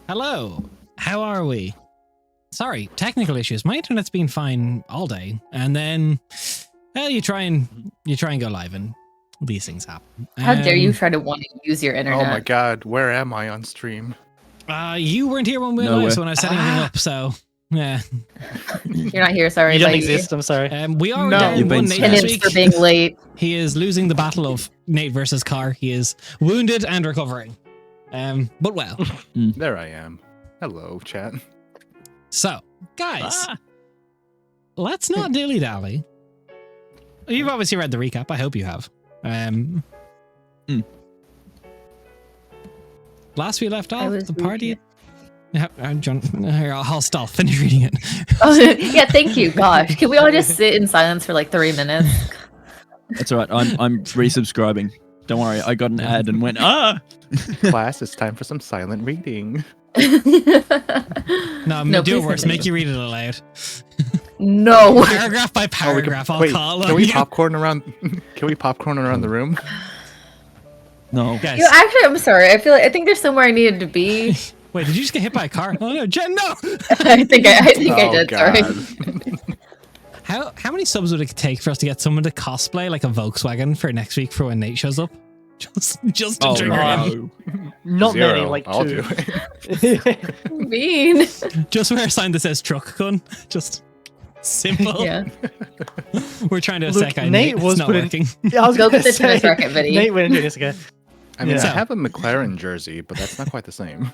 Hello. How are we? Sorry, technical issues. My internet's been fine all day, and then you try and go live, and these things happen. How dare you try to want to use your internet? Oh my god, where am I on stream? You weren't here when we went live, so when I was setting everything up, so yeah. You're not here, sorry. You don't exist, I'm sorry. We are No. down one Nate this week. For being late. He is losing the battle of Nate versus Carr. He is wounded and recovering. But well. There I am. Hello, chat. So, guys, let's not dilly-dally. You've obviously read the recap. I hope you have. Last we left off, the party... Yeah, John, here, I'll stop. Finish reading it. Oh, yeah, thank you. Gosh, can we all just sit in silence for like 3 minutes? That's all right. I'm resubscribing. Don't worry. I got an ad and went, Class, it's time for some silent reading. No, do it worse. Make you read it aloud. No. Paragraph by paragraph. I'll call can we popcorn around? Can we popcorn around the room? No. Guys. You know, actually, I'm sorry. I think there's somewhere I needed to be. Wait, did you just get hit by a car? Oh no, Jen, no! I think I did. God. Sorry. How many subs would it take for us to get someone to cosplay like a Volkswagen for next week for when Nate shows up? Just to trigger him. Not 0. many, like I'll 2. do it. Mean. Just wear a sign that says truck gun. Just simple. Yeah. We're trying to Look, Nate Nate was it's not putting- working. Yeah, I was Go going get to the tennis say, racket video. Nate went into this again. I mean, Yeah. I have a McLaren jersey, but that's not quite the same.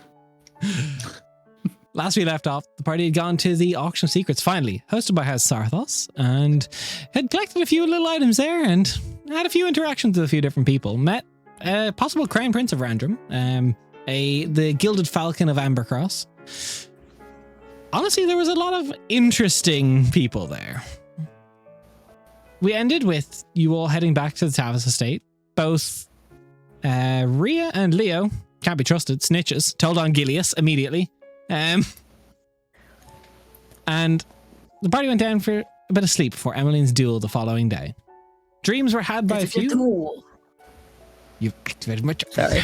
Last we left off, the party had gone to the Auction of Secrets, finally, hosted by House Sarthos, and had collected a few little items there and had a few interactions with a few different people. Met a possible Crown Prince of Randrum, the Gilded Falcon of Ambercross. Honestly, there was a lot of interesting people there. We ended with you all heading back to the Tavis estate. Both Rhea and Leo, can't be trusted, snitches, told on Gilius immediately. And the party went down for a bit of sleep before Emmeline's duel the following day. Dreams were had by a few. You've activated my... Sorry.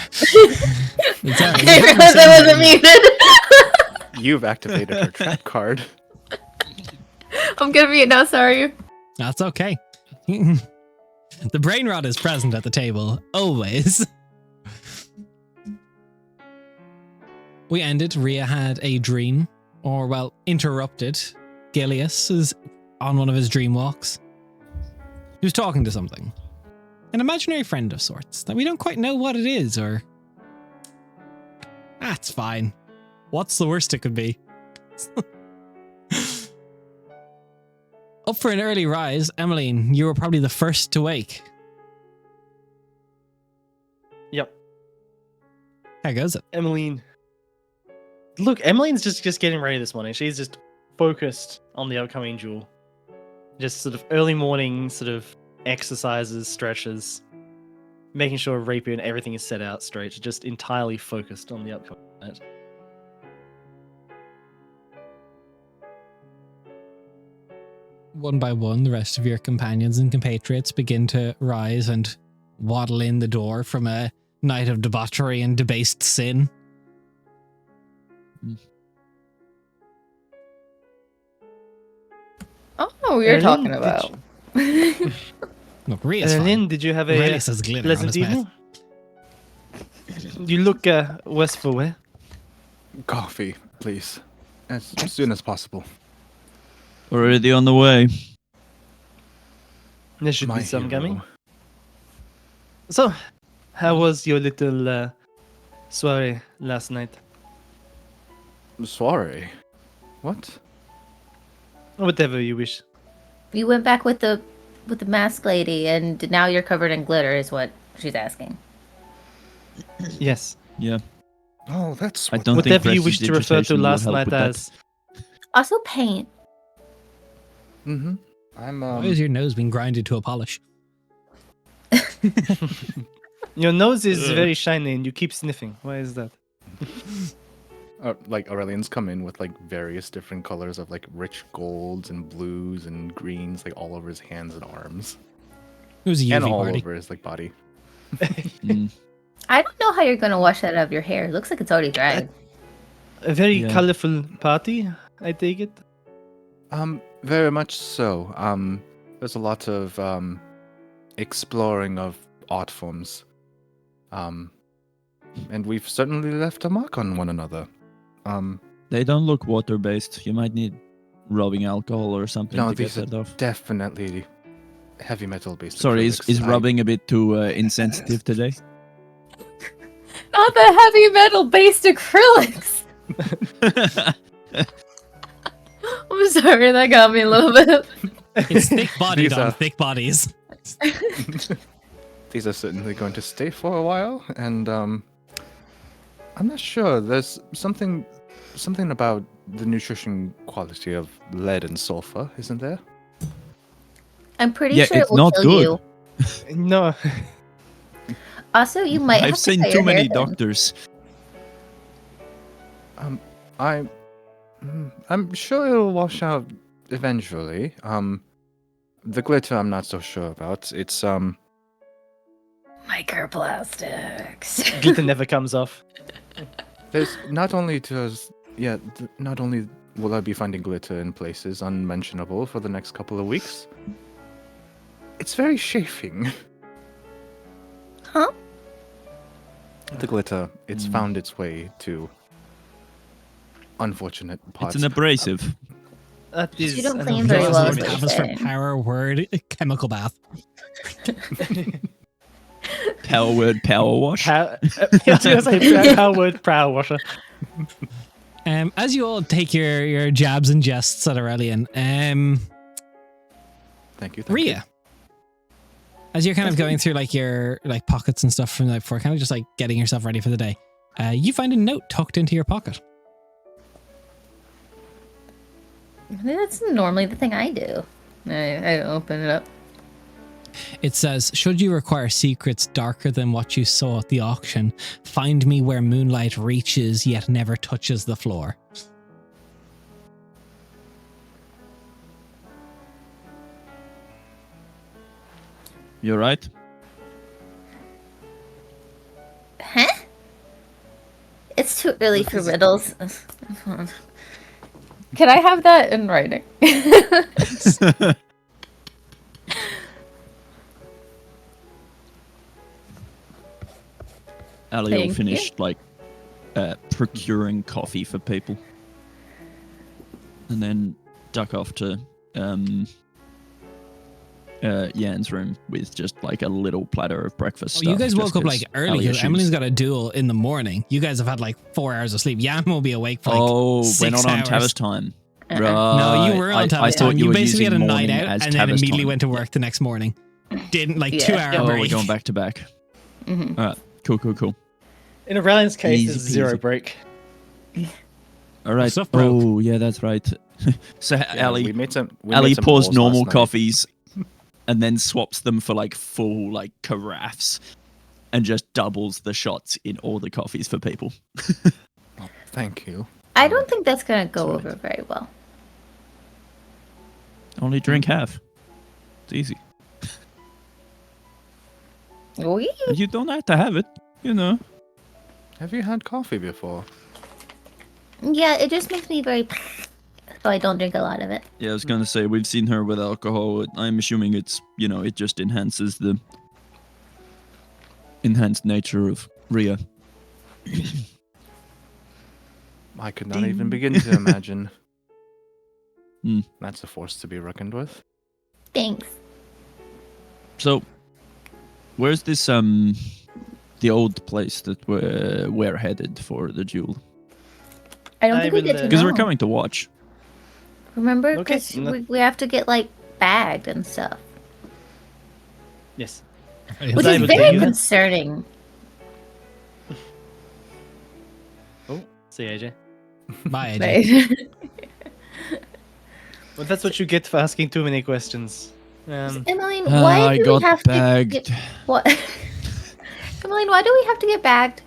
Exactly. I realized I wasn't muted. You've activated her trap card. I'm gonna mute now, sorry. That's okay. The brain rot is present at the table, always. We ended. Rhea had a dream, or well, interrupted. Gilius is on one of his dream walks. He was talking to something. An imaginary friend of sorts that we don't quite know what it is, or... That's fine. What's the worst it could be? Up for an early rise, Emmeline, you were probably the first to wake. Yep. How goes it? Emmeline. Look, Emmeline's just getting ready this morning. She's just focused on the upcoming duel. Just sort of early morning sort of exercises, stretches, making sure rapier and everything is set out straight. She's just entirely focused on the upcoming night. One by one, the rest of your companions and compatriots begin to rise and waddle in the door from a night of debauchery and debased sin. Oh, we were Erlyn, talking did about. Look, Rhea's fine. Erlyn, did you have a Relius has glitter on pleasant his mouth. evening? You look worse for wear. Coffee, please. As soon as possible. already on the way. There should My be some hero. coming. So, how was your little soiree last night? Soiree? What? Whatever you wish. You went back with the mask lady, and now you're covered in glitter, is what she's asking. Yes. Yeah. Oh, that's I what don't think Whatever you wish to refer to prestidigitation will last help night with that. as. Also paint. Mm-hmm. I'm Why is your nose being grinded to a polish? Your nose is very shiny and you keep sniffing. Why is that? like Aurelian's come in with like various different colors of like rich golds and blues and greens, like all over his hands and arms, It was a and UV all party. over his like body. Mm. I don't know how you're gonna wash that out of your hair. It looks like it's already dried. A very Yeah. colorful party, I take it. Very much so. There's a lot of exploring of art forms. And we've certainly left a mark on one another. They don't look water-based. You might need rubbing alcohol or something No, to get these are that off. definitely heavy metal based. Sorry, is rubbing a bit too insensitive today? Not the heavy metal based acrylics. I'm sorry, that got me a little bit. It's thick bodied These on are- thick bodies. These are certainly going to stay for a while, and I'm not sure. There's something about the nutrition quality of lead and sulfur, isn't there? I'm pretty Yeah, sure it it's will not kill good. you. No. Also, you might have I've to seen cut too your hair many thin. doctors. I'm sure it'll wash out eventually. The glitter I'm not so sure about. It's Microplastics. Glitter never comes off. there's not only not only will I be finding glitter in places unmentionable for the next couple of weeks. It's very chafing. Huh? The glitter, it's found its way to unfortunate parts. It's an abrasive. That is. You don't an clean very This is well, what is what happens you're for saying. power word chemical bath. Power word, power wash. I was gonna say power word, prow washer. As you all take your jabs and jests at Aurelian, Thank you. Rhea, as you're kind of going through like your like pockets and stuff from the night before, kind of just like getting yourself ready for the day, you find a note tucked into your pocket. That's normally the thing I do. I open it up. It says, should you require secrets darker than what you saw at the auction, find me where moonlight reaches yet never touches the floor. You're right. Huh? It's too early for riddles. Can I have that in writing? Ali Thank will you. finish like procuring coffee for people, and then duck off to Yan's room with just like a little platter of breakfast. Oh, you stuff, guys just woke up 'cause like early Ali because assumes- Emily's got a duel in the morning. You guys have had like 4 hours of sleep. Yan will be awake for like Oh, we're 6 not on hours. Tavis time. Uh-uh. Right. No, you were on I Tavis thought time. you You were basically had a using night morning out as and then Tavis immediately time. went to work the next morning. Didn't like Yeah. 2 hour Oh, break. we're going back to back. Mhm. All right, cool. In Aurelian's case, Easy it's zero peasy. break. All right. Stuff broke. Oh, yeah, that's right. So Yeah, Ali, we made some pours rolls normal last night. coffees and then swaps them for like full like carafes and just doubles the shots in all the coffees for people. Oh, thank you. I don't think that's gonna go That's right. over very well. Only drink half. It's easy. Wee. And you don't have to have it, you know. Have you had coffee before? Yeah, it just makes me very. So I don't drink a lot of it. Yeah, I was gonna say we've seen her with alcohol. I'm assuming it's it just enhances the enhanced nature of Rhea. I could not even begin to imagine. Hmm. That's a force to be reckoned with. Thanks. So, where's this the old place that we're headed for the duel? I don't I think we will, get to Because know. we're coming to watch. Remember, Okay, because no- we have to get like bagged and stuff, Yes. which I is will very tell you that. concerning. Oh, see AJ. Bye, AJ. Right. Well, that's what you get for asking too many questions. Emmeline, why I do got we have bagged. to get what? Emmeline, why do we have to get bagged?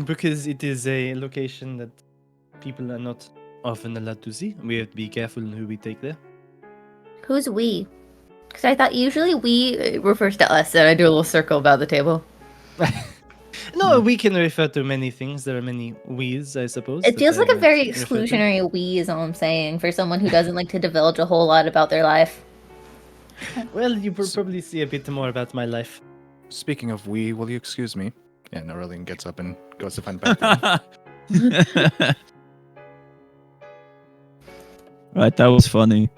Because it is a location that people are not often allowed to see. We have to be careful who we take there. Who's we? Because I thought usually we refers to us, and I do a little circle about the table. No, we can refer to many things. There are many we's, I suppose. It that feels I like a might very refer to. exclusionary we is all I'm saying for someone who doesn't like to divulge a whole lot about their life. Well, you So- probably see a bit more about my life. Speaking of we, will you excuse me? Yeah, Norlene gets up and goes to find background. Right, that was funny.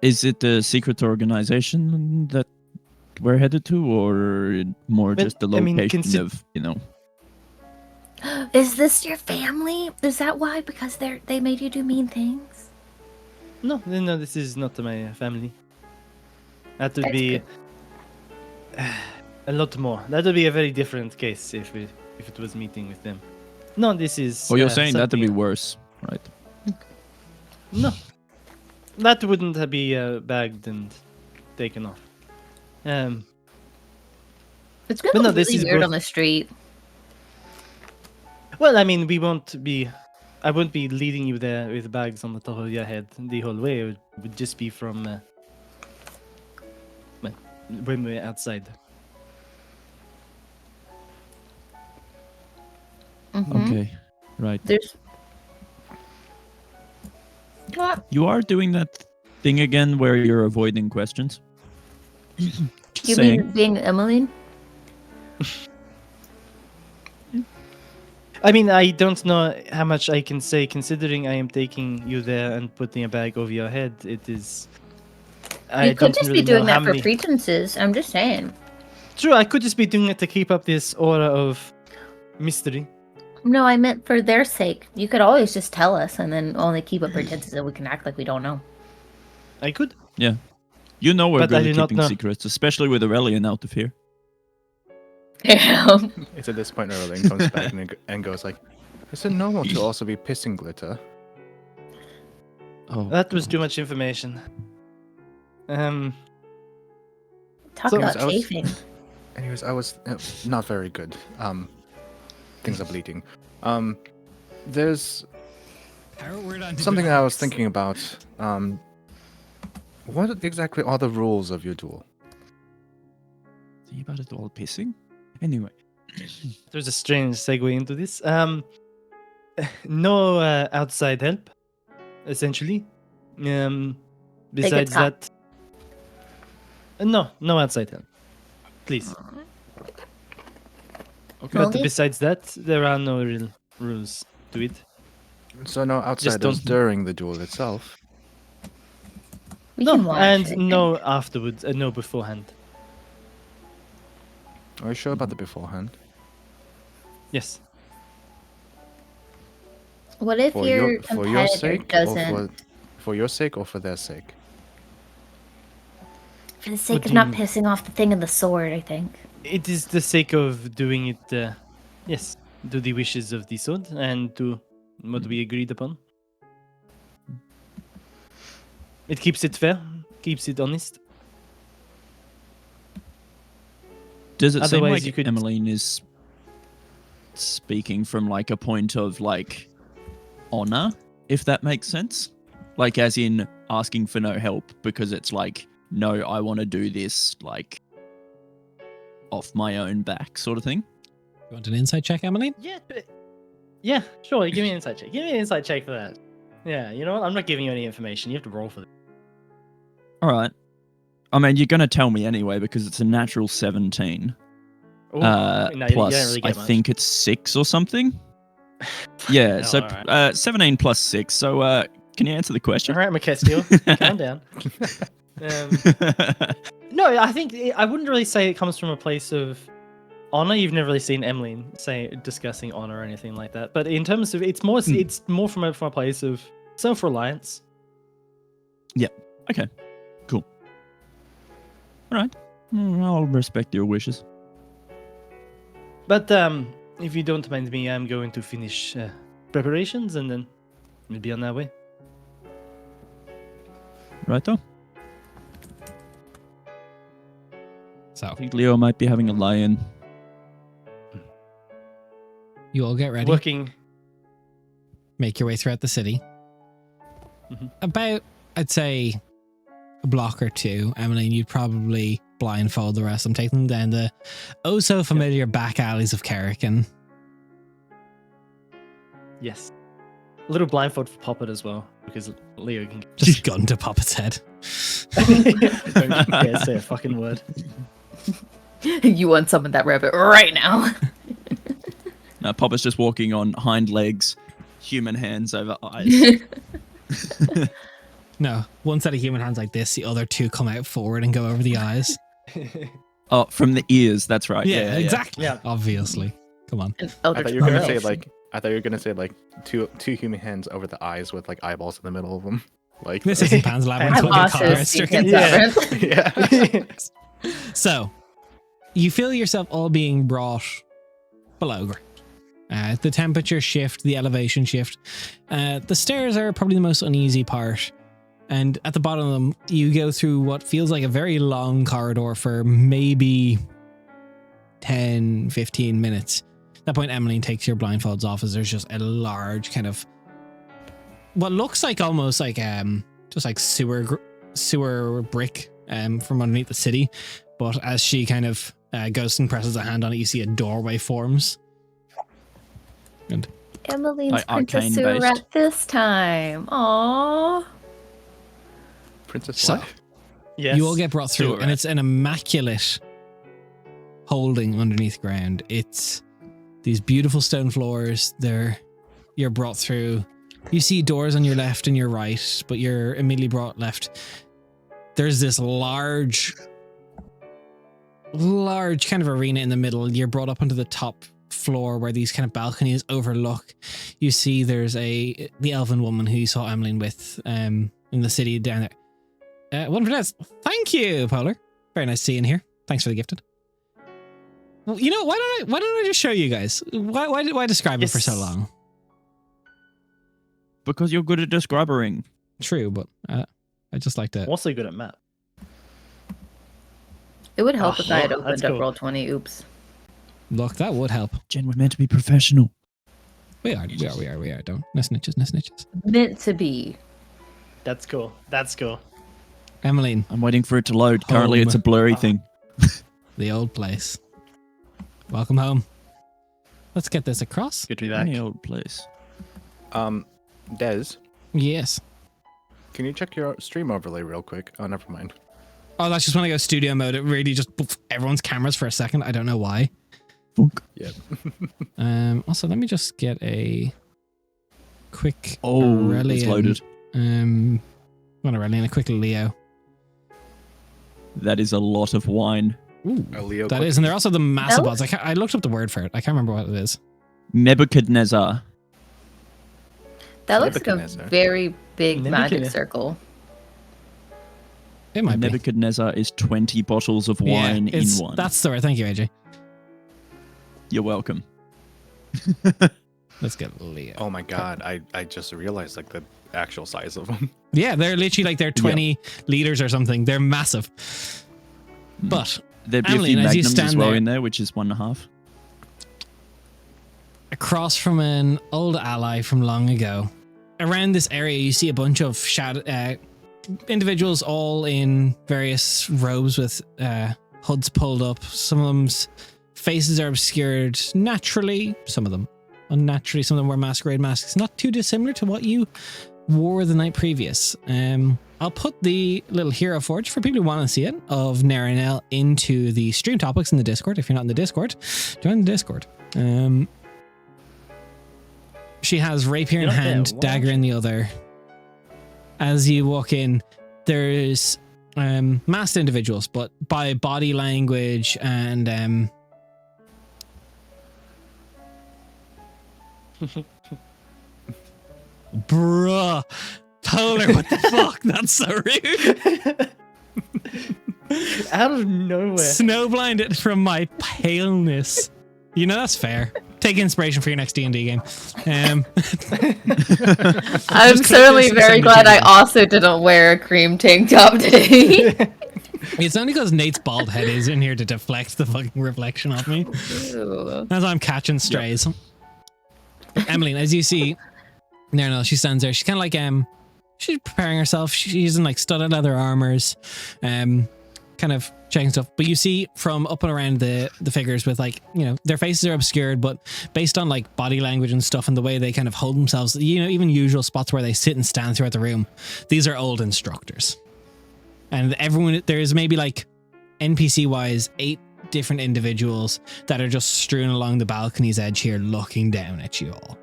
Is it a secret organization that we're headed to, or more But, just the I mean, location of, Is this your family? Is that why? Because they made you do mean things? No, this is not my family. That would That's be a lot more. That would be a very different case if it was meeting with them. No, this is. Oh, you're saying that would be something- worse, right? No, that wouldn't be bagged and taken off. It's gonna But no, look this really is weird both- on the street. Well, I mean, we won't be. I won't be leading you there with bags on the top of your head the whole way. It would just be from when we're outside. Mhm. Okay, right. There's. What? You are doing that thing again where you're avoiding questions. Just You saying. mean being Emmeline? I mean, I don't know how much I can say considering I am taking you there and putting a bag over your head. It is. I You could don't just really be doing know how that for many- pretenses. I'm just saying. True, I could just be doing it to keep up this aura of mystery. No, I meant for their sake. You could always just tell us and then only keep up pretenses and we can act like we don't know. I could. Yeah. You know we're But I good do at not keeping know. secrets, especially with Aurelian out of here. Yeah. It's at this point Norlene comes back and goes like, "Is it normal to also be pissing glitter?" Oh, That was too much information. Talk So- about I was- chafing. Anyways, I was not very good. Things are bleeding. There's We're on to something that I was drugs. thinking about. What exactly are the rules of your duel? Think about it all pissing? Anyway. There's a strange segue into this. No outside help, essentially. Besides caught. that, no outside help, please. Okay. But Okay. besides that, there are no real rules to it. So no outsiders don't- during the duel itself. We No, can watch. and I no think. afterwards, no beforehand. Are you sure about the beforehand? Yes. What if For your your competitor sake, doesn't? or for your sake, or for their sake? For the sake What of do not you- pissing off the thing in the sword, I think. It is the sake of doing it, yes, do the wishes of the sword and do what we agreed upon. It keeps it fair, keeps it honest. Does it seem Otherwise, like you could- Emmeline is speaking from like a point of like honor, if that makes sense? Like as in asking for no help because it's like, no, I want to do this like off my own back sort of thing. You want an insight check, Emily? Yeah, sure. Give me an insight check. Give me an insight check for that. Yeah, you know what? I'm not giving you any information. You have to roll for that. All right. I mean, you're going to tell me anyway because it's a natural 17. Ooh, no, you Plus, don't really I get much. think it's 6 or something. Yeah, hell, so alright. 17 plus 6. So can you answer the question? All right, Macestio, calm down. No, I think I wouldn't really say it comes from a place of honor. You've never really seen Emmeline say discussing honor or anything like that. But in terms of, it's more from a place of self-reliance. Okay, cool. All right. I'll respect your wishes. But if you don't mind me, I'm going to finish preparations and then we'll be on our way. Righto. So I think Leo might be having a lie-in. you all get ready. Working. Make your way throughout the city. Mhm. About, I'd say, a block or two. Emily, you'd probably blindfold the rest of them, take them down the oh so familiar back alleys of Kerrigan. Yes. A little blindfold for Poppet as well, because Leo can Just gun to Poppet's head. don't dare say a fucking word. You want some of that rabbit right now. No, Popper's just walking on hind legs, human hands over eyes. No, one set of human hands like this, the other two come out forward and go over the eyes. Oh, from the ears. That's right. Yeah, exactly. Yeah. Obviously. Come on. An I elder thought you were gonna say triumphation. like. I thought you were gonna say like two human hands over the eyes with like eyeballs in the middle of them. Like This isn't Pan's Labyrinth. I've what your also car is seen stricken. Pan's Yeah. Labyrinth. yeah. So, you feel yourself all being brought below ground. The temperature shift, the elevation shift. The stairs are probably the most uneasy part. And at the bottom of them, you go through what feels like a very long corridor for maybe 10, 15 minutes. At that point, Emmeline takes your blindfolds off as there's just a large kind of what looks like almost like just like sewer brick from underneath the city. But as she kind of goes and presses a hand on it, you see a doorway forms. And Emmeline's Like Princess arcane based. Surette this time. Aww. Princess So- what? Yes. you all get brought through, Sewer and it's an immaculate holding underneath ground. It's these beautiful stone floors. You're brought through. You see doors on your left and your right, but you're immediately brought left. There's this large kind of arena in the middle. You're brought up onto the top floor where these kind of balconies overlook. You see there's the elven woman who you saw Emmeline with in the city down there. One for this. Thank you, Polar. Very nice seeing you here. Thanks for the gifted. Well, you know, why don't I just show you guys? Why describe it for so Yes. long? Because you're good at describing. True, but I just like to. I'm also good at map. It would help if I had that's opened up cool. Roll20. Oops. Look, that would help. Jen, we're meant to be professional. We are. Don't. No snitches, no snitches. Meant to be. That's cool. That's cool. Emmeline, I'm waiting for it to load. Currently, Home. it's a blurry thing. the old place. Welcome home. Let's get this across. Good to be back. Any old place. Des, Yes. can you check your stream overlay real quick? Oh, never mind. Oh, that's just when I go studio mode. It really just everyone's cameras for a second. I don't know why. Fuck. Yeah. Also, let me just get a quick Oh, Aurelian. it's loaded. Not Aurelian, a quick Leo. That is a lot of wine. Ooh, A Leo that quick- is, and they're also the massive Oh. odds. I looked up the word for it. I can't remember what it is. Nebuchadnezzar. That looks like a Nebuchadnezzar. very big magic Nebuchadnezzar. circle. It might be. Nebuchadnezzar is 20 bottles of wine in it's- one. That's the word. Thank you, AJ. You're welcome. Let's get Leo. Oh my god, I just realized like the actual size of them. Yeah, they're literally like they're 20 liters or something. They're massive. Hmm. But There'd be Emmeline, a few as you magnums as stand well there- in there, which is 1.5. across from an old ally from long ago, around this area, you see a bunch of individuals all in various robes with hoods pulled up. Some of them's faces are obscured naturally, some of them unnaturally. Some of them wear masquerade masks, not too dissimilar to what you wore the night previous. I'll put the little hero forge for people who want to see it of Naranel into the stream topics in the Discord. If you're not in the Discord, join the Discord. She has rapier in You're not there, hand, why dagger in the other. As you walk in, there's masked individuals, but by body language and bruh, Polar, what the fuck? That's so rude. Out of nowhere. Snowblinded from my paleness. You know, that's fair. Take inspiration for your next D&D game. I'm Just click certainly this and very send it glad to I me. also didn't wear a cream tank top today. It's only because Nate's bald head is in here to deflect the fucking reflection off me. Ew. As I'm catching strays. Emmeline, as you see, no, she stands there. She's kind of like, she's preparing herself. She's in like studded leather armors. kind of checking stuff, but you see from up and around the figures with like, you know, their faces are obscured, but based on like body language and stuff and the way they kind of hold themselves, you know, even usual spots where they sit and stand throughout the room, these are old instructors. And everyone, there's maybe like NPC wise 8 different individuals that are just strewn along the balcony's edge here looking down at you all.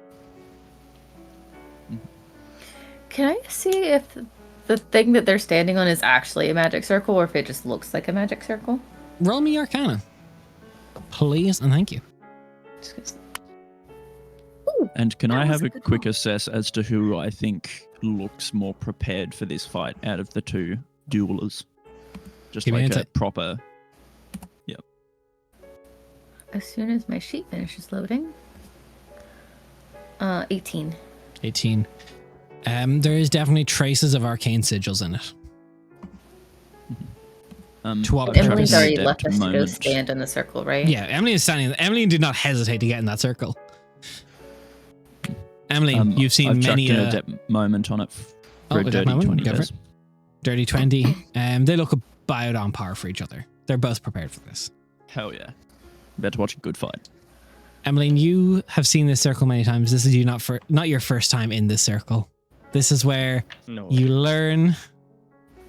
Can I see if the thing that they're standing on is actually a magic circle or if it just looks like a magic circle? Roll me Arcana, please, and thank you. Just 'cause- And can That I was have a a good quick roll. assess as to who I think looks more prepared for this fight out of the 2 duelers? Just Give me like a insight. proper. As soon as my sheet finishes loading. 18. 18. There is definitely traces of arcane sigils in it. To what I'll chuck Emily's an already adept left us to go moment. stand in the circle, right? Yeah, Emily is standing. Emily did not hesitate to get in that circle. Emily, you've seen I've many chucked an adept moment on it for a adept dirty moment, 20 go for days. it. Dirty 20. They look about on par for each other. They're both prepared for this. Hell yeah. About to watch a good fight. Emmeline, you have seen this circle many times. This is not your first time in this circle. This is where No. you learn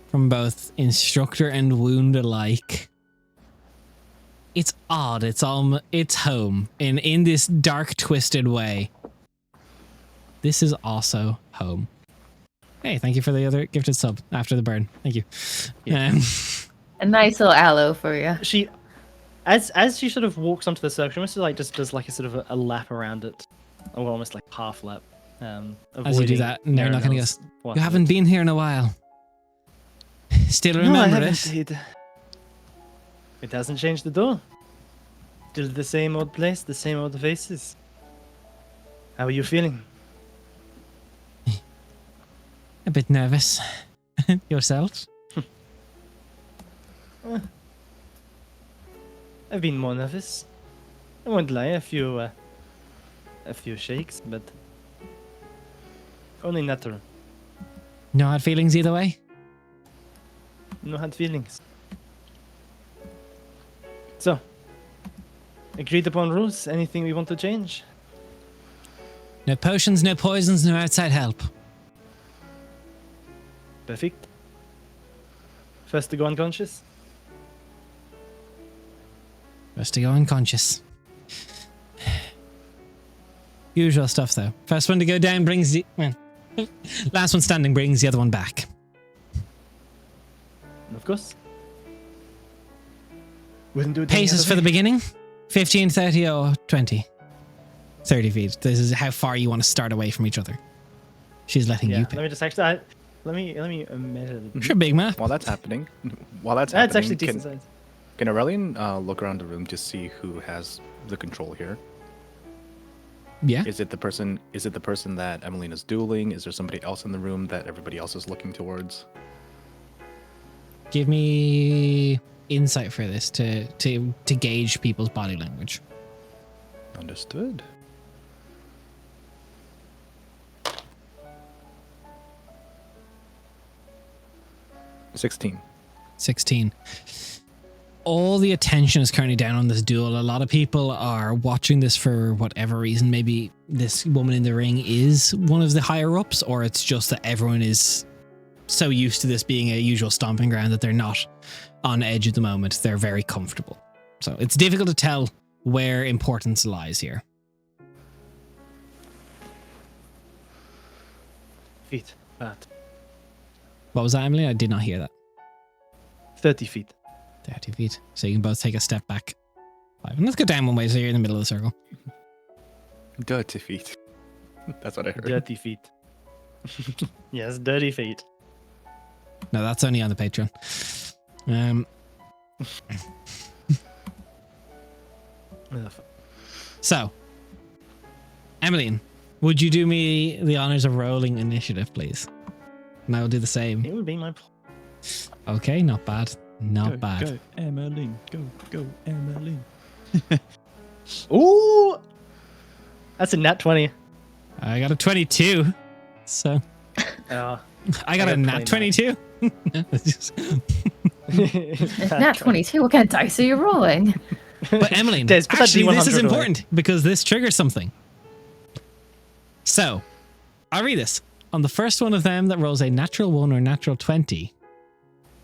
from both instructor and wound alike. It's odd. It's home in this dark, twisted way. This is also home. Hey, thank you for the other gifted sub after the burn. Thank you. Yeah. A nice little aloe for you. She, as she sort of walks onto the circle, she almost like just does like a sort of a lap around it, or almost like half lap. As you do avoiding that, and they're not going to Naramel's go. walk You haven't out. been here in a while. Still No, I remember haven't. it? It hasn't changed the door. Still the same old place, the same old faces. How are you feeling? A bit nervous. Yourself? I've been more nervous. I won't lie, a few shakes, but only natural. No hard feelings either way? No hard feelings. So, agreed upon rules. Anything we want to change? No potions, no poisons, no outside help. Perfect. First to go unconscious. First to go unconscious. Usual stuff though. First one to go down brings the... Well, last one standing brings the other one back. Of course. Wouldn't do it any Paces other for the way. beginning? 15, 30 or 20? 30 feet. This is how far you want to start away from each other. She's letting Yeah, you let pick. me just actually... let me measure the... Sure, big man. While that's happening, That's actually decent size. can Aurelian look around the room to see who has the control here? Yeah. Is it the person that Emmeline is dueling? Is there somebody else in the room that everybody else is looking towards? Give me insight for this to gauge people's body language. Understood. $16. 16. All the attention is currently down on this duel. A lot of people are watching this for whatever reason. Maybe this woman in the ring is one of the higher ups, or it's just that everyone is so used to this being a usual stomping ground that they're not on edge at the moment. They're very comfortable. So it's difficult to tell where importance lies here. Feet. But What was that, Emily? I did not hear that. 30 feet. 30 feet. So you can both take a step back. 5. And let's go down one way so you're in the middle of the circle. Dirty feet. That's what I heard. Dirty feet. Yes, dirty feet. No, that's only on the Patreon. So, Emmeline, would you do me the honors of rolling initiative, please? And I will do the same. It would be my... Okay, not bad. Not Go, bad. Go, Emmeline. Go, Emmeline. Ooh! That's a nat 20. I got a 22. So, Uh, I got a got nat 22. Nat 22. What kind of dice are you rolling? But Emmeline, Des, put that actually, this is D100 away. important because this triggers something. So, I'll read this. On the first one of them that rolls a natural 1 or natural 20,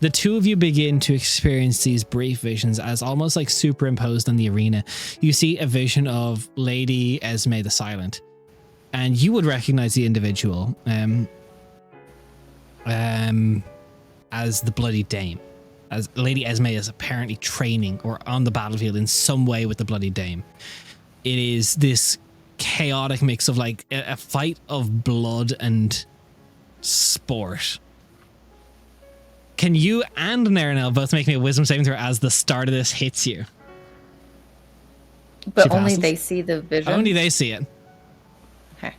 the two of you begin to experience these brief visions as almost like superimposed on the arena. You see a vision of Lady Esme the Silent, and you would recognize the individual as the Bloody Dame. As Lady Esme is apparently training or on the battlefield in some way with the Bloody Dame. It is this chaotic mix of like a fight of blood and sport. Can you and Naranel both make me a wisdom saving throw as the start of this hits you? But She only passes. they see the vision. Only they see it. Okay.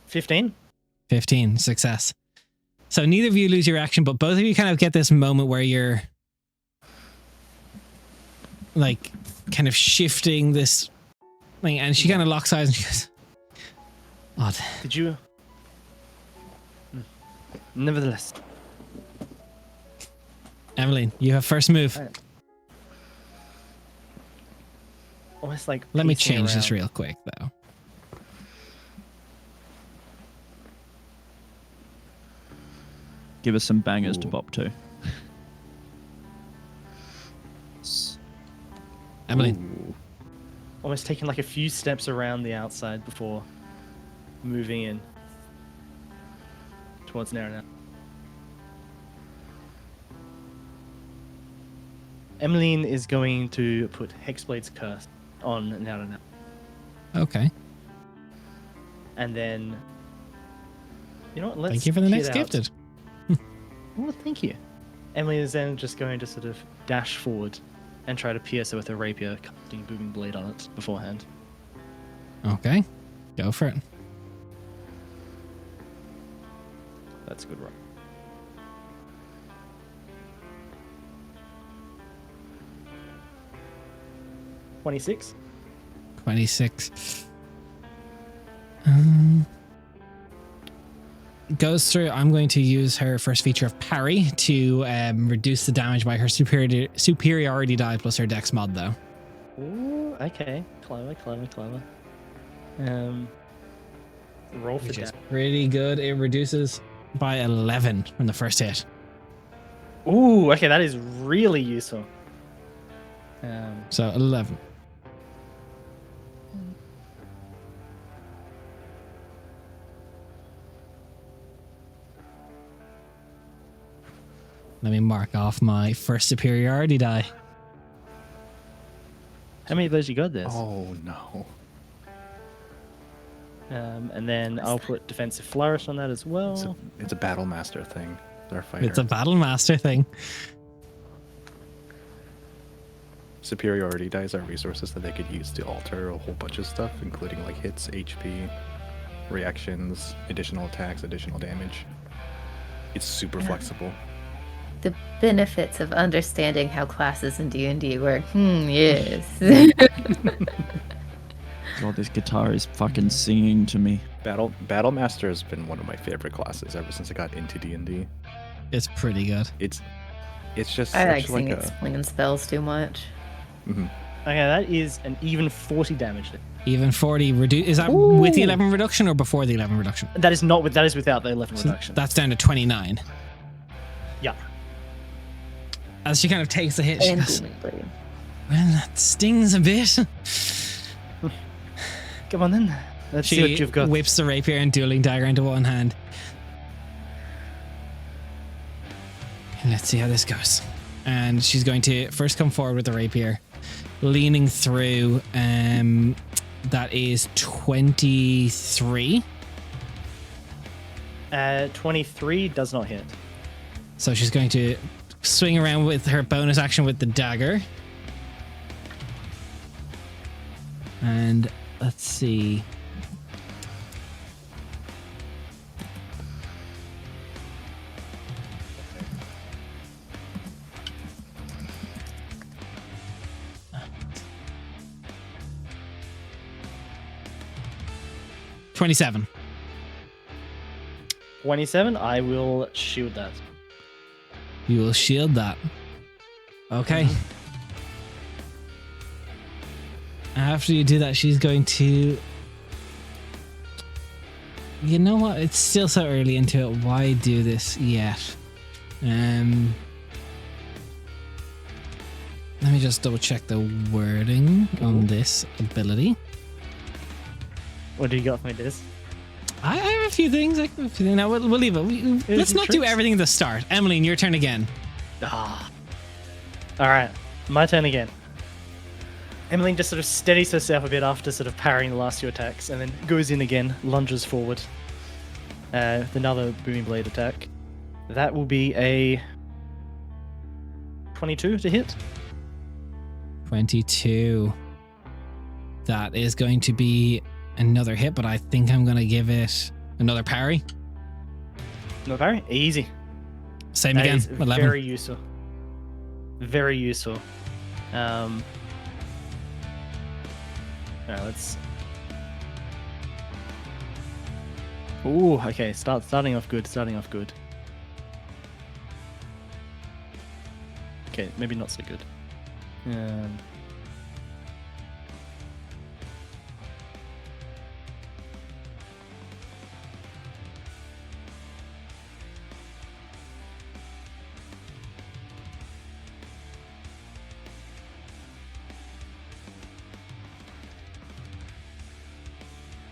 15. 15, success. So neither of you lose your action, but both of you kind of get this moment where you're like kind of shifting this thing, and she kind of locks eyes and she goes, odd. Did you? Nevertheless. Emmeline, you have first move. Almost like. Let me pacing change this around. real quick though. Give us some bangers to Ooh. bop to. Emmeline, Ooh. Almost taking like a few steps around the outside before moving in towards Narana. Emmeline is going to put Hexblade's Curse on Narana. okay. And then, you know what? Let's Thank you for the kit next out. gifted. Oh, thank you. Emily is then just going to sort of dash forward and try to pierce her with her rapier, casting a booming blade on it beforehand. Okay, go for it. That's a good roll. $26. 26. Goes through. I'm going to use her first feature of parry to reduce the damage by her superiority die plus her dex mod, though. Ooh, okay. Clever. Roll for Which is that. pretty good. It reduces by 11 from the first hit. Ooh, okay, that is really useful. So 11. Let me mark off my first superiority die. How many of those you got there? Oh no. And then I'll put defensive flourish on that as well. It's a battle master thing. Our fighter. It's a battle master thing. Superiority dice are resources that they could use to alter a whole bunch of stuff, including like hits, HP, reactions, additional attacks, additional damage. It's super flexible. The benefits of understanding how classes in D&D work. Yes. God, this guitar is fucking singing to me. Battle Master has been one of my favorite classes ever since I got into D&D. It's pretty good. It's just I like such seeing like it slinging spells too much. Mhm. Okay, that is an even 40 damage. Even 40 is that with the 11 reduction or before the 11 reduction? That is not with. That is without the 11 So reduction. that's down to 29. Yeah. As she kind of takes the hit, she And goes, booming blade. well, that stings a bit. Come on then. Let's see what She you've got. whips the rapier and dueling dagger into one hand. And let's see how this goes. And she's going to first come forward with the rapier, leaning through. That is 23. 23 does not hit. So she's going to swing around with her bonus action with the dagger. And let's see. $27. 27. I will shield that. You will shield that. Okay. After you do that, she's going to... You know what? It's still so early into it. Why do this yet? Let me just double check the wording on this ability. What do you got for me, Diz? I have a few things. Now we'll leave it. Let's not do everything at the start. Emmeline, your turn again. Ah. All right, my turn again. Emmeline just sort of steadies herself a bit after sort of parrying the last 2 attacks, and then goes in again, lunges forward with another booming blade attack. That will be a 22 to hit. 22. That is going to be another hit, but I think I'm going to give it another parry. No parry, easy. Same That again. is 11. very useful. Very useful. All right, let's. Ooh, okay. Starting off good. Starting off good. Okay, maybe not so good.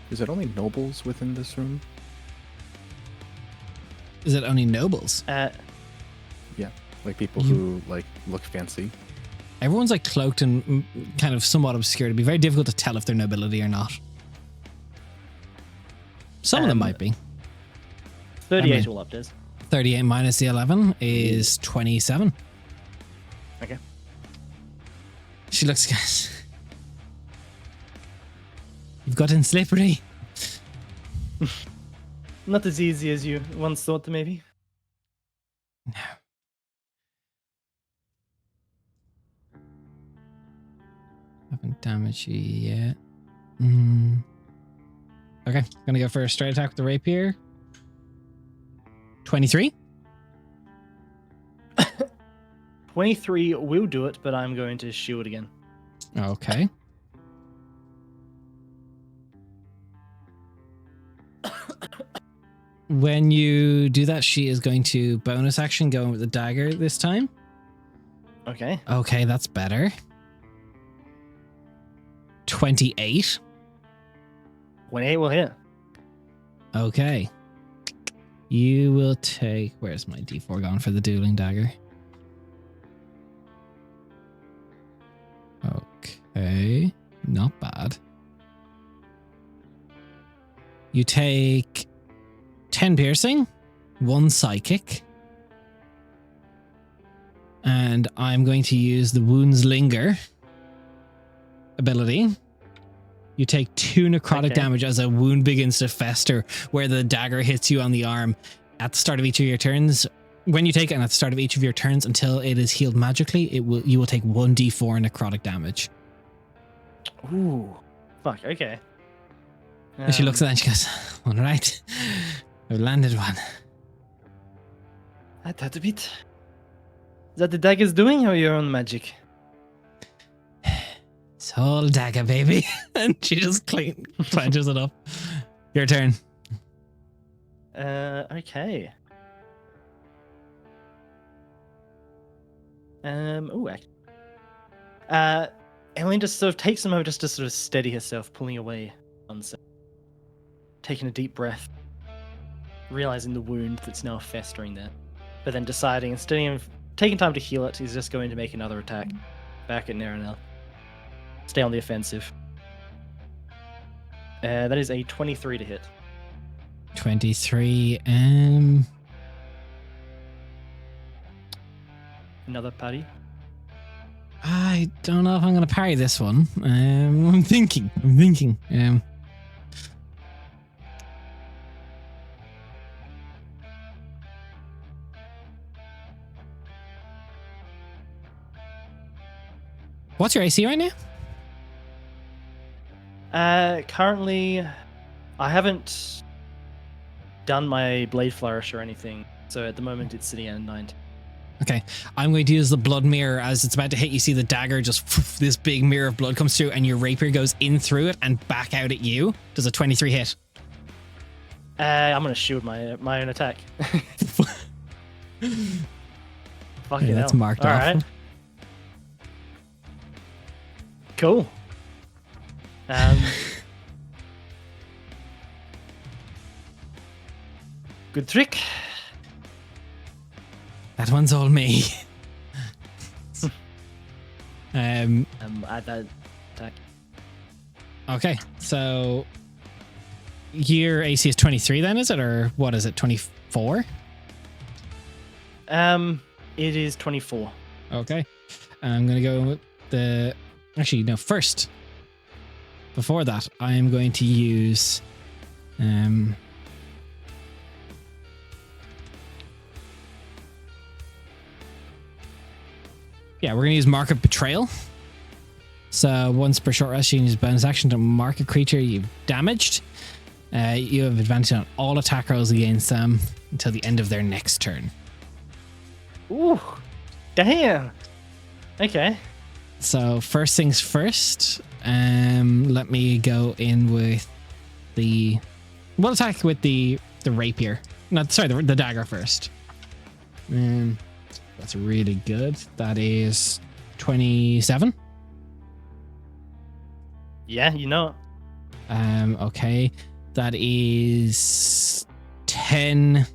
Is it only nobles within this room? Is it only nobles? Yeah, like people who like look fancy. Everyone's like cloaked and kind of somewhat obscure. It'd be very difficult to tell if they're nobility or not. Some of them might be. 38 all up, Des. 38 minus the 11 is 27. Okay. She looks, guys. You've gotten slippery. Not as easy as you once thought, maybe. No. Haven't damaged you yet. Okay, gonna go for a straight attack with the rapier. 23. 23 will do it, but I'm going to shield again. Okay. When you do that, she is going to bonus action go in with the dagger this time. Okay. Okay, that's better. 28. 28 will hit. Okay. You will take... Where's my D4 gone for the dueling dagger? Okay. Not bad. You take 10 piercing, 1 psychic. And I'm going to use the Wounds Linger ability. You take 2 necrotic damage as a wound begins to fester where the dagger hits you on the arm at the start of each of your turns. When you take it and at the start of each of your turns until it is healed magically, you will take 1d4 necrotic damage. Ooh. Fuck, okay. And she looks at that and she goes, all right, I've landed one. That's a bit. Is that the dagger's doing or your own magic? It's all dagger, baby. And she just clenches it up. Your turn. Okay. Emmeline just sort of takes a moment just to sort of steady herself, pulling away on set. Taking a deep breath, realizing the wound that's now festering there. But then deciding, instead of taking time to heal it, he's just going to make another attack back at Naranel. Stay on the offensive. That is a 23 to hit. 23. Another parry. I don't know if I'm going to parry this one. I'm thinking. What's your AC right now? Currently, I haven't done my blade flourish or anything, so at the moment it's sitting at 9. Okay, I'm going to use the blood mirror. As it's about to hit, you see the dagger just this big mirror of blood comes through, and your rapier goes in through it and back out at you. Does a 23 hit? I'm gonna shield my own attack. Fucking Yeah, that's hell. marked All off. right. Cool. Good trick. That one's all me. Add that attack. Okay, so your AC is 23 then, is it? Or what is it, 24? It is 24. Okay, I'm going to go with the... Actually, no, first. Before that, I am going to use... Yeah, we're going to use Mark of Betrayal. So once per short rest, you can use bonus action to mark a creature you've damaged. You have advantage on all attack rolls against them until the end of their next turn. Ooh, damn. Okay. So first things first, let me go in with the... We'll attack with the rapier. No, sorry, the dagger first. That's really good. That is 27. Yeah, you know it. Okay. That is 10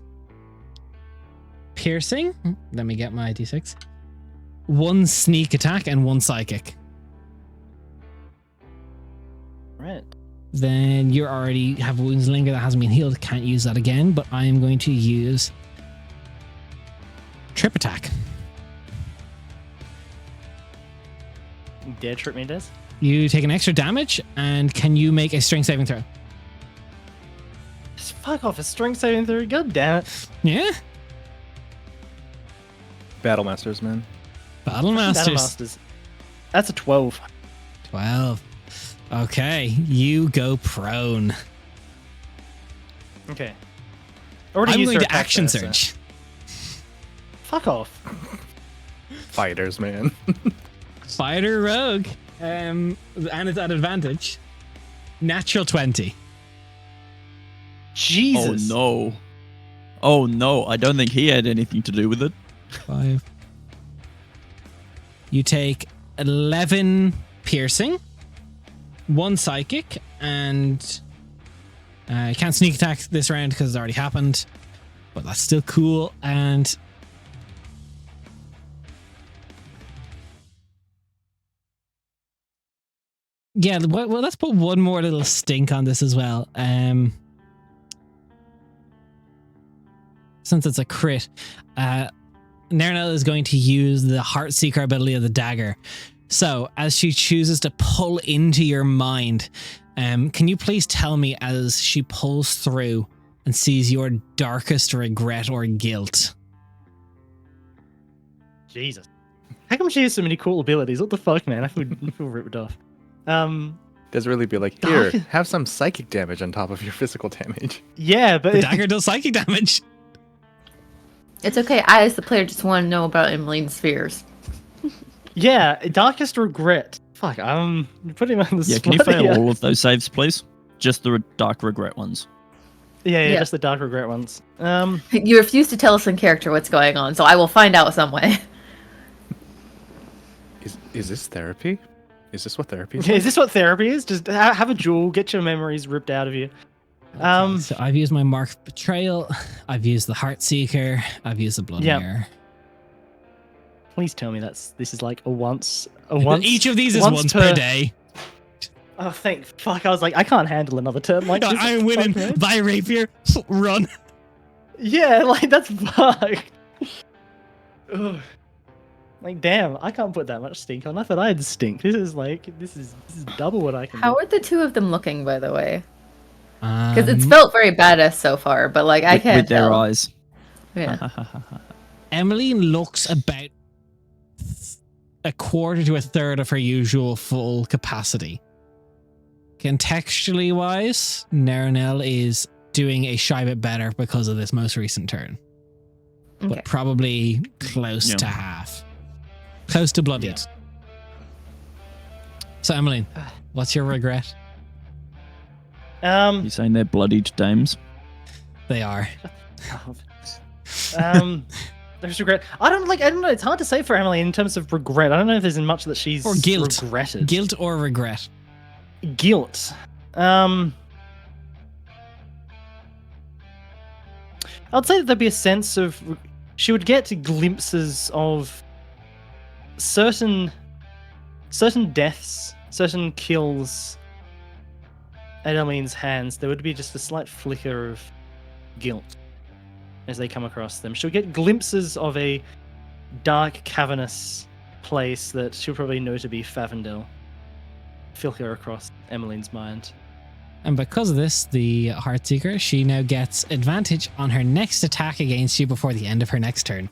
piercing. Let me get my d6. 1 sneak attack and 1 psychic. Right. Then you already have wounds linger that hasn't been healed. Can't use that again, but I am going to use trip attack. Dare trip me, Des? You take an extra damage, and can you make a strength saving throw? Just fuck off, a strength saving throw. God damn it. Yeah? Battle Masters, man. Battle Masters. Battle Masters. That's a 12. 12. Okay, you go prone. Okay. Already I'm used going her to attack action there, so- surge. Fuck off. Fighters, man. Fighter rogue. And it's at advantage. Natural 20. Jesus. Oh no. Oh no, I don't think he had anything to do with it. 5. You take 11 piercing, 1 psychic, and you can't sneak attack this round because it's already happened, but that's still cool. And yeah, well, let's put one more little stink on this as well. Since it's a crit, Nernel is going to use the Heartseeker ability of the dagger. So, as she chooses to pull into your mind, can you please tell me as she pulls through and sees your darkest regret or guilt? Jesus. How come she has so many cool abilities? What the fuck, man? I feel ripped off. Does really be like, here, Dark- have some psychic damage on top of your physical damage. Yeah, but The dagger does psychic damage. It's okay. I, as the player, just want to know about Emmeline's fears. yeah, darkest regret. Fuck, you're putting me on the Yeah, spot. can you fail here. all of those saves, please? Just the dark regret ones. Yeah, Yeah. just the dark regret ones. You refuse to tell us in character what's going on, so I will find out some way. Is this therapy? Is this what therapy is? is this what therapy is? Just have a duel, get your memories ripped out of you. Okay, so I've used my Mark of Betrayal. I've used the Heartseeker. I've used the Blood Yeah. Mirror. Please tell me this is like a once. Each of these is once per day. Oh, thank fuck! I was like, I can't handle another turn like this. I'm winning. Fuck, man. Thy rapier, run. Yeah, like that's fucked. Ugh. Like, damn, I can't put that much stink on. I thought I had stink. This is double what I can How do. are the two of them looking, by the way? Because it's Um, felt very badass so far, but like I With- can't with their tell. eyes. Yeah. Emmeline looks about a quarter to a third of her usual full capacity. Contextually wise, Naranel is doing a shy bit better because of this most recent turn. Okay. But probably close Yeah. to half. Close to bloodied. So, Emmeline, what's your regret? You saying they're bloodied dames? They are. There's regret. I don't know. It's hard to say for Emily in terms of regret. I don't know if there's much that she's Or guilt. regretted. Guilt or regret? Guilt. I'd say that there'd be a sense of she would get glimpses of certain deaths, certain kills at Emmeline's hands. There would be just a slight flicker of guilt as they come across them. She'll get glimpses of a dark, cavernous place that she'll probably know to be Favendel filter across Emmeline's mind. And because of this, the Heartseeker, she now gets advantage on her next attack against you before the end of her next turn.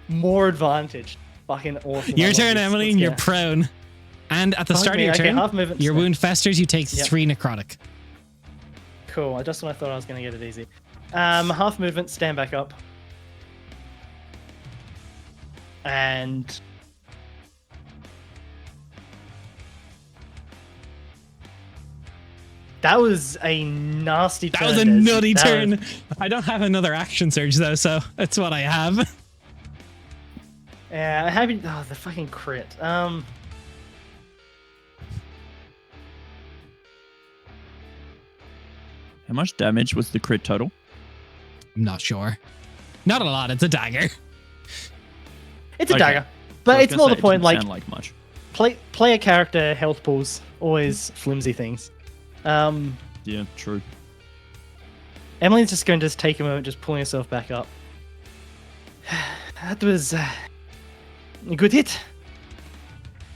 More advantage. Fucking awesome. Your I love turn, this. Emmeline. Let's You're go. prone. And at the Fuck start of me, your okay, turn, half movement your step. wound festers, you take Yep. 3 necrotic. Cool. Just when I thought I was going to get it easy. Half movement, stand back up. And that was a nasty That turn. was a Des. nutty That turn. was- I don't have another action surge though, so that's what I have. Yeah, I haven't. Oh, the fucking crit. How much damage was the crit total? I'm not sure. Not a lot. It's a dagger. It's a Okay. dagger, I but was it's gonna more say the it point. didn't Like, sound like much. play a character, health pools, always flimsy things. Yeah, true. Emily's just going to just take a moment, just pulling herself back up. That was a good hit.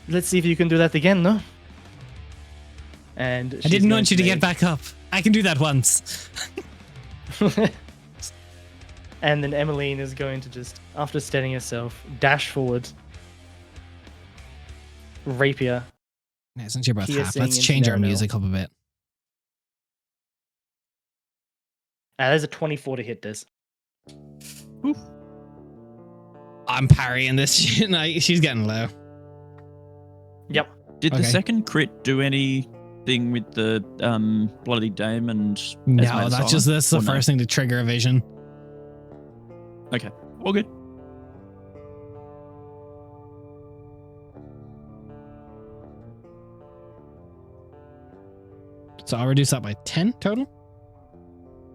Let's see if you can do that again, no? And I didn't want you to get back up. I can do that once. And then Emmeline is going to just, after steadying herself, dash forward. Rapier. Yeah, since you're both half, Piercing let's into change our Narrow. music up a bit. There's a 24 to hit, Des. I'm parrying this shit. No, she's getting low. Yep. Did the Okay. second crit do anything with the bloody dame and No, Esme that's Sala, just this the or no? first thing to trigger a vision. Okay, all good. So I'll reduce that by 10 total.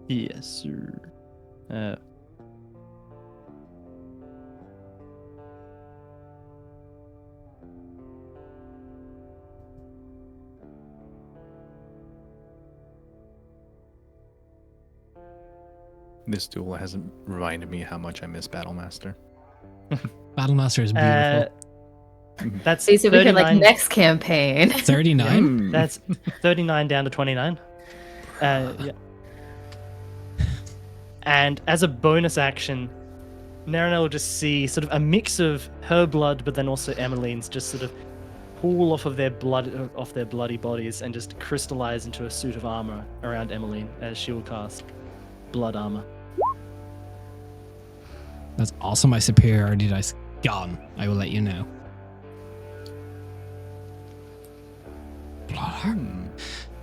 Yes, sir. This duel hasn't reminded me how much I miss Battlemaster. Battlemaster is beautiful. That's See, so we could like 39. next campaign. 39. That's 39 down to 29. Yeah. And as a bonus action, Naranel will just see sort of a mix of her blood, but then also Emmeline's just sort of pool off of their blood, off their bloody bodies, and just crystallize into a suit of armor around Emmeline as she will cast blood armor. That's also my superiority dice gone. I will let you know.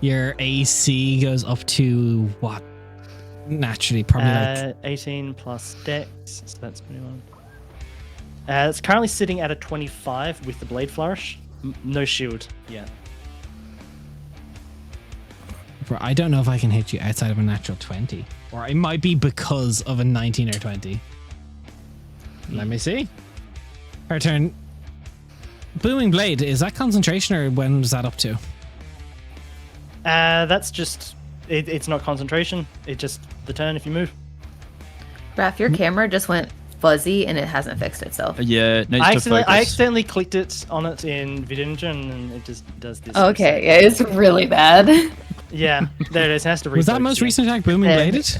Your AC goes up to what? Naturally, probably like 18 plus dex, so that's 21. It's currently sitting at a 25 with the blade flourish. No shield yet. Bro, I don't know if I can hit you outside of a natural 20. Or it might be because of a 19 or 20. Let me see. Her turn. Booming Blade, is that concentration or when was that up to? That's just... It's not concentration. It's just the turn if you move. Raph, your camera just went fuzzy and it hasn't fixed itself. Yeah, it needs I to accidentally, focus. I accidentally clicked it on it in Vidinja and it just does this. Oh, okay, yeah, it's really bad. Yeah, there it is. It has to Was that refocus most again. recent attack Booming Yeah. Bladed?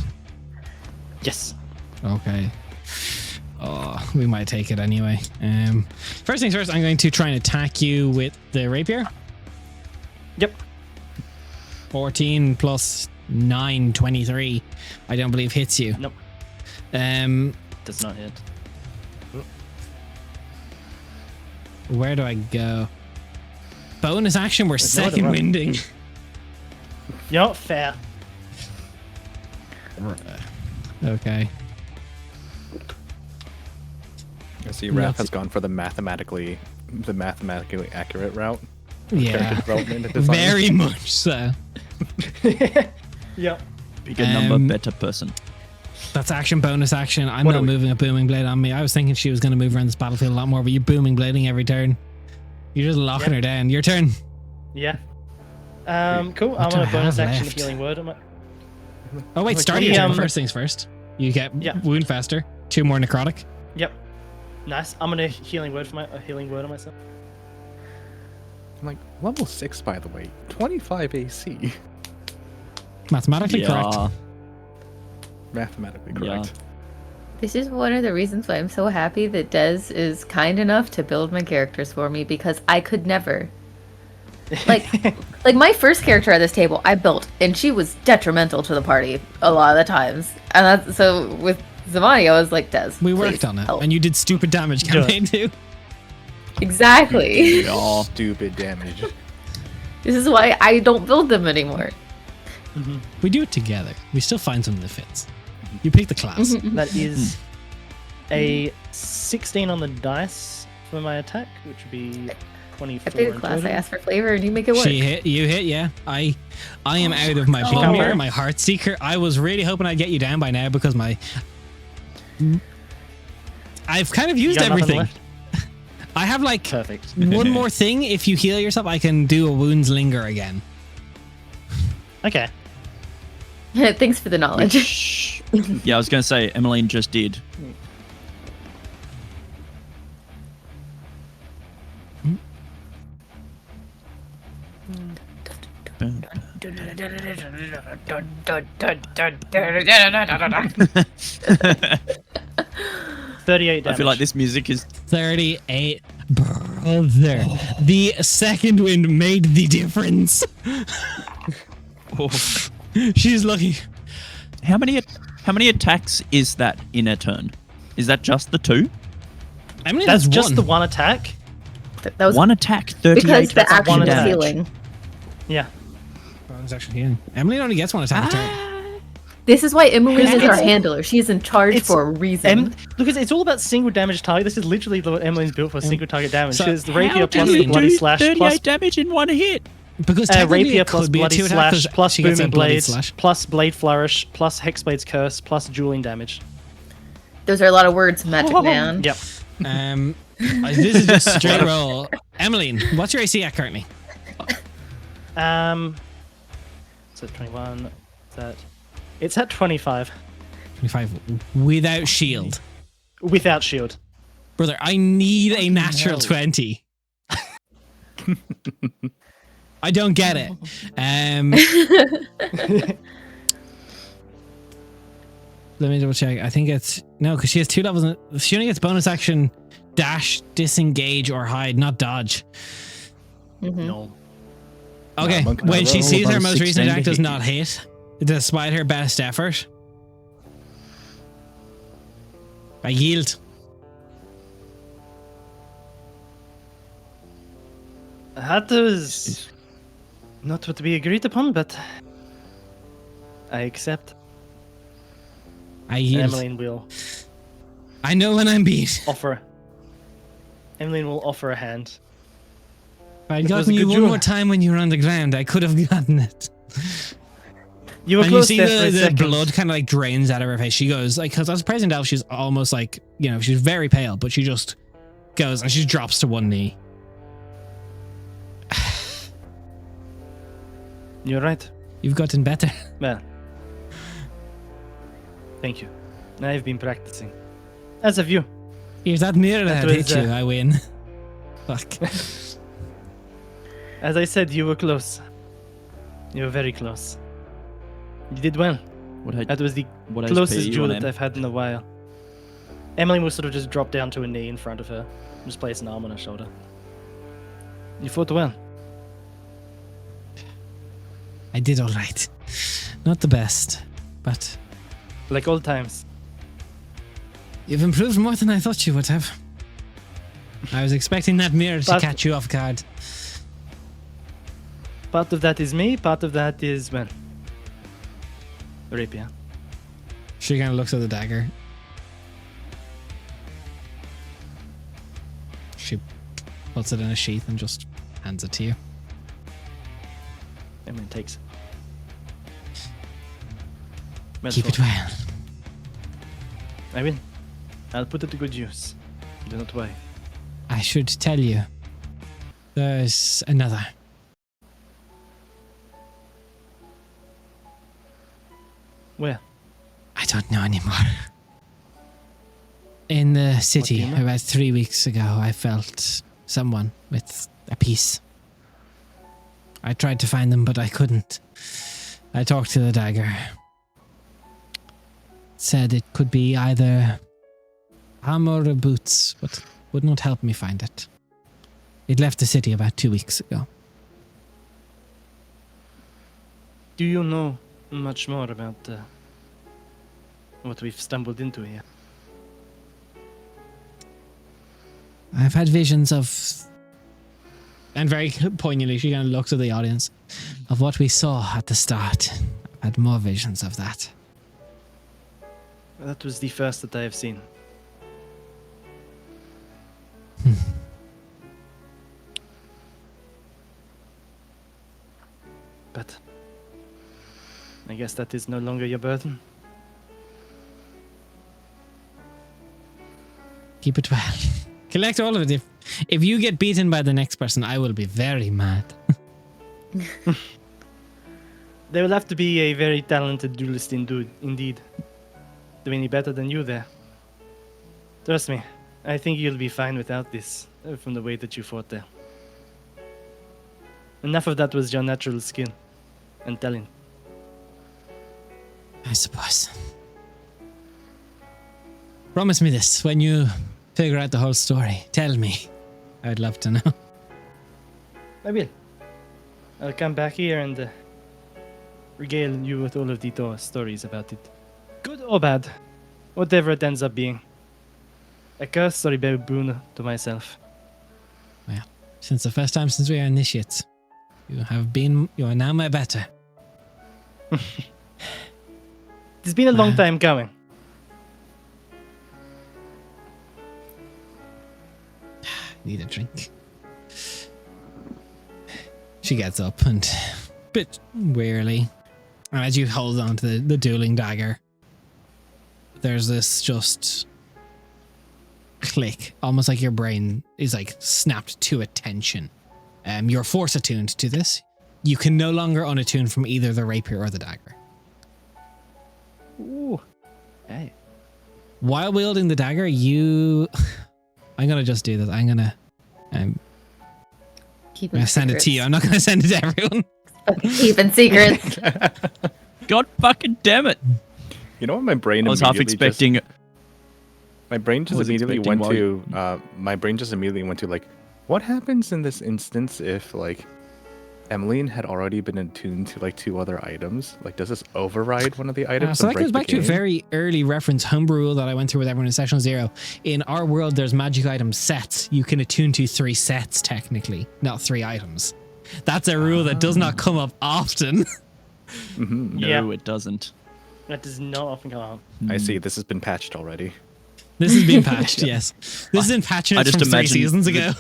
Yes. Okay. Oh, we might take it anyway. First things first, I'm going to try and attack you with the rapier. Yep. 14 plus 923. I don't believe hits you. Nope. Does not hit. Where do I go? Bonus action, we're There's nowhere to second run. winding. You're not fair. Okay. I see Raph Nuts. has gone for the mathematically accurate route. Yeah. Character development and design. Very much so. Yep. Bigger number, Um, better person. That's action, bonus action. I'm What not are we- moving a booming blade on me. I was thinking she was going to move around this battlefield a lot more, but you're booming blading every turn. You're just locking Yep. her down. Your turn. Yeah. Cool. What I'm do on I a bonus have action left? healing word. Oh, wait, Like, start the, your turn. um, First things first. You get Yeah. wound faster. 2 more necrotic. Yep. Nice. I'm gonna healing word for a healing word on myself. I'm like, level 6, by the way. 25 AC. Mathematically correct. Mathematically Yeah. correct. This is one of the reasons why I'm so happy that Des is kind enough to build my characters for me, because I could never. Like my first character at this table, I built, and she was detrimental to the party a lot of the times. And that's so with Zamani, I was like, Des, We please worked on it. help. And you did stupid damage Do it. campaign too. Exactly. Yeah. Stupid damage. This is why I don't build them anymore. We do it together. We still find something that fits. You pick the class. That is a 16 on the dice for my attack, which would be 24 I pick a in class, I total. ask for flavor, and you make it work. She hit, you hit, yeah. I am out of my Oh. bone mirror, Cover. my heart seeker. I was really hoping I'd get you down by now because I've kind of You used got nothing everything. left? I have like Perfect. one more thing. If you heal yourself, I can do a wounds linger again. Okay. Thanks for the knowledge. Yeah, I was going to say, Emmeline just did. $38 damage. I feel like this music is 38, brother. The second wind made the difference. She's lucky. How many attacks is that in a turn? Is that just the 2? Emily That's has just one. the one attack. That was One attack, 38 because the that's action one was damage. healing. Yeah. Oh, it's actually healing. Emily only gets one attack a turn. This is why Emily is our It's- handler. She's in charge it's- for a reason. Look, it's all about single damage target. This is literally what Emmeline's built for, single target damage. So She has the rapier How plus do the you bloody do slash 38 plus damage in one hit? Because technically rapier it plus could be a bloody 2 attack slash 'cause plus she gets a booming bloody blades slash. plus blade flourish plus hexblade's curse plus dueling damage. Those are a lot of words, Magic Man. Yep. This is just straight roll. Emmeline, what's your AC at currently? So 21. It's at 25 25 without shield. without shield. Brother, I need a natural hell. 20. I don't get it. Let me double check. I think it's no, because she has 2 levels. She only gets bonus action, dash, disengage, or hide, not dodge. No. Okay, monk when can she roll sees her above most recent 16 attack to does hit not hit, despite her best effort. I yield. That was not what we agreed upon, but I accept. I yield. Emmeline will I know when I'm beat. offer. Emmeline will offer a hand. If I'd It was gotten a you good one duel. more time when you were on the ground, I could have gotten it. You were And you close see there for a the second. blood kind of like drains out of her face. She goes like, because as President Elf, she's almost like, you know, she's very pale, but she just goes and she drops to one knee. You're right. You've gotten better. Well, thank you. I've been practicing. As have you. Here's that mirror that That hit was, you. I win. Fuck. As I said, you were close. You were very close. You did well. What, That was the what closest HP you duel on that him? I've had in a while. Emily will sort of just drop down to a knee in front of her, just place an arm on her shoulder. You fought well. I did all right. Not the best, but Like old times. you've improved more than I thought you would have. I was expecting that mirror to But- catch you off guard. Part of that is me, part of that is, well, the rapier. She kind of looks at the dagger. She puts it in a sheath and just hands it to you. Emily takes it. Keep it well. I will. I'll put it to good use. Do not worry. I should tell you. There's another. Where? I don't know anymore. In the city, you know? about 3 weeks ago, I felt someone with a piece. I tried to find them, but I couldn't. I talked to the dagger. Said it could be either armor or boots, but would not help me find it. It left the city about 2 weeks ago. Do you know much more about what we've stumbled into here? I've had visions of, and very poignantly, she kind of looks at the audience, of what we saw at the start. I've had more visions of that. That was the first that I have seen. But I guess that is no longer your burden. Keep it well. Collect all of it. If you get beaten by the next person, I will be very mad. They will have to be a very talented duelist indeed. Do any better than you there. Trust me, I think you'll be fine without this, from the way that you fought there. Enough of that was your natural skill and talent. I suppose. Promise me this when you figure out the whole story. Tell me. I'd love to know. I will. I'll come back here and regale you with all of the stories about it. Good or bad, whatever it ends up being. A curse or a boon to myself. Well, since the first time since we are initiates, you are now my better. It's been a long time coming. Need a drink. She gets up and, a bit wearily, and as you hold on to the dueling dagger, there's this just click, almost like your brain is like snapped to attention. You're force attuned to this. You can no longer unattune from either the rapier or the dagger. Ooh. Hey. While wielding the dagger, I'm gonna just do this. I'm gonna Keeping send it to you. secrets. I'm not gonna send it to everyone. Keeping secrets. God fucking damn it! You know what my brain I was half immediately expecting. my brain just was immediately expecting went while to my brain just immediately went to like, what happens in this instance if like Emmeline had already been attuned to like 2 other items? Like, does this override one of the items? So and that goes break back the to a game? very early reference homebrew rule that I went through with everyone in Session 0. In our world, there's magic item sets. You can attune to 3 sets, technically, not 3 items. That's a rule that does not come up often. Mhm. No, Yeah. it doesn't. That does not often come up. I see. This has been patched already. This has been patched, yes. This is in patching I it just from 3 imagine seasons the- ago.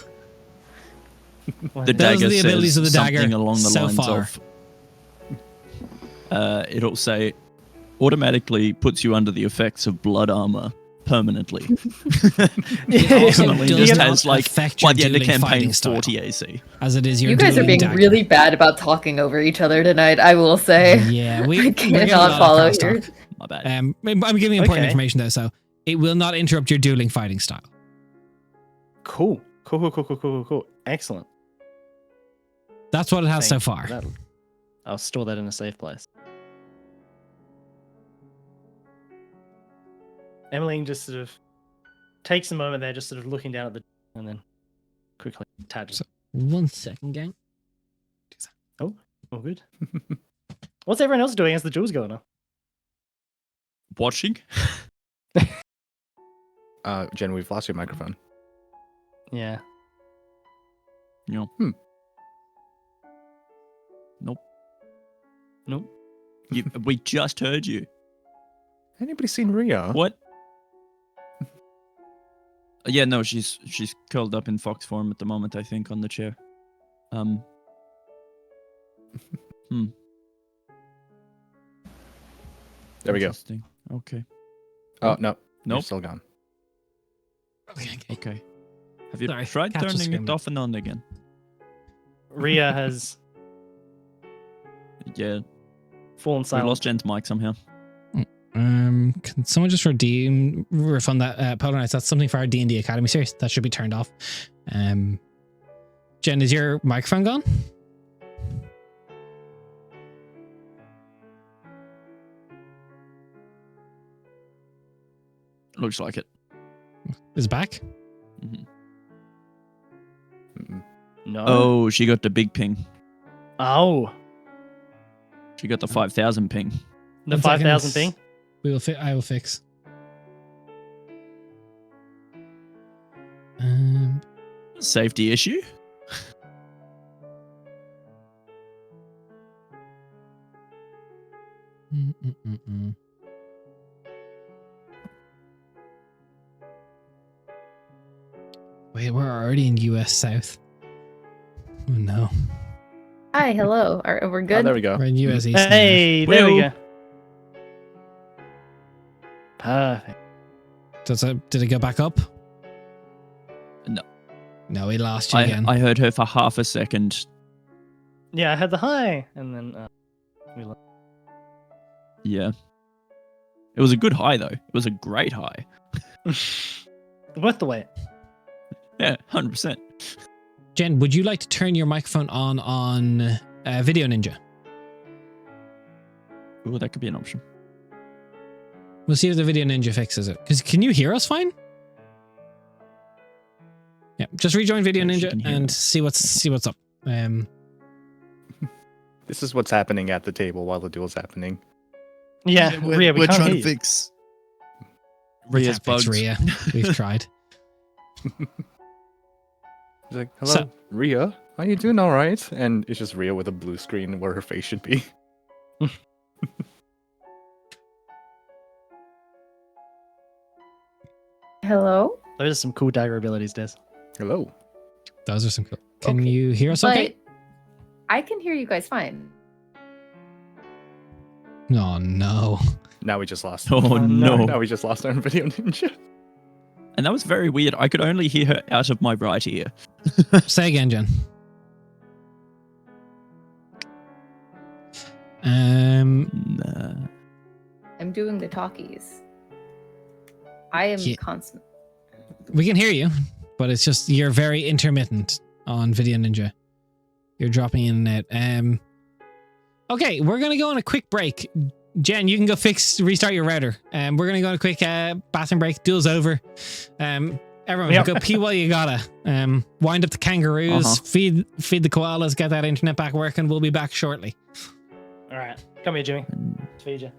The Those dagger are the abilities says of the dagger something along the so lines far. of. It'll say, automatically puts you under the effects of blood armor permanently. It Ultimately, does just not has like affect by your the end of dueling campaign fighting style. 40 AC. As it is your You guys are dueling being dagger. really bad about talking over each other tonight, I will say. Yeah, I we're getting a lot cannot of follow crosstalk. here. My bad. I'm giving important Okay. information though, so it will not interrupt your dueling fighting style. Cool. Cool. Excellent. That's what it has so Thank you far. for that. I'll store that in a safe place. Emmeline just sort of takes a moment there, just sort of looking down at the and then quickly attaches. So- 1 second, gang. Oh, good. What's everyone else doing as the duel's going on? Watching. Jen, we've lost your microphone. Yeah. No. Nope. Nope. We just heard you. Anybody seen Ria? What? Yeah, no, she's curled up in fox form at the moment, I think, on the chair. There we go. Interesting. Okay. Oh, no. You're Nope. still gone. Okay. Have you Sorry, tried catch the turning it screaming. off and on again? Rhea has Yeah. fallen We silent. lost Jen's mic somehow. Can someone just refund that Polar Knights? That's something for our D&D Academy series. That should be turned off. Jen, is your microphone gone? Looks like it. Is it back? Mhm. Mm-mm. No. Oh, she got the big ping. Oh. She got the 5,000 ping. The 1 5,000 second. thing? I will fix. Safety issue? Wait, we're already in US South. Oh no. Hi, hello. We're Oh, good. there we go. We're in US East. now. Hey, there we Well. go. Perfect. Did it go back up? No. No, we lost you again. I heard her for half a second. Yeah, I had the high, and then we lost. Yeah. It was a good high, though. It was a great high. Worth the wait. Yeah, 100%. Jen, would you like to turn your microphone on Video Ninja? Ooh, that could be an option. We'll see if the Video Ninja fixes it. Because can you hear us fine? Yeah, just rejoin Video Yeah, she Ninja can hear and us. see what's up. This is what's happening at the table while the duel's happening. Yeah, Rhea, we we're can't trying hear to you. fix. We Rhea's can't fix bugs. Rhea. We've tried. He's like, hello, So- Ria. Are you doing all right? And it's just Ria with a blue screen where her face should be. Hello? Those are some cool dagger abilities, Des. Hello. Those are some cool. Can Okay, you hear us But okay? I can hear you guys fine. Oh no. Now we just lost. Oh, no. no. Now we just lost our video ninja. And that was very weird. I could only hear her out of my right ear. Say again, Jen. Nah. I'm doing the talkies. I am Yeah. constant. We can hear you, but it's just you're very intermittent on Video Ninja. You're dropping in and out. Okay, we're gonna go on a quick break. Jen, you can go restart your router. We're gonna go on a quick bathroom break. Duel's over. Everyone, Yep. go pee while you gotta. Wind up the kangaroos, Uh-huh. feed the koalas, get that internet back working. We'll be back shortly. All right. Come here, Jimmy. Let's feed you.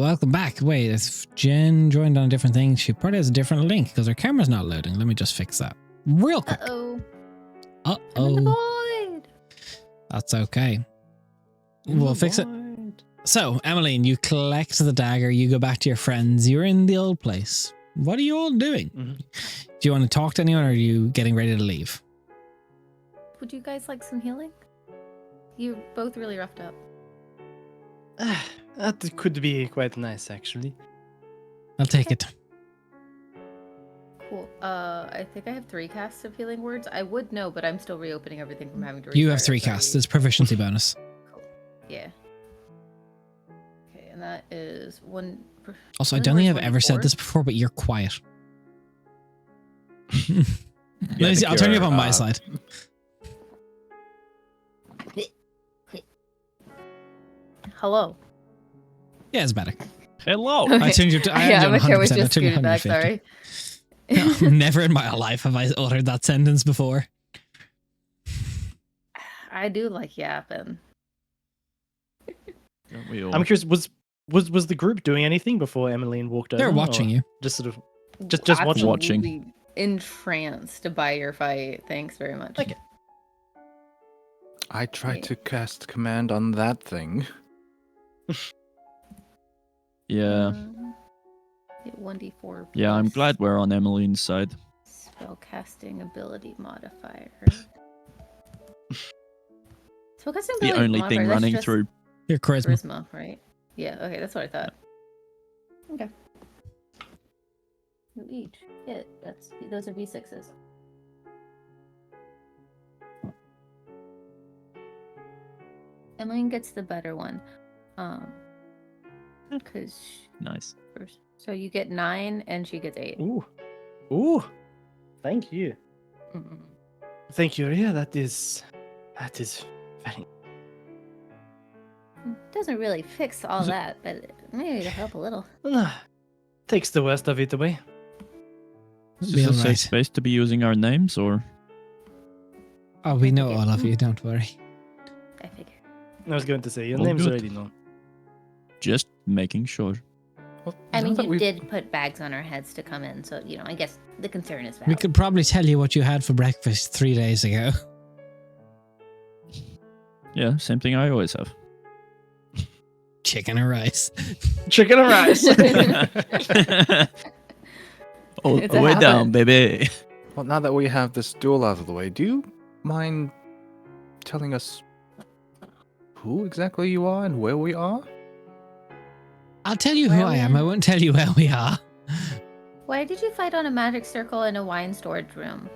welcome back. Wait, if Jen joined on a different thing, she probably has a different link because her camera's not loading. Let me just fix that real quick. Uh-oh. I'm in the void. That's okay. We'll fix it. So, Emmeline, you collect the dagger. You go back to your friends. You're in the old place. What are you all doing? Mhm. Do you want to talk to anyone or are you getting ready to leave? Would you guys like some healing? You're both really roughed up. That could be quite nice, actually. I'll take it. Cool. I think I have 3 casts of healing words. I would know, but I'm still reopening everything from having to You have restart. 3 Sorry. casts. It's proficiency bonus. Cool. Yeah. Okay, and that is 1. Also, I Healing don't think I've words ever said 1d4. this before, but you're quiet. Yeah, Let me see, I'll turn you up on my you're, side. Hello. Yeah, it's better. Hello. I turned you to, I yeah, had you my on chair was 100%. I just turned you scooted back. 150. Sorry. No, never in my life have I uttered that sentence before. I do like yapping. Don't we all? I'm curious. Was the group doing anything before Emmeline walked over? They're watching or you. Just sort of. Just watching. Watching. Entranced by your fight. Thanks very much. Okay. I tried Yeah. to cast command on that thing. Yeah. Hit 1d4. Yeah, I'm plus glad we're on Emmeline's side. Spellcasting ability modifier. Spellcasting The ability only modifier, thing that's running just through. Your charisma. charisma, right? Yeah, okay, that's what I thought. Okay. You each hit. Those are v6s. Emmeline gets the better one. Because Nice. first, so you get 9 and she gets 8. Ooh. Thank you. Mm-mm. Thank you. Yeah, that is very. Doesn't really fix all that, but maybe it'll help a little. Takes the worst of it away. Is Be this a alright. safe space to be using our names, or Oh, we know all of you. Don't worry. I figure. I was going to say your All name's good. already known. just making sure? Well, I now mean, that you we've- did put bags on our heads to come in, so, I guess the concern is We valid. could probably tell you what you had for breakfast 3 days ago. Yeah, same thing I always have. Chicken and rice. Chicken and rice. All It's the a way habit. down, baby. Well, now that we have this duel out of the way, do you mind telling us who exactly you are and where we are? I'll tell you who Where I we am. at? I won't tell you where we are. Why did you fight on a magic circle in a wine storage room?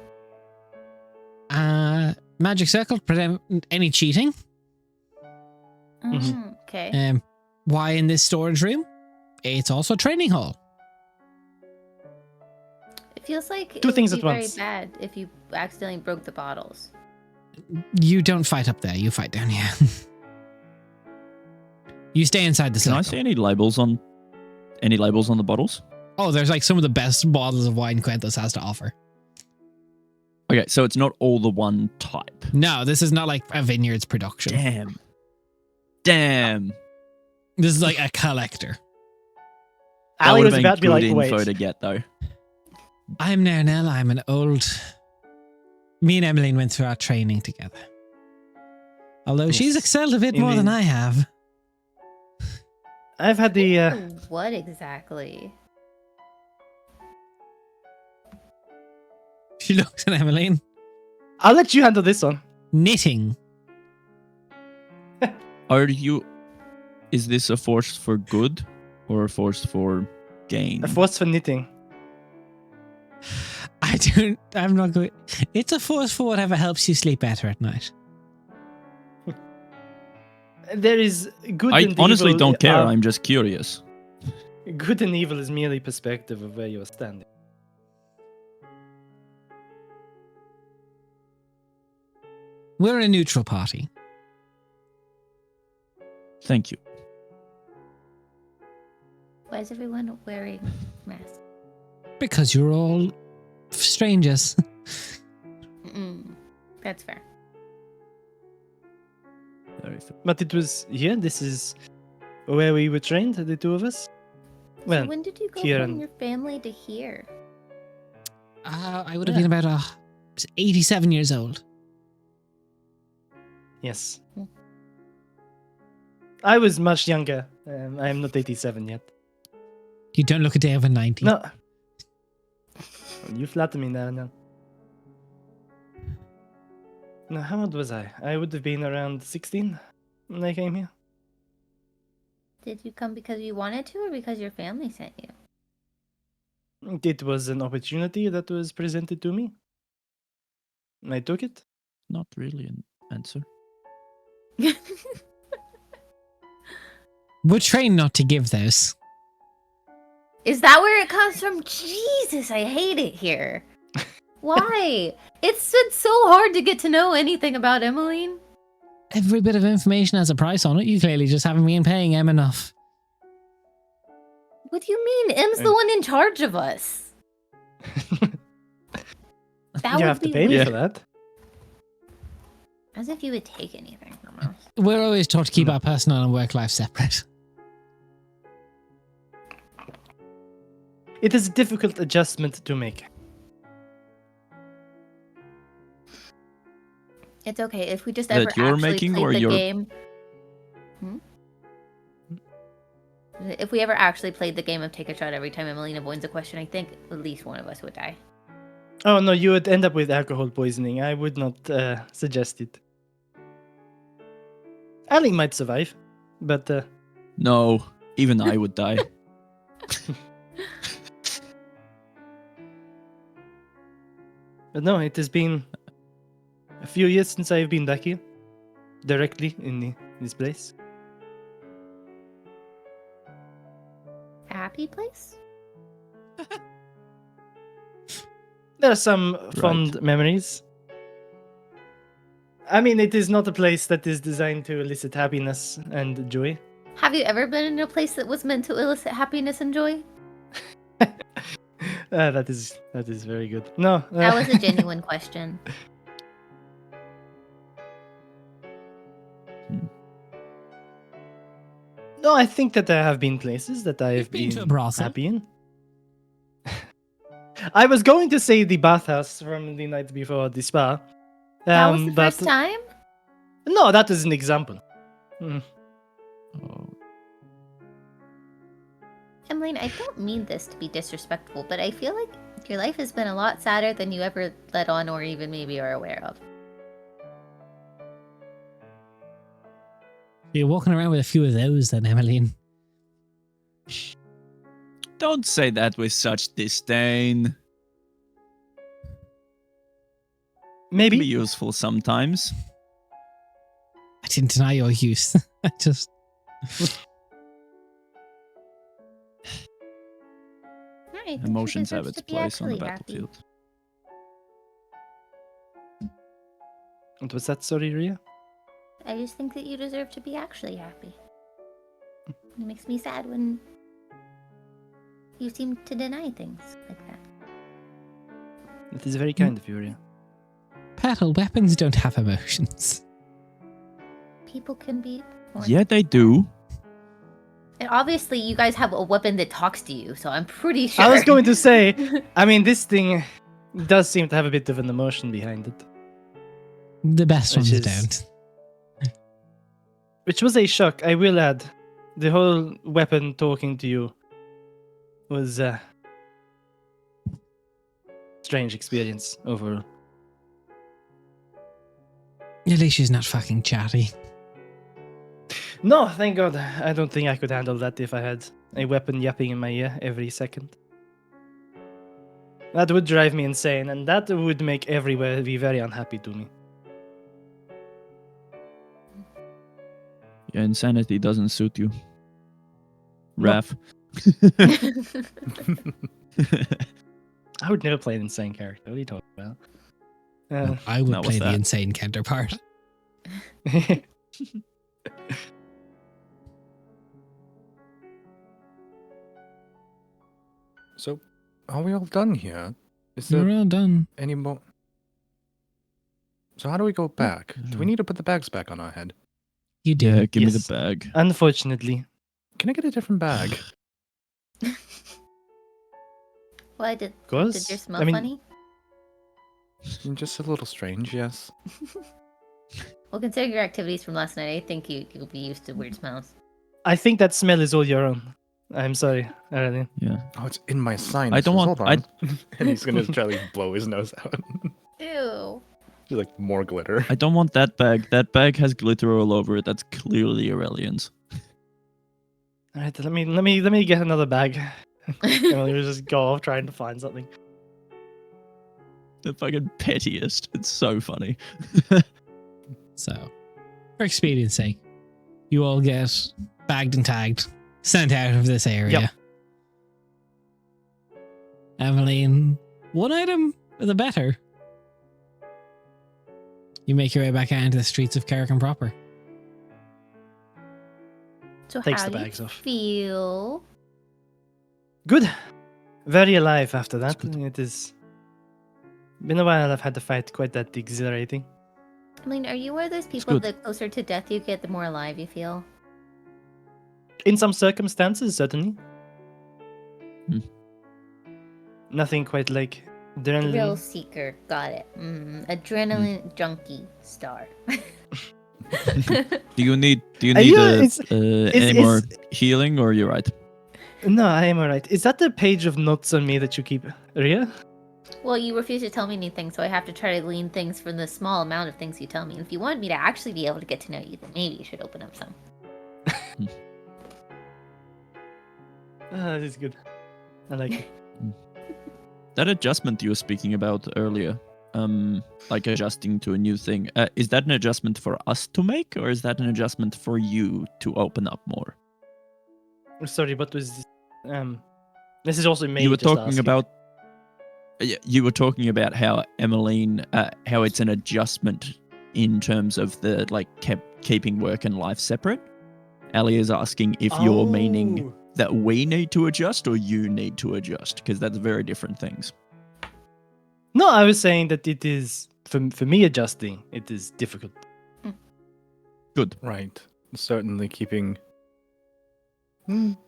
Magic circle to prevent any cheating. Okay. Why in this storage room? It's also a training hall. It feels like it Two would things be at very once. bad if you accidentally broke the bottles. You don't fight up there. You fight down here. You stay inside the Can circle. I see any labels on the bottles? Oh, there's like some of the best bottles of wine Quentus has to offer. Okay, so it's not all the one type. No, this is not like a vineyard's production. Damn. This is like a collector. That Ali would was have been about to be good like, info wait. to get though. I'm Nernell. I'm an old... Me and Emmeline went through our training together. Although she's Yes. excelled a bit You more than mean- I have. I've had the. What exactly? She looks at Emmeline. I'll let you handle this one. Knitting. Is this a force for good or a force for gain? A force for knitting. I'm not going... It's a force for whatever helps you sleep better at night. There is good I and honestly evil. don't care. I'm just curious. Good and evil is merely perspective of where you're standing. We're a neutral party. Thank you. Why is everyone wearing masks? Because you're all strangers. That's fair. Very fair. But it was here. This is where we were trained, the two of us. So when did you go here from and- your family to here? I would have been about 87 years old. Yes. Hmm. I was much younger. I am not 87 yet. You don't look a day over 90. No. You flatter me now. No. No, how old was I? I would have been around 16 when I came here. Did you come because you wanted to or because your family sent you? It was an opportunity that was presented to me. I took it. Not really an answer. We're trained not to give those. Is that where it comes from? Jesus, I hate it here. Why? It's been so hard to get to know anything about Emmeline. Every bit of information has a price on it. You clearly just haven't been paying Em enough. What do you mean? Em's the one in charge of us. That You would have to be pay me weird. for that. As if you would take anything from us. We're always taught to keep No. our personal and work life separate. It is a difficult adjustment to make. It's okay if we just That ever you're actually making played or the you're- game. Hmm? If we ever actually played the game of take a shot every time Emmeline avoids a question, I think at least one of us would die. Oh no, you would end up with alcohol poisoning. I would not suggest it. Ali might survive, but No, even I would die. no, it has been a few years since I've been back here, directly in this place. Happy place? There are some fond memories. I mean, it is not a place that is designed to elicit happiness and joy. Have you ever been in a place that was meant to elicit happiness and joy? That is very good. No, That was a genuine question. No, I think that there have been places that I have You've been to a been brothel? happy in. I was going to say the bathhouse from the night before the spa. That was the but first time? No, that is an example. Oh, Emmeline, I don't mean this to be disrespectful, but I feel like your life has been a lot sadder than you ever let on or even maybe are aware of. You're walking around with a few of those then, Emmeline. don't say that with such disdain. Can be Maybe. useful sometimes. I didn't deny your use. I just... I think she Emotions have deserves its to be place on the actually happy. battlefield. What was that, sorry, Ria? I just think that you deserve to be actually happy. It makes me sad when you seem to deny things like that. It is very kind of you, Ria. Battle weapons don't have emotions. People can be... Yeah, they do. And obviously, you guys have a weapon that talks to you, so I'm pretty sure. I was going to say, I mean, this thing does seem to have a bit of an emotion behind it. The best Which ones is- don't. Which was a shock, I will add. The whole weapon talking to you was a strange experience overall. At least she's not fucking chatty. No, thank God. I don't think I could handle that if I had a weapon yapping in my ear every second. That would drive me insane, and that would make everywhere be very unhappy to me. Yeah, insanity doesn't suit you. No. Raph. I would never play an insane character. What are you talking about? I would Now what's play the that? insane counterpart. So, are we all done here? Is We're there all done. any more? So how do we go back? Do we need to put the bags back on our head? You do. Yeah, give me Yes. the bag. Unfortunately. Can I get a different bag? Why did Because your smell funny? Just a little strange, yes. Well, considering your activities from last night, I think you'll be used to weird smells. I think that smell is all your own. I'm sorry, Aurelian. Yeah. Oh, it's in my sinuses. want- Hold on. And he's gonna try to blow his nose out. Ew. Just like more glitter. I don't want that bag. That bag has glitter all over it. That's clearly Aurelian's. All right, let me get another bag. And we'll just go off trying to find something. The fucking pettiest. It's so funny. So, for expedience sake, you all get bagged and tagged, sent out of this area. Yep. Evelyn, one item the better. You make your way back out into the streets of Carrick proper. So Takes how the do you bags off. feel? Good. Very alive after that. That's good. It is been a while I've had to fight quite that exhilarating. I mean, are you one of those people good. that closer to death you get, the more alive you feel? In some circumstances, certainly. Hmm. Nothing quite like adrenaline. Thrill seeker, got it. Adrenaline junkie star. Do you need Yeah, any more healing, or you're right? No, I am alright. Is that the page of notes on me that you keep, Ria? Well, you refuse to tell me anything, so I have to try to glean things from the small amount of things you tell me. And if you want me to actually be able to get to know you, then maybe you should open up some. This is good. I like it. That adjustment you were speaking about earlier, like adjusting to a new thing, is that an adjustment for us to make, or is that an adjustment for you to open up more? Sorry, what was this? This is also me. You were just talking asking. about. You were talking about how Emmeline, how it's an adjustment in terms of the keeping work and life separate. Ali is asking if you're meaning that we need to adjust or you need to adjust, because that's very different things. No, I was saying that it is for me adjusting. It is difficult. Good. Right. Certainly keeping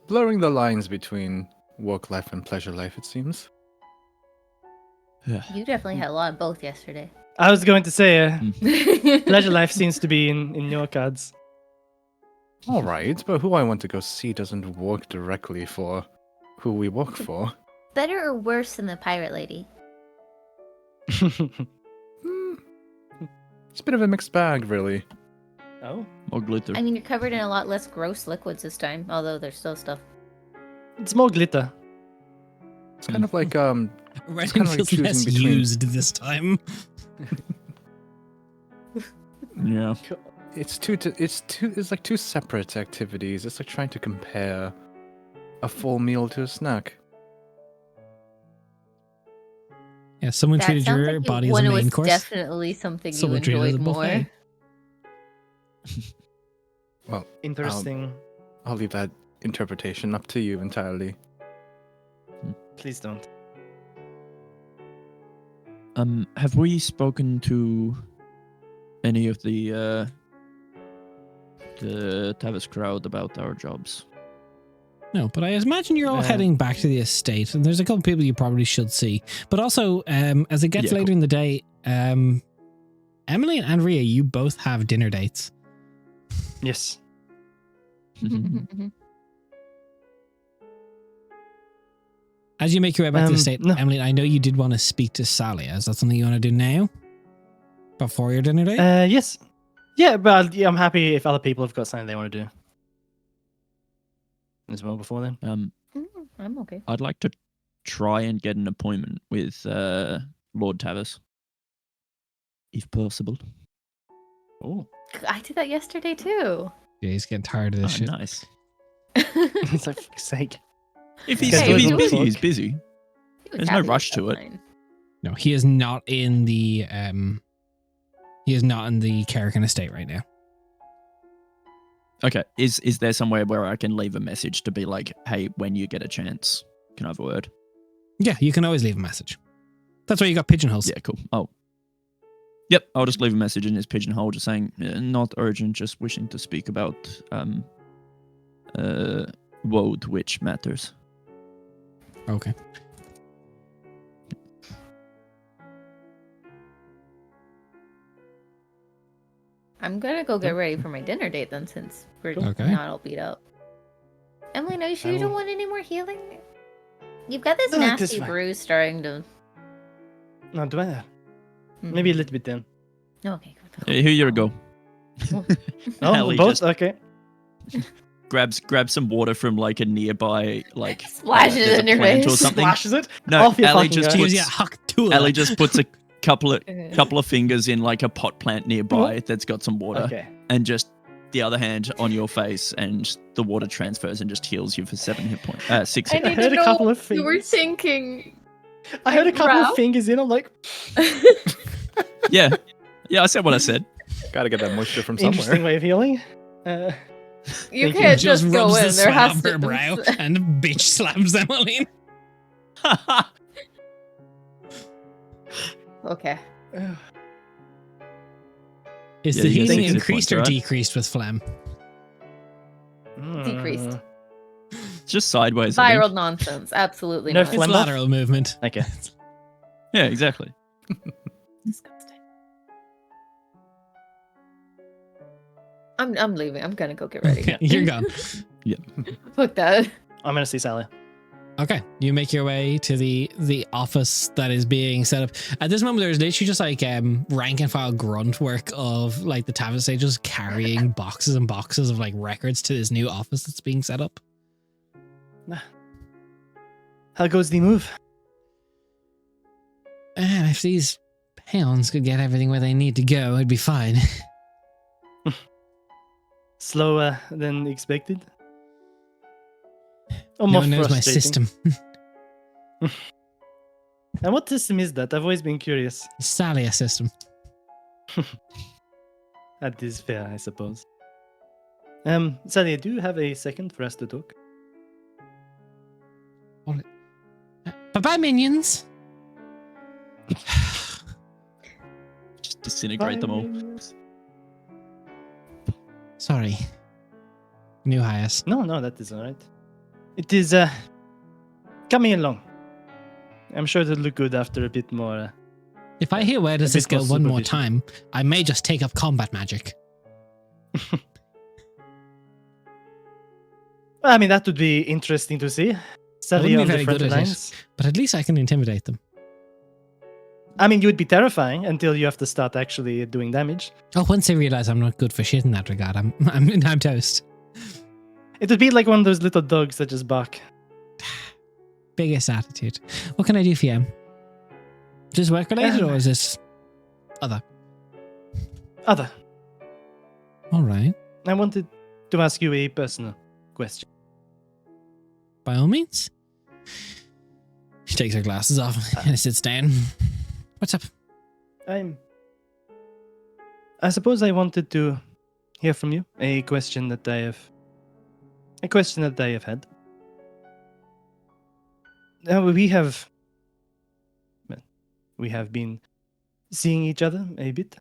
blurring the lines between work life and pleasure life, it seems. You definitely had a lot of both yesterday. I was going to say, pleasure life seems to be in your cards. All right, but who I want to go see doesn't work directly for who we work for. Better or worse than the pirate lady? It's a bit of a mixed bag, really. Oh, More glitter. I mean, you're covered in a lot less gross liquids this time, although there's still stuff. it's more glitter. It's kind of like Resin kinda like feels choosing less between- used this time. Yeah. it's like two separate activities. It's like trying to compare a full meal to a snack. Yeah, someone That treated sounds your like body as a one main was course. definitely something you Someone treated it as enjoyed a more. buffet. Well, Interesting. I'll leave that interpretation up to you entirely. Please don't. Have we spoken to any of the Tavis crowd about our jobs? No, but I imagine you're all Uh, heading back to the estate, and there's a couple of people you probably should see. But also, as it gets Yeah, later in the day, Emily and Ria, you both have dinner dates. Yes. As you make your way back to the estate, no. Emily, I know you did want to speak to Sally. Is that something you want to do now? Before your dinner date? Yes. Yeah, but I'm happy if other people have got something they want to do as well before then. I'm okay. I'd like to try and get an appointment with Lord Tavis, if possible. Oh, I did that yesterday too. Yeah, he's getting tired of Oh, this shit. nice. it's like fuck's sake. If he's- he's, Okay, if he's so- busy, he's busy. He was There's no happy with rush to that it. line. No, he is not in the Carrican estate right now. Okay, is there somewhere where I can leave a message to be like, hey, when you get a chance, can I have a word? Yeah, you can always leave a message. That's why you got pigeonholes. Yeah, cool. Oh. Yep, I'll just leave a message in his pigeonhole just saying, not urgent, just wishing to speak about Woad, which matters. Okay. I'm gonna go get ready for my dinner date then, since we're Okay. not all beat up. Emily, are you sure you I don't will- want any more healing? You've got this No, it is nasty fine. bruise starting to. No, do I? Maybe a little bit then. Okay. Here you go. Oh, Hallie both? just Okay. grabs some water from like a nearby like Splashes there's it a in your plant face. or something. Splashes it? No, Off your Allie fucking just guy. Jeez, puts yeah, huck two Allie just puts a couple of fingers in like a pot plant nearby What? that's got some water, Okay. and just the other hand on your face, and the water transfers and just heals you for 6 hit points. I I need heard to a know couple of what you were fingers. thinking. I heard a couple Ralph? of fingers in. I'm like, Yeah, I said what I said. Gotta get that moisture from interesting somewhere. way of healing. You Thank you. can't just go rubs the in. There sweat has off to. her brow and bitch slaps Emmeline. Okay. Is Yeah, the you get healing 6 hit increased points, or right? decreased with phlegm? Decreased. It's just sideways. I think. Viral nonsense. Absolutely No not. It's phlegm buff? lateral movement. Okay. Yeah, exactly. Disgusting. I'm leaving. I'm gonna go get ready. Okay, you're gone. Fuck that. I'm gonna see Sally. Okay, you make your way to the office that is being set up. At this moment, there's literally just like rank and file grunt work of like the Tavis stage just carrying boxes and boxes of like records to this new office that's being set up. How goes the move? And if these pounds could get everything where they need to go, it'd be fine. Slower than expected? Or No more one knows my frustrating? system. And what system is that? I've always been curious. Salia system. That is fair, I suppose. Sally, do you have a second for us to talk? Bye-bye, minions. Just disintegrate them all. Sorry. New hires. No, that is alright. It is coming along. I'm sure it'll look good after a bit more. If I hear where does A this bit go more one more supervision. time, I may just take up combat magic. I mean, that would be interesting to see. Sally wouldn't on be very different good at it. lines. But at least I can intimidate them. I mean, you would be terrifying until you have to start actually doing damage. Oh, once they realize I'm not good for shit in that regard, I'm toast. It would be like one of those little dogs that just bark. Biggest attitude. What can I do for you? Is this work related or is this other? Other. All right. I wanted to ask you a personal question. By all means. She takes her glasses off and sits down. What's up? I suppose I wanted to hear from you a question that I have had. We have been seeing each other a bit,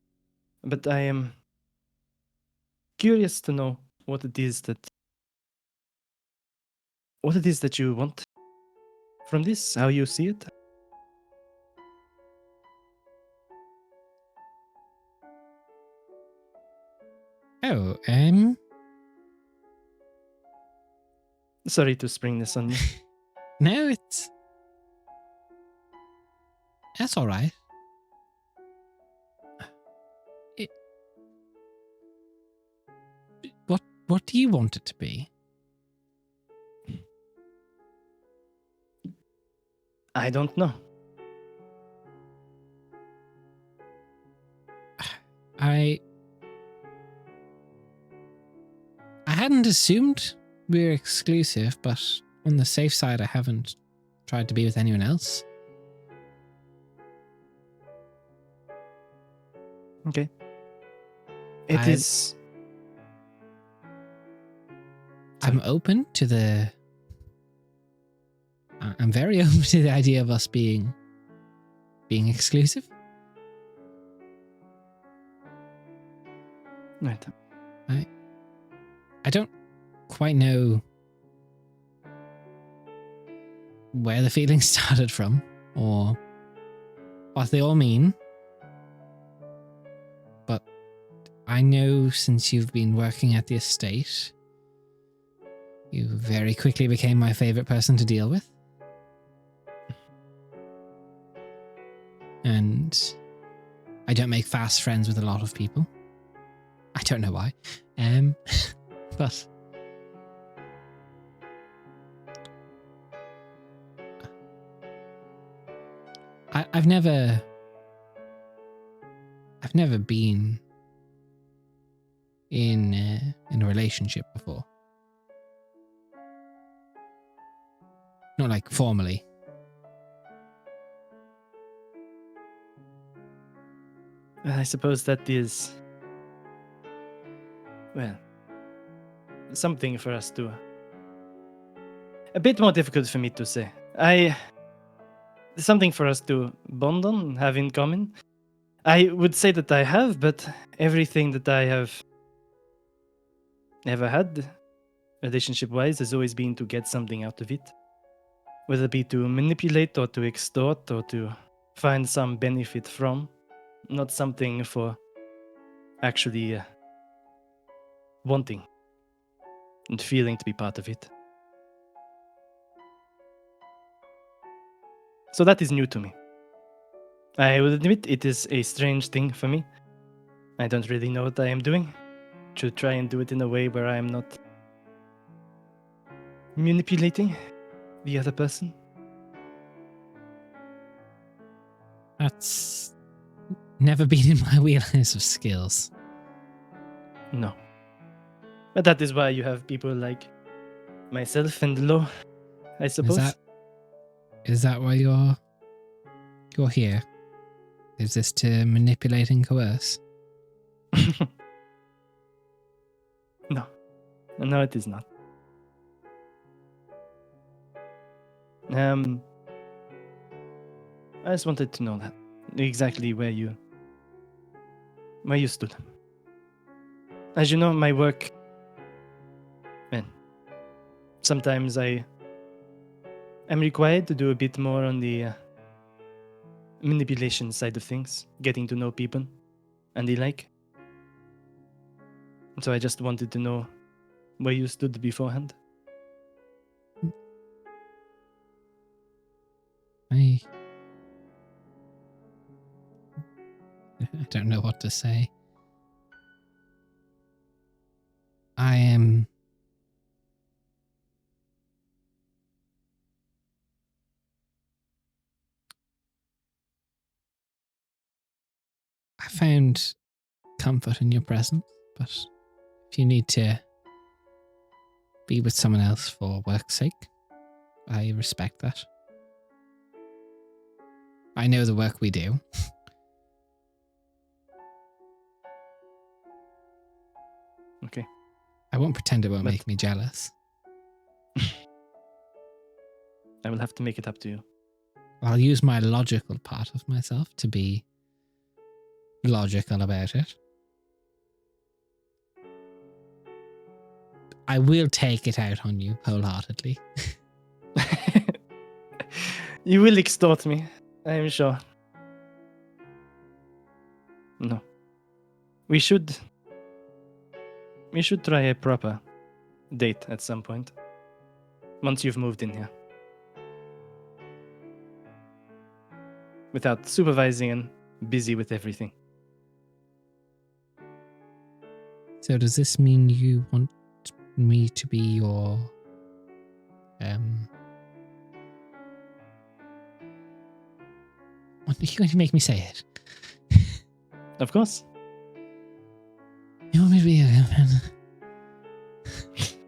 but I am curious to know what it is that you want from this, how you see it. Oh, Sorry to spring this on you. no, that's all right. What do you want it to be? I don't know. I hadn't assumed we were exclusive, but on the safe side, I haven't tried to be with anyone else. Okay. It I- is. I'm open to the. I'm very open to the idea of us being exclusive. Right. I don't quite know where the feelings started from or what they all mean. But I know since you've been working at the estate, you very quickly became my favorite person to deal with. And I don't make fast friends with a lot of people. I don't know why. But I've never been in a relationship before. Not like formally. I suppose that is, well, something for us to. A bit more difficult for me to say. Something for us to bond on and have in common. I would say that I have, but everything that I have ever had, relationship wise, has always been to get something out of it. Whether it be to manipulate or to extort or to find some benefit from, not something for actually wanting and feeling to be part of it. So that is new to me. I will admit it is a strange thing for me. I don't really know what I am doing. Should try and do it in a way where I am not manipulating the other person. That's never been in my wheelhouse of skills. No. But that is why you have people like myself and Lo, I suppose. Is that why you're here? Is this to manipulate and coerce? No, it is not. I just wanted to know that exactly where you stood. As you know, my work, man, sometimes I am required to do a bit more on the manipulation side of things, getting to know people and the like. So I just wanted to know where you stood beforehand. I don't know what to say. I found comfort in your presence, but if you need to be with someone else for work's sake, I respect that. I know the work we do. Okay. I won't pretend it won't But- make me jealous. I will have to make it up to you. I'll use my logical part of myself to be logical about it. I will take it out on you wholeheartedly. You will extort me, I am sure. No. We should try a proper date at some point. Once you've moved in here. Without supervising and busy with everything. So does this mean you want me to be your what are you going to make me say it? Of course. You want me to be your girlfriend?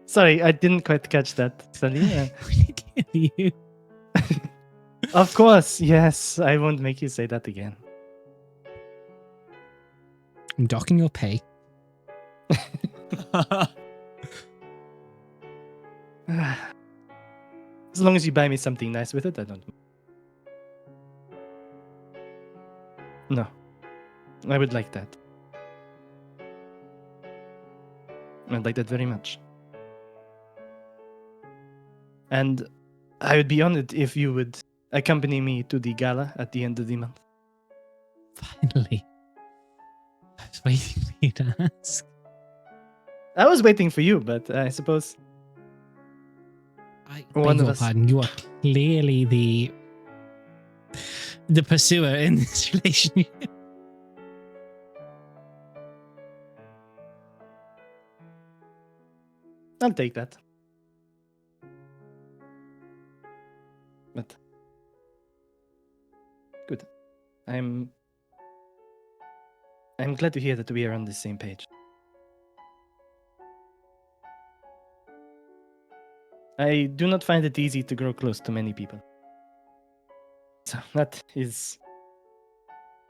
Sorry, I didn't quite catch that, Sunny. you. Of course, yes. I won't make you say that again. I'm docking your pay. As long as you buy me something nice with it, I don't. No. I would like that. I'd like that very much. And I would be honored if you would accompany me to the gala at the end of the month. Finally. I was waiting for you to ask. I was waiting for you, but I suppose I One beg of your us. pardon. You are clearly the pursuer in this relationship. I'll take that. But good. I'm glad to hear that we are on the same page. I do not find it easy to grow close to many people. So that is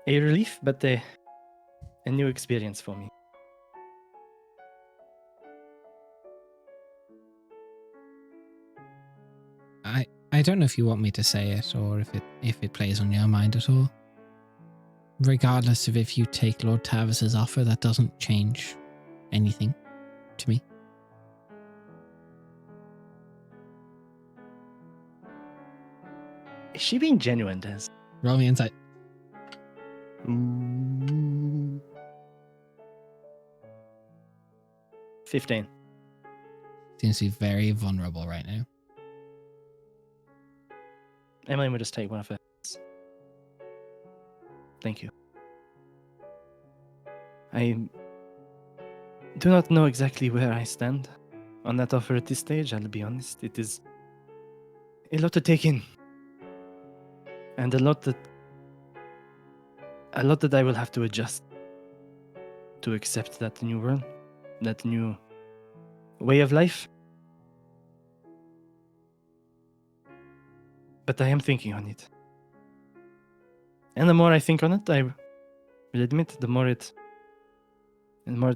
a relief, but a new experience for me. I don't know if you want me to say it or if it plays on your mind at all. Regardless of if you take Lord Tavis's offer, that doesn't change anything to me. Is she being genuine, Des? Roll me insight. 15. Seems to be very vulnerable right now. Emily will just take one of hers. Thank you. I do not know exactly where I stand on that offer at this stage, I'll be honest. It is a lot to take in. And a lot that I will have to adjust to accept that new world, that new way of life. But I am thinking on it. And the more I think on it, I will admit, the more it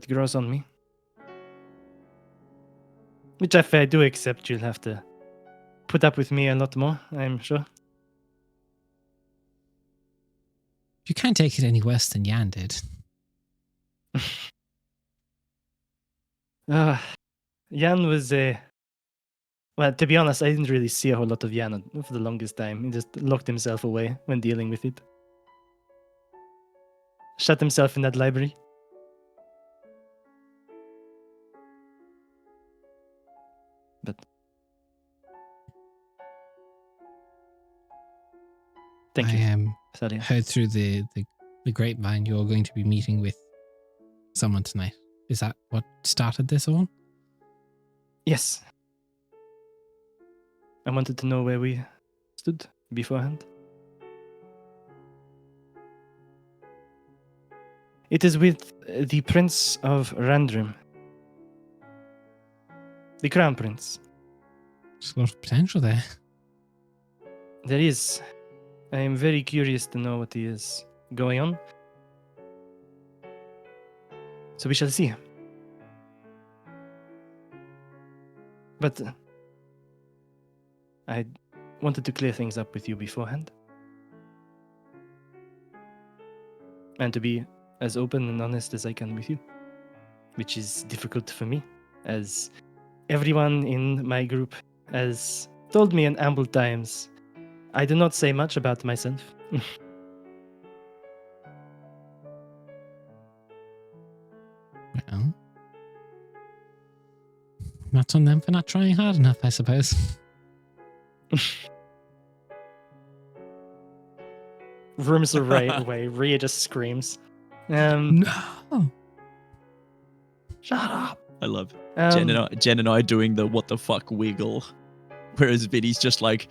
grows on me. Which if I do accept, you'll have to put up with me a lot more, I'm sure. You can't take it any worse than Yan did. Jan was well, to be honest, I didn't really see a whole lot of Jan for the longest time. He just locked himself away when dealing with it. Shut himself in that library. But thank you. Sorry. Heard through the grapevine you're going to be meeting with someone tonight. Is that what started this all? Yes. I wanted to know where we stood beforehand. It is with the Prince of Randrim. The Crown Prince. There's a lot of potential there. There is. I am very curious to know what is going on. So we shall see. But I wanted to clear things up with you beforehand. And to be as open and honest as I can with you. Which is difficult for me, as everyone in my group has told me in ample times. I do not say much about myself. Well, not on them for not trying hard enough, I suppose. Rooms the right away. Rhea just screams. No. Shut up. I love Jen and I doing the what the fuck wiggle, whereas Vinny's just like.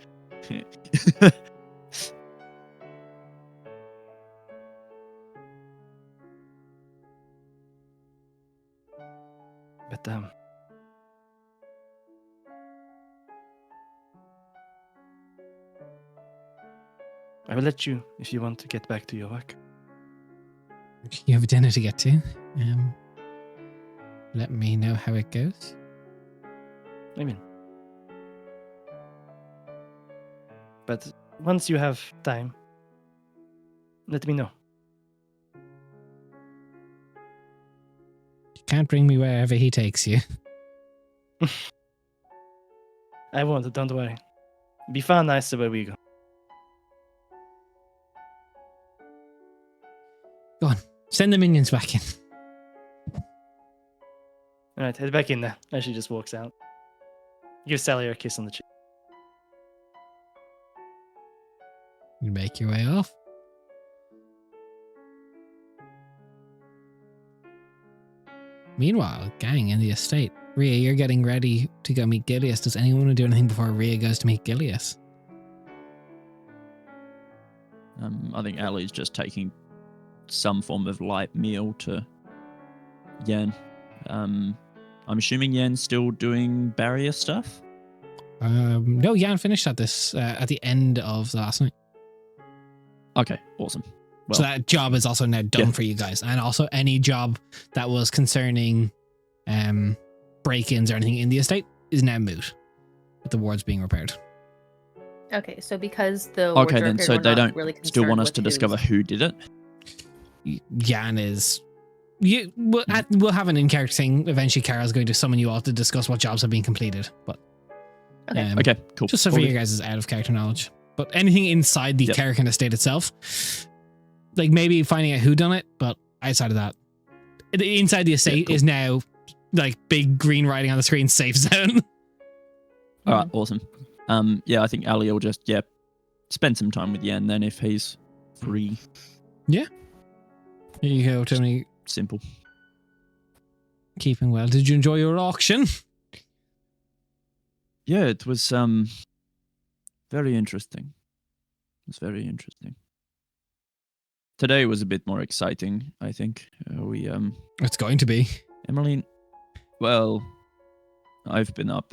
But I will let you if you want to get back to your work. You have a dinner to get to. Let me know how it goes. I mean. But once you have time, let me know. You can't bring me wherever he takes you. I won't, don't worry. Be far nicer where we go. Go on. Send the minions back in. Alright, head back in there. As she just walks out. Give Sally a kiss on the cheek. You make your way off. Meanwhile, gang in the estate. Rhea, you're getting ready to go meet Gilius. Does anyone want to do anything before Rhea goes to meet Gilius? I think Ali's just taking some form of light meal to Yan. I'm assuming Yan's still doing barrier stuff. No, Yan finished at this at the end of the last night. Okay, awesome. Well, So that job is also now done Yeah. for you guys. And also any job that was concerning break-ins or anything in the estate is now moot, with the wards being repaired. Okay, so because the okay, wards are then repaired, so we're they not don't really still want concerned us with to discover who's- who did it. Yan is... we'll have an in-character thing. Eventually, Kara's going to summon you all to discuss what jobs have been completed. But Okay. Okay, cool. just so for All you good. guys' out-of-character knowledge. But anything inside the Yep. character and estate itself, like maybe finding out who done it, but outside of that, inside the estate cool. is now like big green writing on the screen, safe zone. All right, awesome. Yeah, I think Ali will just spend some time with Yan then if he's free. Here you go, Tony. Simple. Keeping well. Did you enjoy your auction? Yeah, it was very interesting. It was very interesting. Today was a bit more exciting, I think. We It's going to be. Emmeline, well, I've been up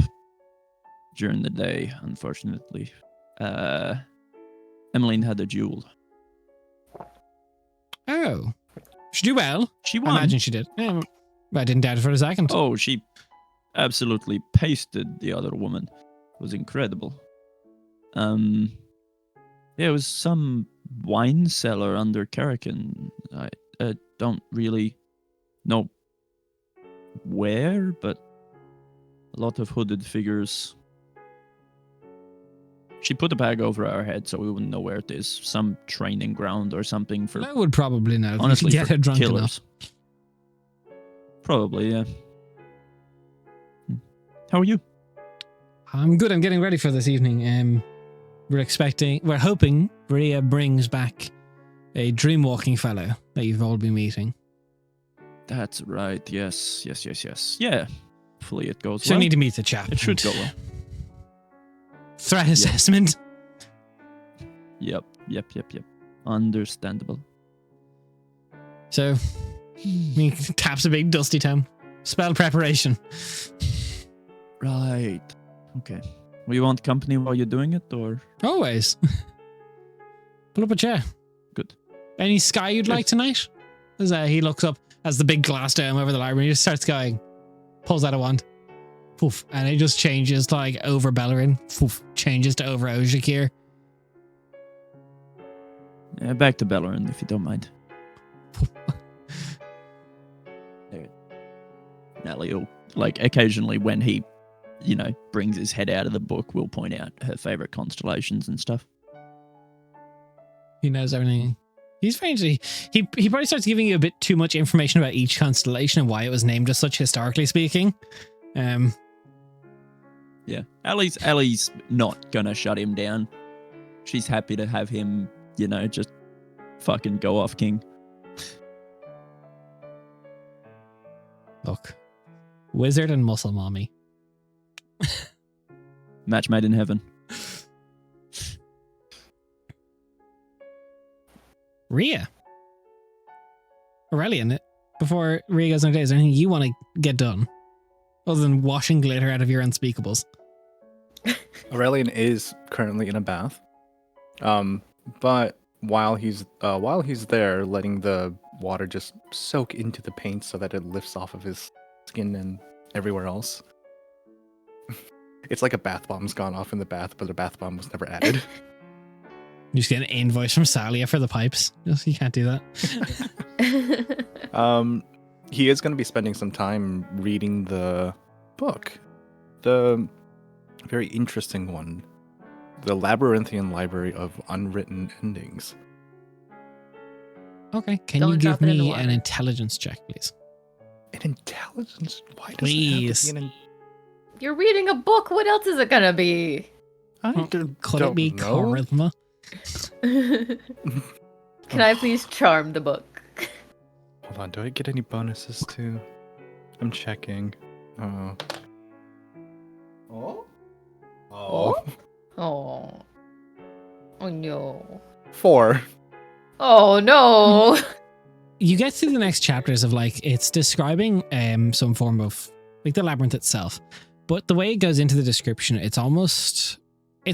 during the day, unfortunately. Emmeline had a duel. Oh. She did well. She I won. imagine she did. Yeah, I didn't doubt it for a second. Oh, she absolutely pasted the other woman. It was incredible. Yeah, it was some wine cellar under Karakin. I don't really know where, but a lot of hooded figures. She put a bag over our head so we wouldn't know where it is. Some training ground or something for I would probably know. if honestly you get for her drunk enough. killers. Probably, yeah. How are you? I'm good. I'm getting ready for this evening. We're hoping Rhea brings back a dreamwalking fellow that you've all been meeting. That's right. Yes. Yeah. Hopefully it goes So well. I need to meet the chap. It should and go well. Threat assessment. Yep. Understandable. So he taps a big dusty tome. Spell preparation. Right. Okay. Will you want company while you're doing it, or? Always. Pull up a chair. Good. Any sky you'd Good. like tonight? As he looks up as the big glass dome over the library, he just starts going, pulls out a wand. Poof, and it just changes to like over Bellerin. Poof, changes to over Ojikir. Yeah, back to Bellerin, if you don't mind. There. Nelly, like occasionally when he, brings his head out of the book, we'll point out her favorite constellations and stuff. He knows everything. He's very he probably starts giving you a bit too much information about each constellation and why it was named as such, historically speaking. Yeah, Allie's not gonna shut him down. She's happy to have him, just fucking go off king. Look, wizard and muscle mommy. Match made in heaven. Rhea. Aurelian, before Rhea goes on days, is there anything you want to get done? Other than washing glitter out of your unspeakables. Aurelian is currently in a bath, but while he's there, letting the water just soak into the paint so that it lifts off of his skin and everywhere else. It's like a bath bomb's gone off in the bath, but the bath bomb was never added. You just get an invoice from Salia for the pipes. You can't do that. He is going to be spending some time reading the book, the very interesting one The Labyrinthian Library of Unwritten Endings. Okay, can Don't you give drop it in the me an water. intelligence check, please? An intelligence? Why does Please. it have to be an... You're reading a book. What else is it gonna be? I Well, Could don't it be know. charisma? Can I please charm the book? Hold on, do I get any bonuses too? I'm checking. Oh. Oh? Oh? Oh. Oh no. 4. Oh no. You get to the next chapters of like it's describing some form of like the labyrinth itself, but the way it goes into the description, it's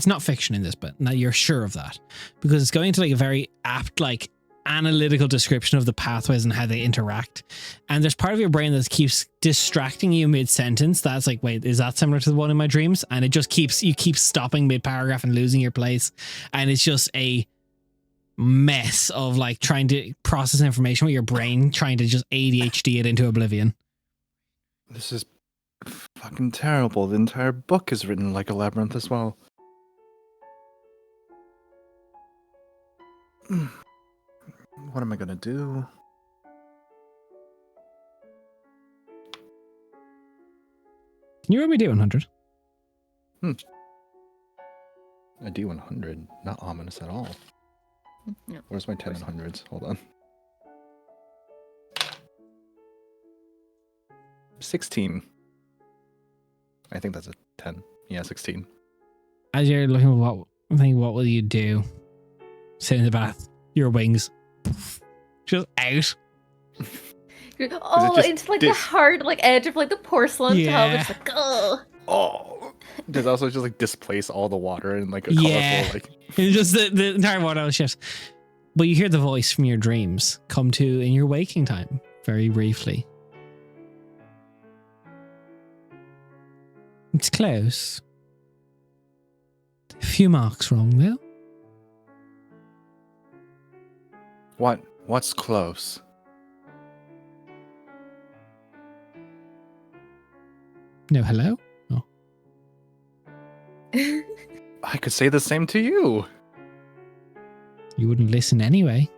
not fiction in this, but now you're sure of that because it's going to like a very apt like analytical description of the pathways and how they interact. And there's part of your brain that keeps distracting you mid-sentence. That's like, wait, is that similar to the one in my dreams? And it just you keep stopping mid-paragraph and losing your place. And it's just a mess of like trying to process information with your brain, trying to just ADHD it into oblivion. This is fucking terrible. The entire book is written like a labyrinth as well. What am I gonna do? Can you roll me D100? A D100, not ominous at all. No. Where's my 10 and hundreds? Hold on. 16. I think that's a 10. Yeah, 16. As you're looking at what will you do? Sit in the bath, your wings just out. Oh, just it's like the hard like edge of like the porcelain tub. It's like, oh. Oh, does also just like displace all the water and like a Yeah. colorful like. It's just the entire water shifts. But you hear the voice from your dreams come to in your waking time very briefly. It's close. A few marks wrong though. What's close? No, hello? Oh. I could say the same to you. You wouldn't listen anyway.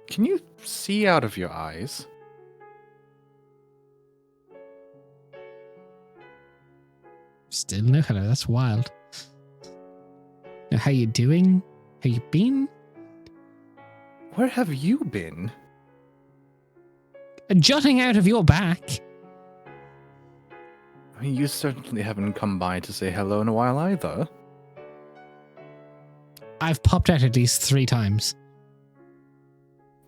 Can you see out of your eyes? Still no hello, that's wild. Now, how you doing? How you been? Where have you been? Jutting out of your back. I mean, you certainly haven't come by to say hello in a while either. I've popped out at least 3 times.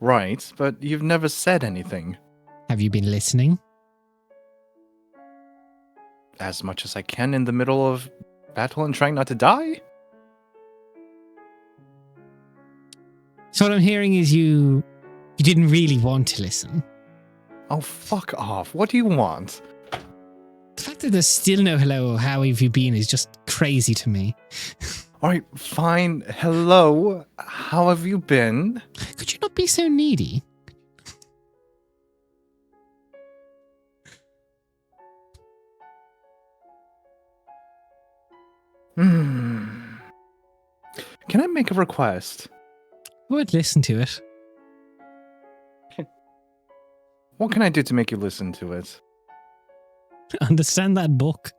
Right, but you've never said anything. Have you been listening? As much as I can in the middle of battle and trying not to die? So what I'm hearing is you didn't really want to listen. Oh, fuck off. What do you want? The fact that there's still no hello or how have you been is just crazy to me. Alright, fine. Hello. How have you been? Could you not be so needy? Can I make a request? I would listen to it. What can I do to make you listen to it? Understand that book.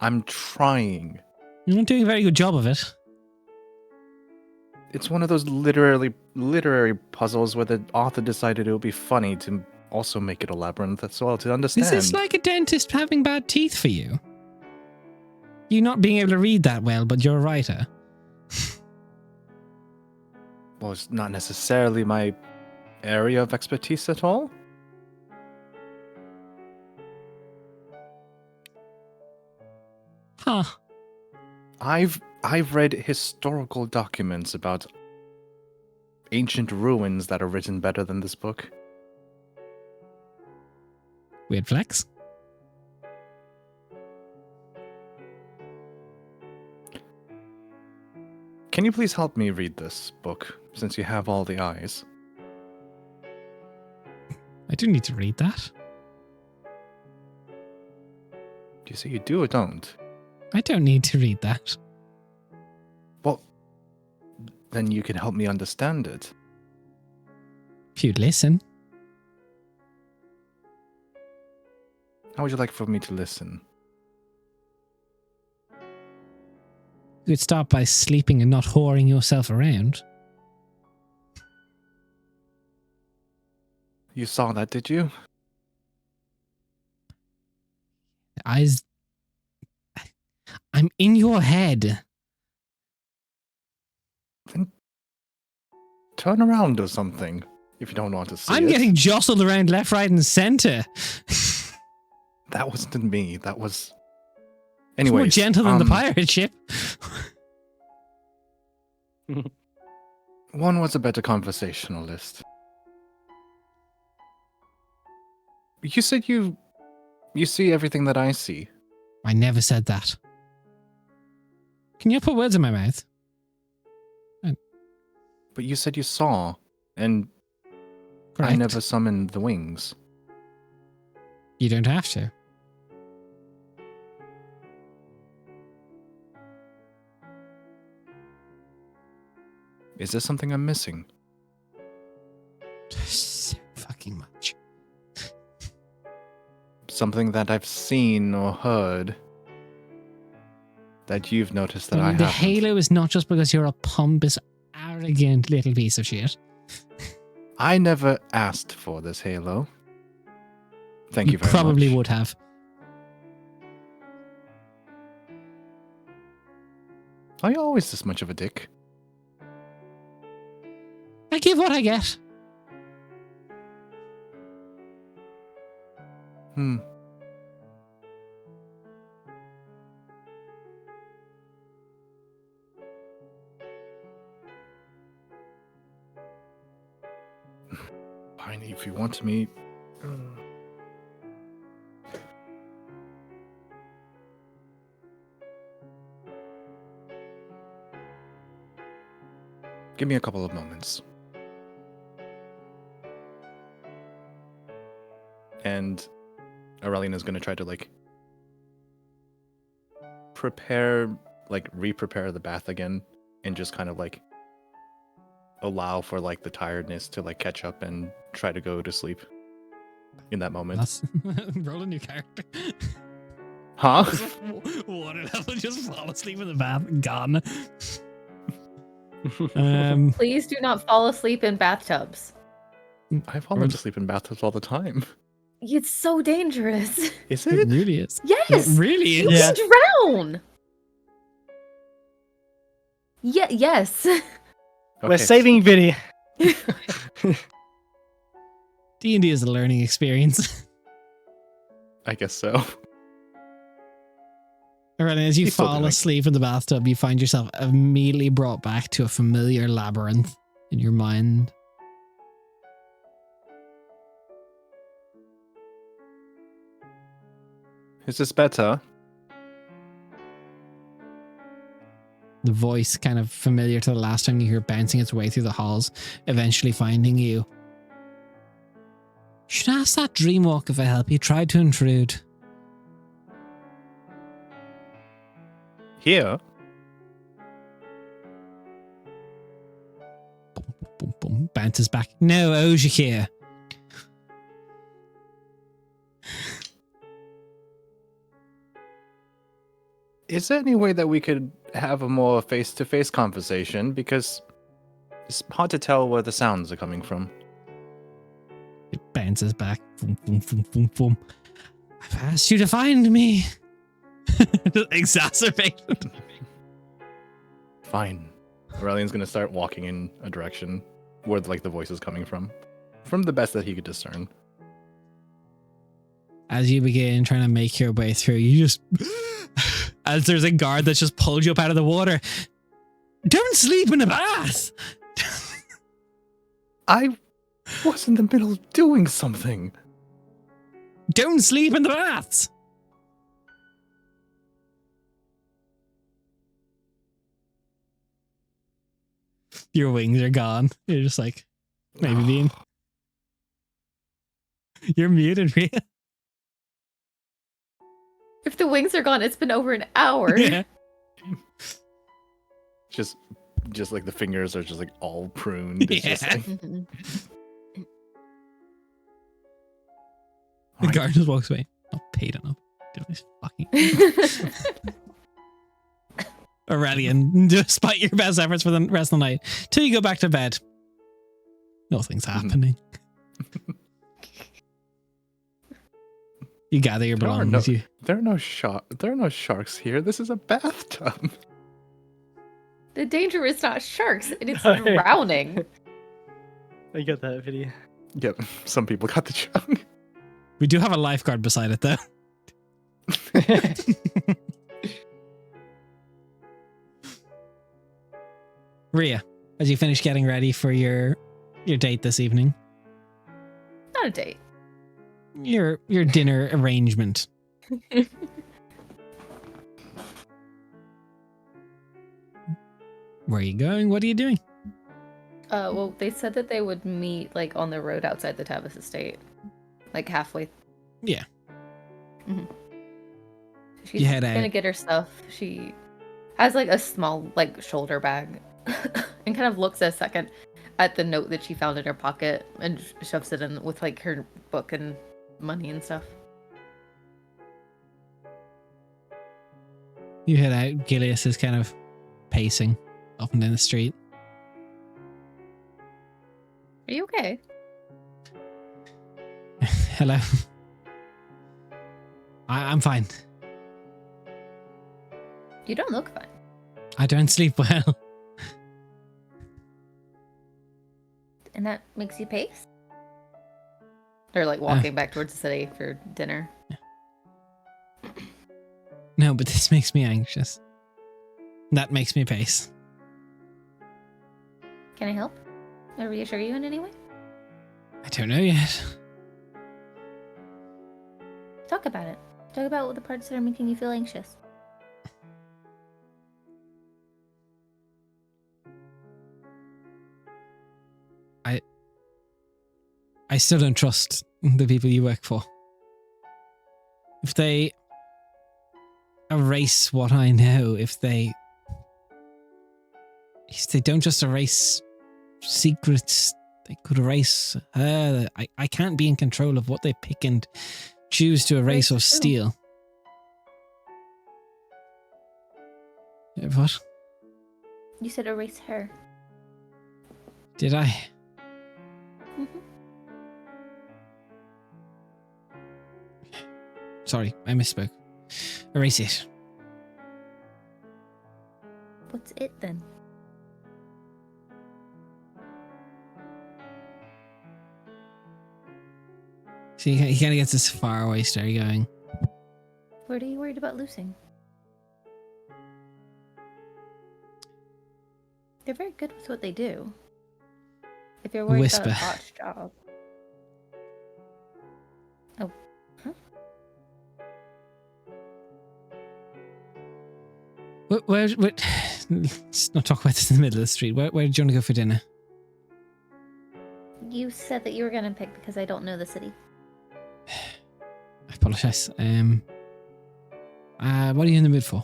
I'm trying. You're not doing a very good job of it. It's one of those literary puzzles where the author decided it would be funny to also make it a labyrinth as well to understand. Is this like a dentist having bad teeth for you? You not being able to read that well, but you're a writer. Well, it's not necessarily my area of expertise at all. Huh. I've read historical documents about ancient ruins that are written better than this book. Weird flex. Can you please help me read this book, since you have all the eyes? I do need to read that. Do You say you do or don't? I don't need to read that. Well, then you can help me understand it. If you'd listen. How would you like for me to listen? You could start by sleeping and not whoring yourself around. You saw that, did you? Eyes. I'm in your head. Then turn around or something if you don't want to see I'm it. getting jostled around left, right, and center. That wasn't me. That was. It's Anyways, more gentle than the pirate ship. one was a better conversationalist. You said you see everything that I see. I never said that. Can you put words in my mouth? But you said you saw, and Correct. I never summoned the wings. You don't have to. Is there something I'm missing? So fucking much. Something that I've seen or heard that you've noticed that I The haven't? halo is not just because you're a pompous, arrogant little piece of shit. I never asked for this halo. Thank you very probably much. would have. Are you always this much of a dick? I give what I get. Fine, if you want me. Give me a couple of moments. And Aureliana's gonna try to re-prepare the bath again, and just kind of allow for the tiredness to catch up and try to go to sleep in that moment. That's roll a new character. Huh? Water level, just fall asleep in the bath. Gone. Please do not fall asleep in bathtubs. I fall asleep in bathtubs all the time. It's so dangerous. Is It it? really is. Yes. It really You is. Yeah. can drown. Yes. We're Okay. saving Vinny. D&D is a learning experience. I guess so. Alright, as you He's still fall doing. asleep in the bathtub, you find yourself immediately brought back to a familiar labyrinth in your mind. Is this better? The voice, kind of familiar to the last time you hear bouncing its way through the halls, eventually finding you. Should ask that dreamwalk if I help you. Tried to intrude. Here? Boom, boom, boom. Bounces back. No, Ojikir. Is there any way that we could have a more face-to-face conversation? Because it's hard to tell where the sounds are coming from. It bounces back. Boom, boom, boom, boom, boom. I've asked you to find me. Exacerbated. Fine. Aurelian's gonna start walking in a direction where the voice is coming from the best that he could discern. As you begin trying to make your way through, you just... as there's a guard that's just pulled you up out of the water. Don't sleep in a bath! I was in the middle of doing something. Don't sleep in the baths! Your wings are gone. You're just like, maybe being... You're muted, Rhea. If the wings are gone, it's been over an hour. Yeah. Just like the fingers are just like all pruned. It's just Yeah. like, Mhm. The Alright. guard just walks away. Not paid enough. Do this fucking Aurelian, despite your best efforts for the rest of the night, till you go back to bed. Nothing's happening. You gather your There are belongings. You there are no sharks here. This is a bathtub. The danger is not sharks, it is drowning. I get that video. Yep, some people got the joke. We do have a lifeguard beside it, though. Rhea, as you finish getting ready for your date this evening, Not a date. your dinner arrangement. Where are you going? What are you doing? Well, they said that they would meet like on the road outside the Tavis estate, like halfway. Yeah. Mm-hmm. She's You head gonna out. get her stuff. She has like a small like shoulder bag, and kind of looks a second at the note that she found in her pocket and shoves it in with like her book and money and stuff. You head out. Gilius is kind of pacing up and down the street. Are you okay? Hello. I'm fine. You don't look fine. I don't sleep well. And that makes you pace? They're like walking back towards the city for dinner. No, but this makes me anxious. That makes me pace. Can I help? Or reassure you in any way? I don't know yet. Talk about it. Talk about the parts that are making you feel anxious. I still don't trust the people you work for. If they erase what I know, if they don't just erase secrets, they could erase her. I can't be in control of what they pick and choose to erase or Erase who? steal. What? You said erase her. Did I? Mhm. Sorry, I misspoke. Erase it. What's it then? See, he kind of gets this far away stare going. What are you worried about losing? They're very good with what they do. If you're worried Whisper. about a botched job. Oh. Huh? Where, let's not talk about this in the middle of the street. Where do you want to go for dinner? You said that you were gonna pick because I don't know the city. I apologize. What are you in the mood for?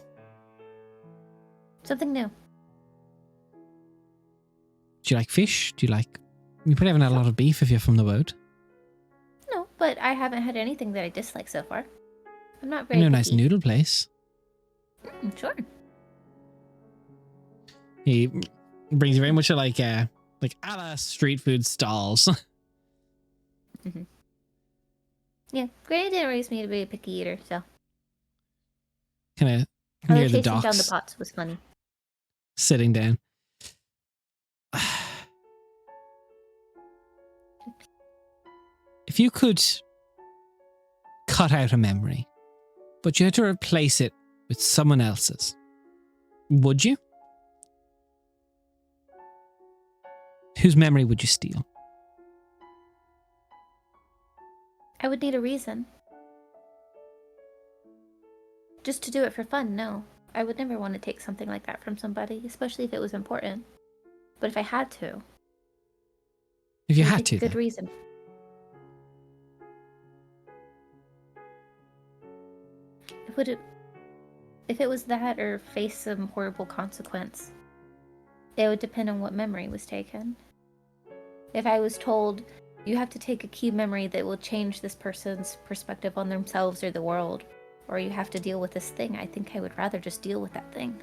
Something new. Do you like fish? Do you like... You probably haven't had a lot of beef if you're from the road. No, but I haven't had anything that I dislike so far. I'm not I very know a nice picky. noodle place. Sure. He brings you very much like a la street food stalls. Yeah, Granny didn't raise me to be a picky eater, so Kind of although near the chasing down the docks, pots was funny. sitting down. If you could cut out a memory, but you had to replace it with someone else's, would you? Whose memory would you steal? I would need a reason. Just to do it for fun, no. I would never want to take something like that from somebody, especially if it was important. But if I had to, If you it would had take to, a good then. reason. If it was that or face some horrible consequence, it would depend on what memory was taken. If I was told, you have to take a key memory that will change this person's perspective on themselves or the world, or you have to deal with this thing, I think I would rather just deal with that thing.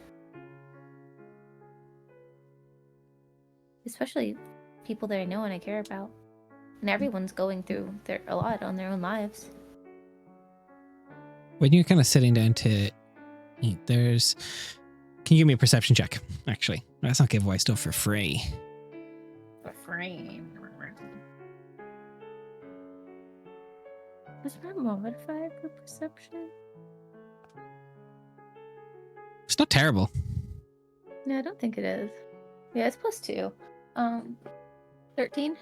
Especially people that I know and I care about. And everyone's going through a lot on their own lives. When you're kind of sitting down to eat, can you give me a perception check? Actually, let's not give away stuff for free. For free. Was that modified for perception? It's not terrible. No, I don't think it is. Yeah, it's +2. 13.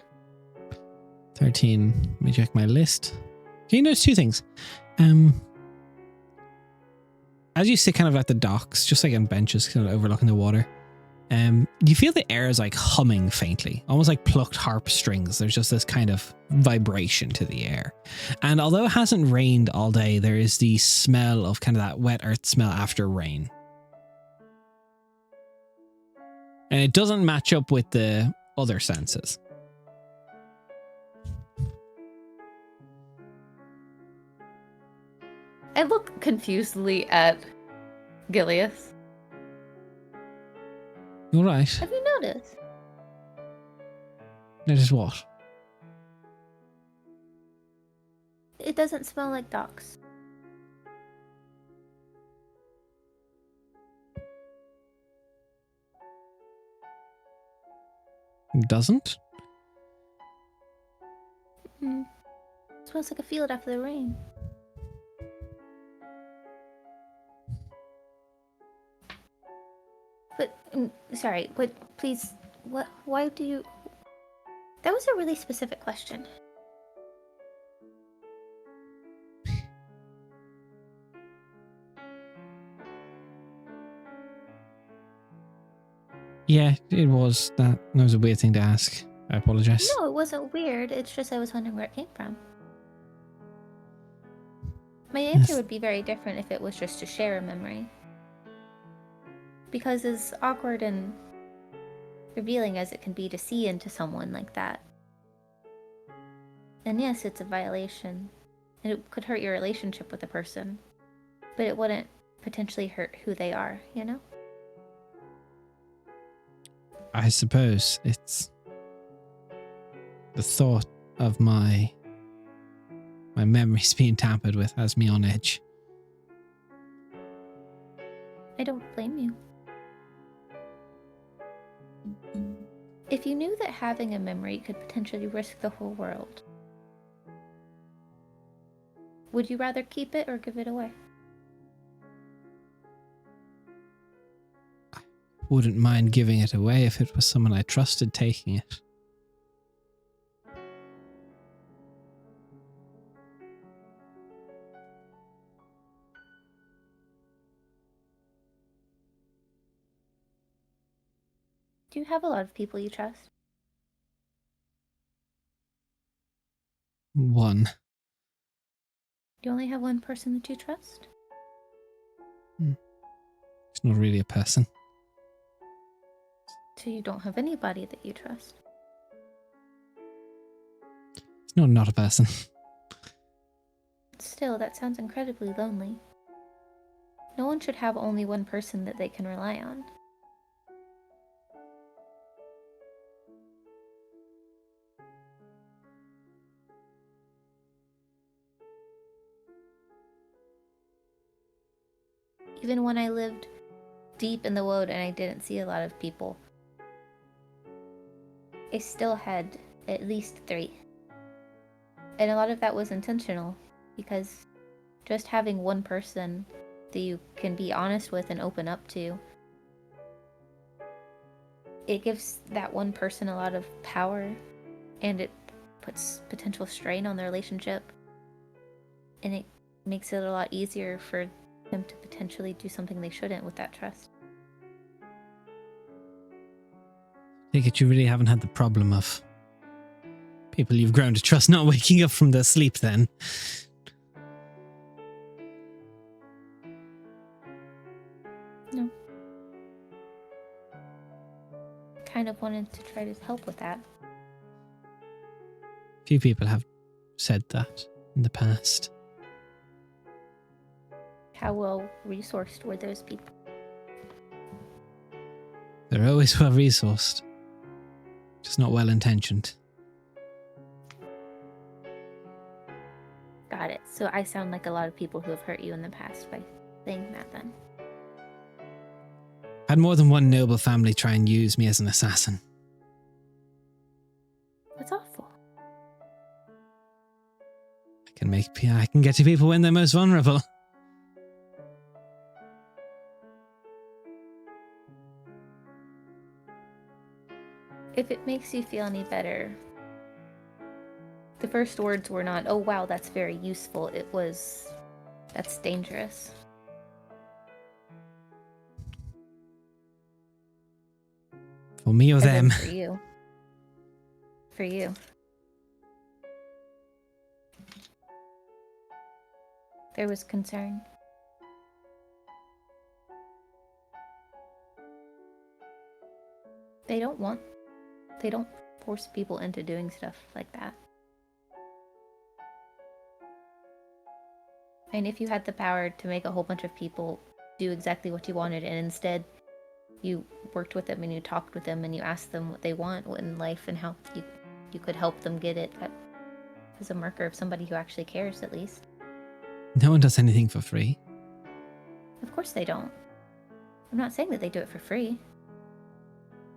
13. Let me check my list. Okay, you notice two things. As you sit kind of at the docks, just like on benches, kind of overlooking the water, you feel the air is like humming faintly, almost like plucked harp strings. There's just this kind of vibration to the air. And although it hasn't rained all day, there is the smell of kind of that wet earth smell after rain. And it doesn't match up with the other senses. I look confusedly at Gilius. All right. Have you noticed? Notice what? It doesn't smell like docks. It doesn't? It smells like a field after the rain. But, sorry, but please, why do you... That was a really specific question. Yeah, it was. That was a weird thing to ask. I apologize. No, it wasn't weird. It's just I was wondering where it came from. My answer would be very different if it was just to share a memory. Because as awkward and revealing as it can be to see into someone like that, and yes, it's a violation, and it could hurt your relationship with the person, but it wouldn't potentially hurt who they are, you know? I suppose it's the thought of my memories being tampered with has me on edge. I don't blame you. If you knew that having a memory could potentially risk the whole world, would you rather keep it or give it away? Wouldn't mind giving it away if it was someone I trusted taking it. Do you have a lot of people you trust? One. You only have one person that you trust? It's not really a person. So you don't have anybody that you trust? It's not a person. Still, that sounds incredibly lonely. No one should have only one person that they can rely on. Even when I lived deep in the wood and I didn't see a lot of people, I still had at least 3. And a lot of that was intentional, because just having one person that you can be honest with and open up to, it gives that one person a lot of power, and it puts potential strain on the relationship, and it makes it a lot easier for them to potentially do something they shouldn't with that trust. Take it you really haven't had the problem of people you've grown to trust not waking up from their sleep then. wanted to try to help with that. Few people have said that in the past. How well resourced were those people? They're always well resourced, just not well intentioned. Got it. So I sound like a lot of people who have hurt you in the past by saying that then. Had more than one noble family try and use me as an assassin. That's awful. I can get to people when they're most vulnerable. If it makes you feel any better, the first words were not, "Oh wow, that's very useful." It was, "That's dangerous." For me or And then them. For you. For you. There was concern. They don't force people into doing stuff like that. And if you had the power to make a whole bunch of people do exactly what you wanted, and instead you worked with them and you talked with them and you asked them what they want in life and how you could help them get it, that is a marker of somebody who actually cares, at least. No one does anything for free. Of course they don't. I'm not saying that they do it for free.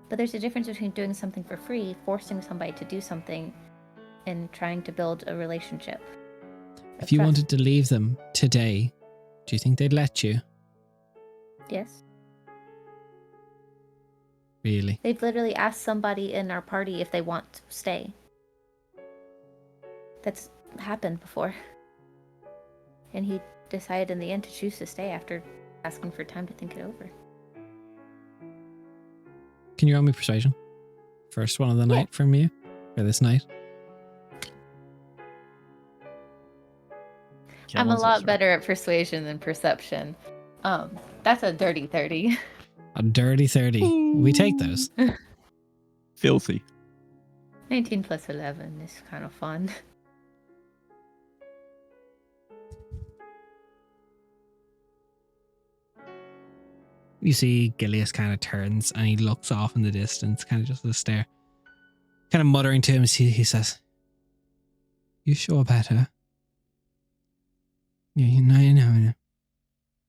But there's a difference between doing something for free, forcing somebody to do something, and trying to build a relationship. If you wanted to leave them today, do you think they'd let you? Yes. Really? They've literally asked somebody in our party if they want to stay. That's happened before. And he decided in the end to choose to stay after asking for time to think it over. Can you roll me persuasion? First one of the night from you? For this night? I'm a lot better at persuasion than perception. That's a dirty 30. A dirty 30. We take those. Filthy. 19 plus 11 is kind of fun. You see Gilius kind of turns and he looks off in the distance, kind of just a stare. Kind of muttering to him, he says, "You sure about her?" Yeah, you know.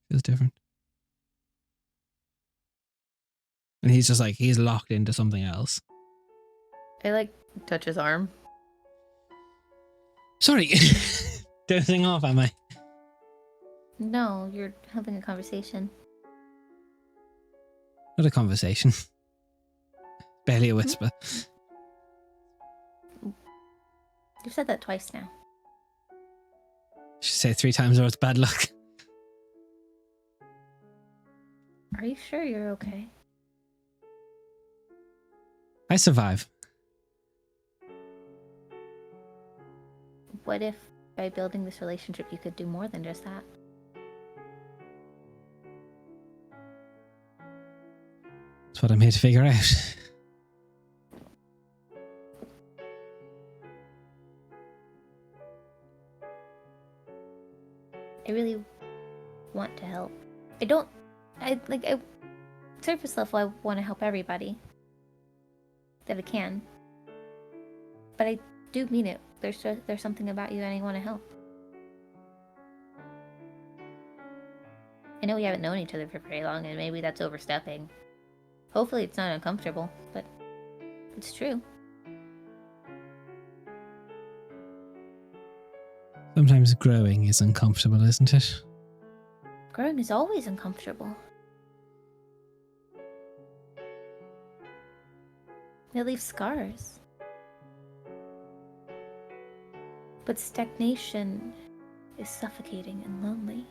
Feels different. And he's just like, he's locked into something else. I touch his arm. Sorry. Dozing off, am I? No, you're having a conversation. Not a conversation. Barely a whisper. You've said that twice now. Should say 3 times or it's bad luck. Are you sure you're okay? I survive. What if by building this relationship you could do more than just that? That's what I'm here to figure out. I really want to help. Surface level, I want to help everybody that I can. But I do mean it. There's something about you that I want to help. I know we haven't known each other for very long, and maybe that's overstepping. Hopefully it's not uncomfortable, but it's true. Sometimes growing is uncomfortable, isn't it? Growing is always uncomfortable. It leaves scars. But stagnation is suffocating and lonely.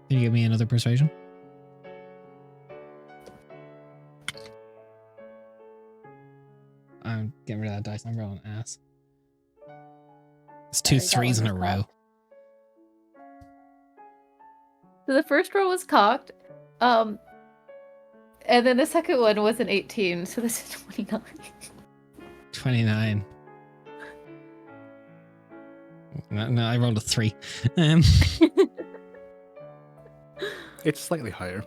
Can you give me another persuasion? I'm getting rid of that dice. I'm rolling ass. It's 2 Sorry, that 3s in a one row. was So the first roll was cocked. And then the second one was an 18, so this is 29. 29. No, I rolled a 3. Um, It's slightly higher.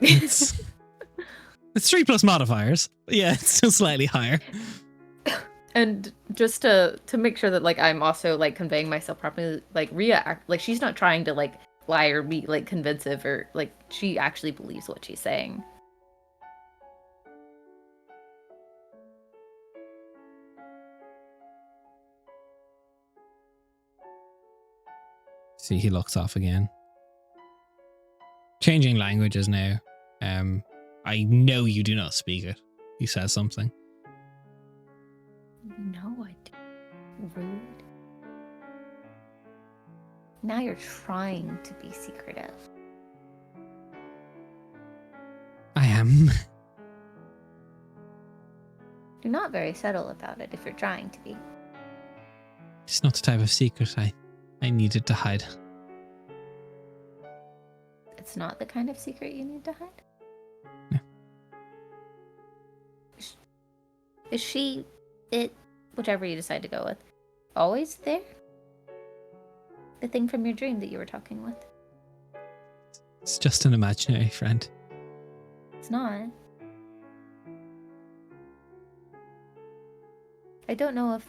it's 3 plus modifiers. Yeah, it's still slightly higher. And just to make sure that like I'm also like conveying myself properly, like Rhea, like she's not trying to like lie or be like convincing, or like she actually believes what she's saying. See, he looks off again. Changing languages now. I know you do not speak it. He says something. No, I didn't. Rude. Now you're trying to be secretive. I am. You're not very subtle about it if you're trying to be. It's not the type of secret I needed to hide. It's not the kind of secret you need to hide? No. Is she, whichever you decide to go with, always there? The thing from your dream that you were talking with? It's just an imaginary friend. It's not. I don't know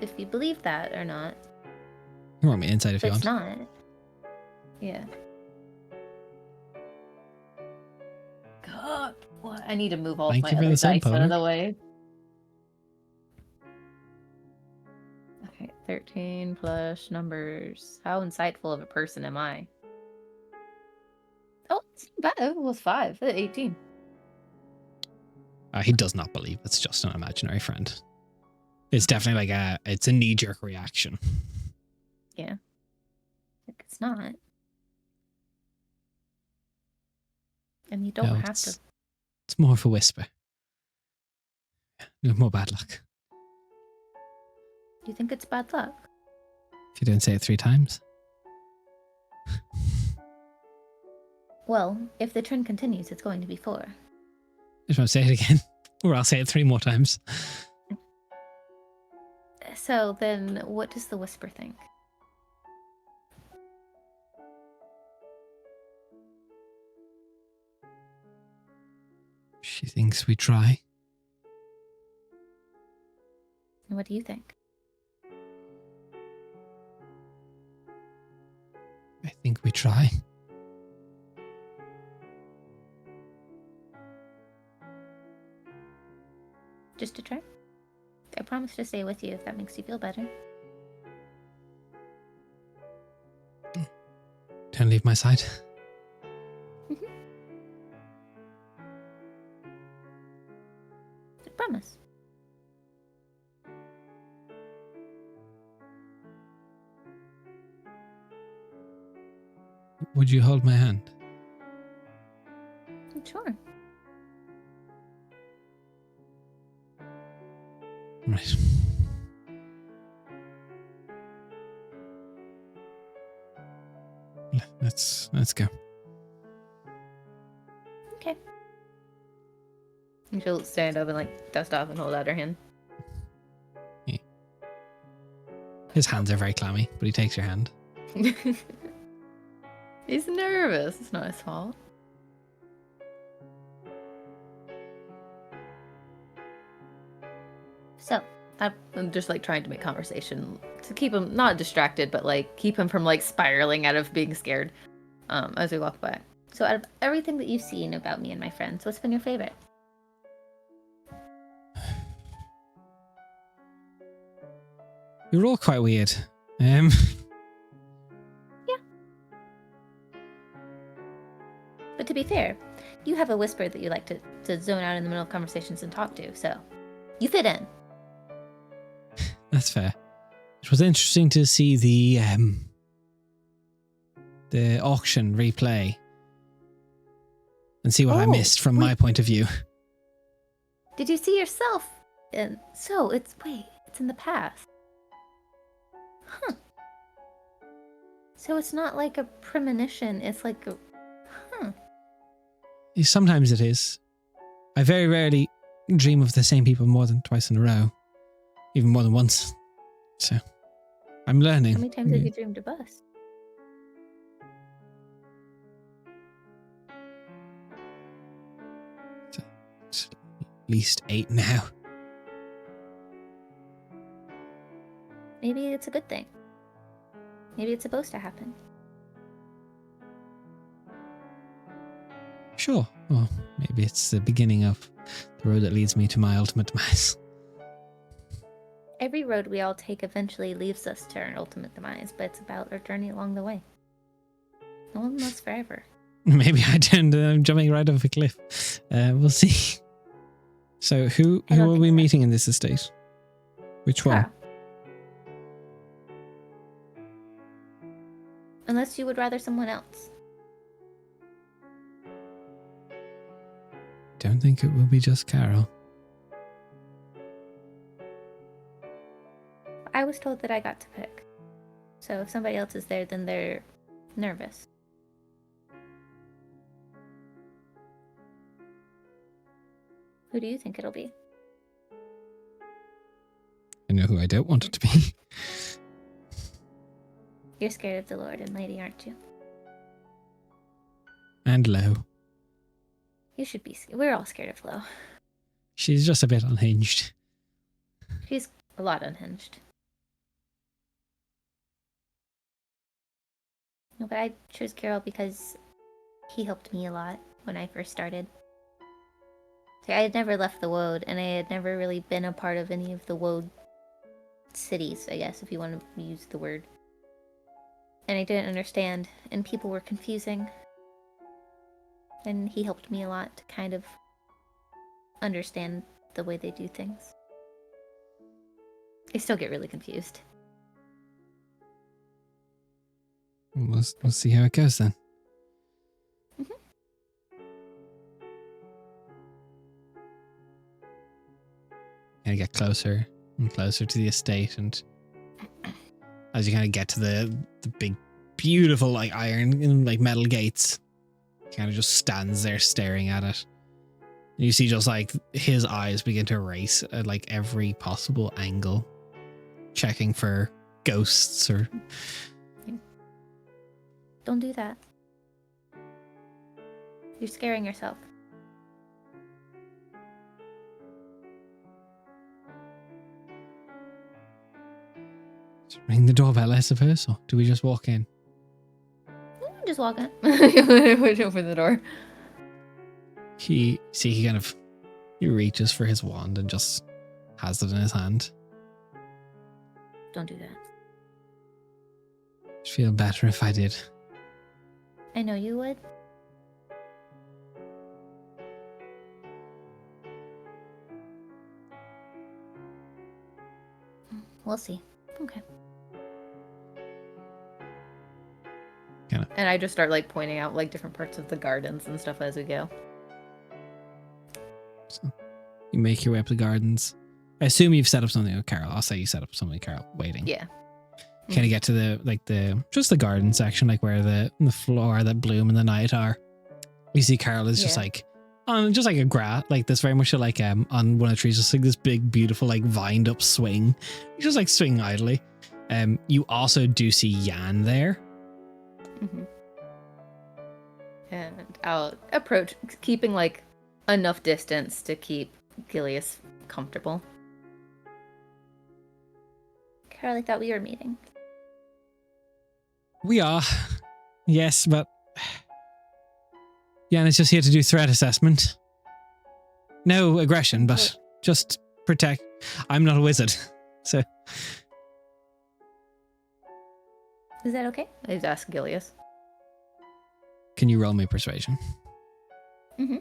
if you believe that or not. You want me inside if But you it's want. not. Yeah. God, what? I need to move all of Thank my you for other the dice sub, out Polar. of the way. Okay, 13 plus numbers. How insightful of a person am I? Oh, it's not bad. It was 5. 18. He does not believe it's just an imaginary friend. It's definitely like it's a knee-jerk reaction. Yeah. Like, it's not. And you don't No, have to. It's more of a whisper. No more bad luck. You think it's bad luck? If you don't say it 3 times. Well, if the trend continues, it's going to be 4. I just want to say it again. Or I'll say it 3 more times. So then, what does the whisper think? She thinks we try. And what do you think? I think we try. Just to try? I promise to stay with you if that makes you feel better. Don't leave my side. I promise. Would you hold my hand? Sure. Right. Let's go. Okay. And she'll stand up and like dust off and hold out her hand. His hands are very clammy, but he takes your hand. He's nervous. It's not his fault. So, I'm just like trying to make conversation to keep him not distracted, but like keep him from like spiraling out of being scared as we walk by. So, out of everything that you've seen about me and my friends, what's been your favorite? You're all quite weird. Yeah. But to be fair, you have a whisper that you like to zone out in the middle of conversations and talk to, so you fit in. That's fair. It was interesting to see the auction replay and see what I Oh, missed from my wait. point of view. Did you see yourself? And so it's in the past. Huh. So it's not like a premonition. It's like a... Sometimes it is. I very rarely dream of the same people more than twice in a row. Even more than once. So, I'm learning. How many times have you dreamed of us? It's at least 8 now. Maybe it's a good thing. Maybe it's supposed to happen. Sure. Well, maybe it's the beginning of the road that leads me to my ultimate demise. Every road we all take eventually leads us to our ultimate demise, but it's about our journey along the way. No one lasts forever. Maybe I turned jumping right off a cliff. We'll see. So who I don't are think we so. meeting in this estate? Which one? Carl. Unless you would rather someone else. Don't think it will be just Carol. I was told that I got to pick. So if somebody else is there, then they're nervous. Who do you think it'll be? I know who I don't want it to be. You're scared of the Lord and Lady, aren't you? And Lo. You should be. We're all scared of Lo. She's just a bit unhinged. She's a lot unhinged. No, but I chose Carol because he helped me a lot when I first started. See, I had never left the Woad, and I had never really been a part of any of the Woad cities, I guess, if you want to use the word. And I didn't understand, and people were confusing. And he helped me a lot to kind of understand the way they do things. I still get really confused. We'll see how it goes then. Kind of get closer and closer to the estate, and as you kind of get to the big, beautiful like iron and like metal gates, he kind of just stands there staring at it. And you see just like his eyes begin to race at like every possible angle, checking for ghosts or. Don't do that. You're scaring yourself. Just ring the doorbell, I suppose, or do we just walk in? Just walk in. Push open the door. He reaches for his wand and just has it in his hand. Don't do that. I'd feel better if I did. I know you would. We'll see. Okay. Kinda. And I just start like pointing out like different parts of the gardens and stuff as we go. So you make your way up the gardens. I assume you've set up something with Carol. I'll say you set up something with Carol waiting. Yeah. Kind of get to the garden section, like where the flower that bloom in the night are. You see Carol is just Yeah. like on just like a grass, like this very much like on one of the trees, just like this big, beautiful, like vined up swing. You just like swing idly. You also do see Yan there. Mm-hmm. And I'll approach, keeping like enough distance to keep Gilius comfortable. Carol, I thought we were meeting. We are. Yes, but Yan is just here to do threat assessment. No aggression, but just protect. I'm not a wizard, so. Is that okay? I just asked Gilius. Can you roll me persuasion? Mm-hmm.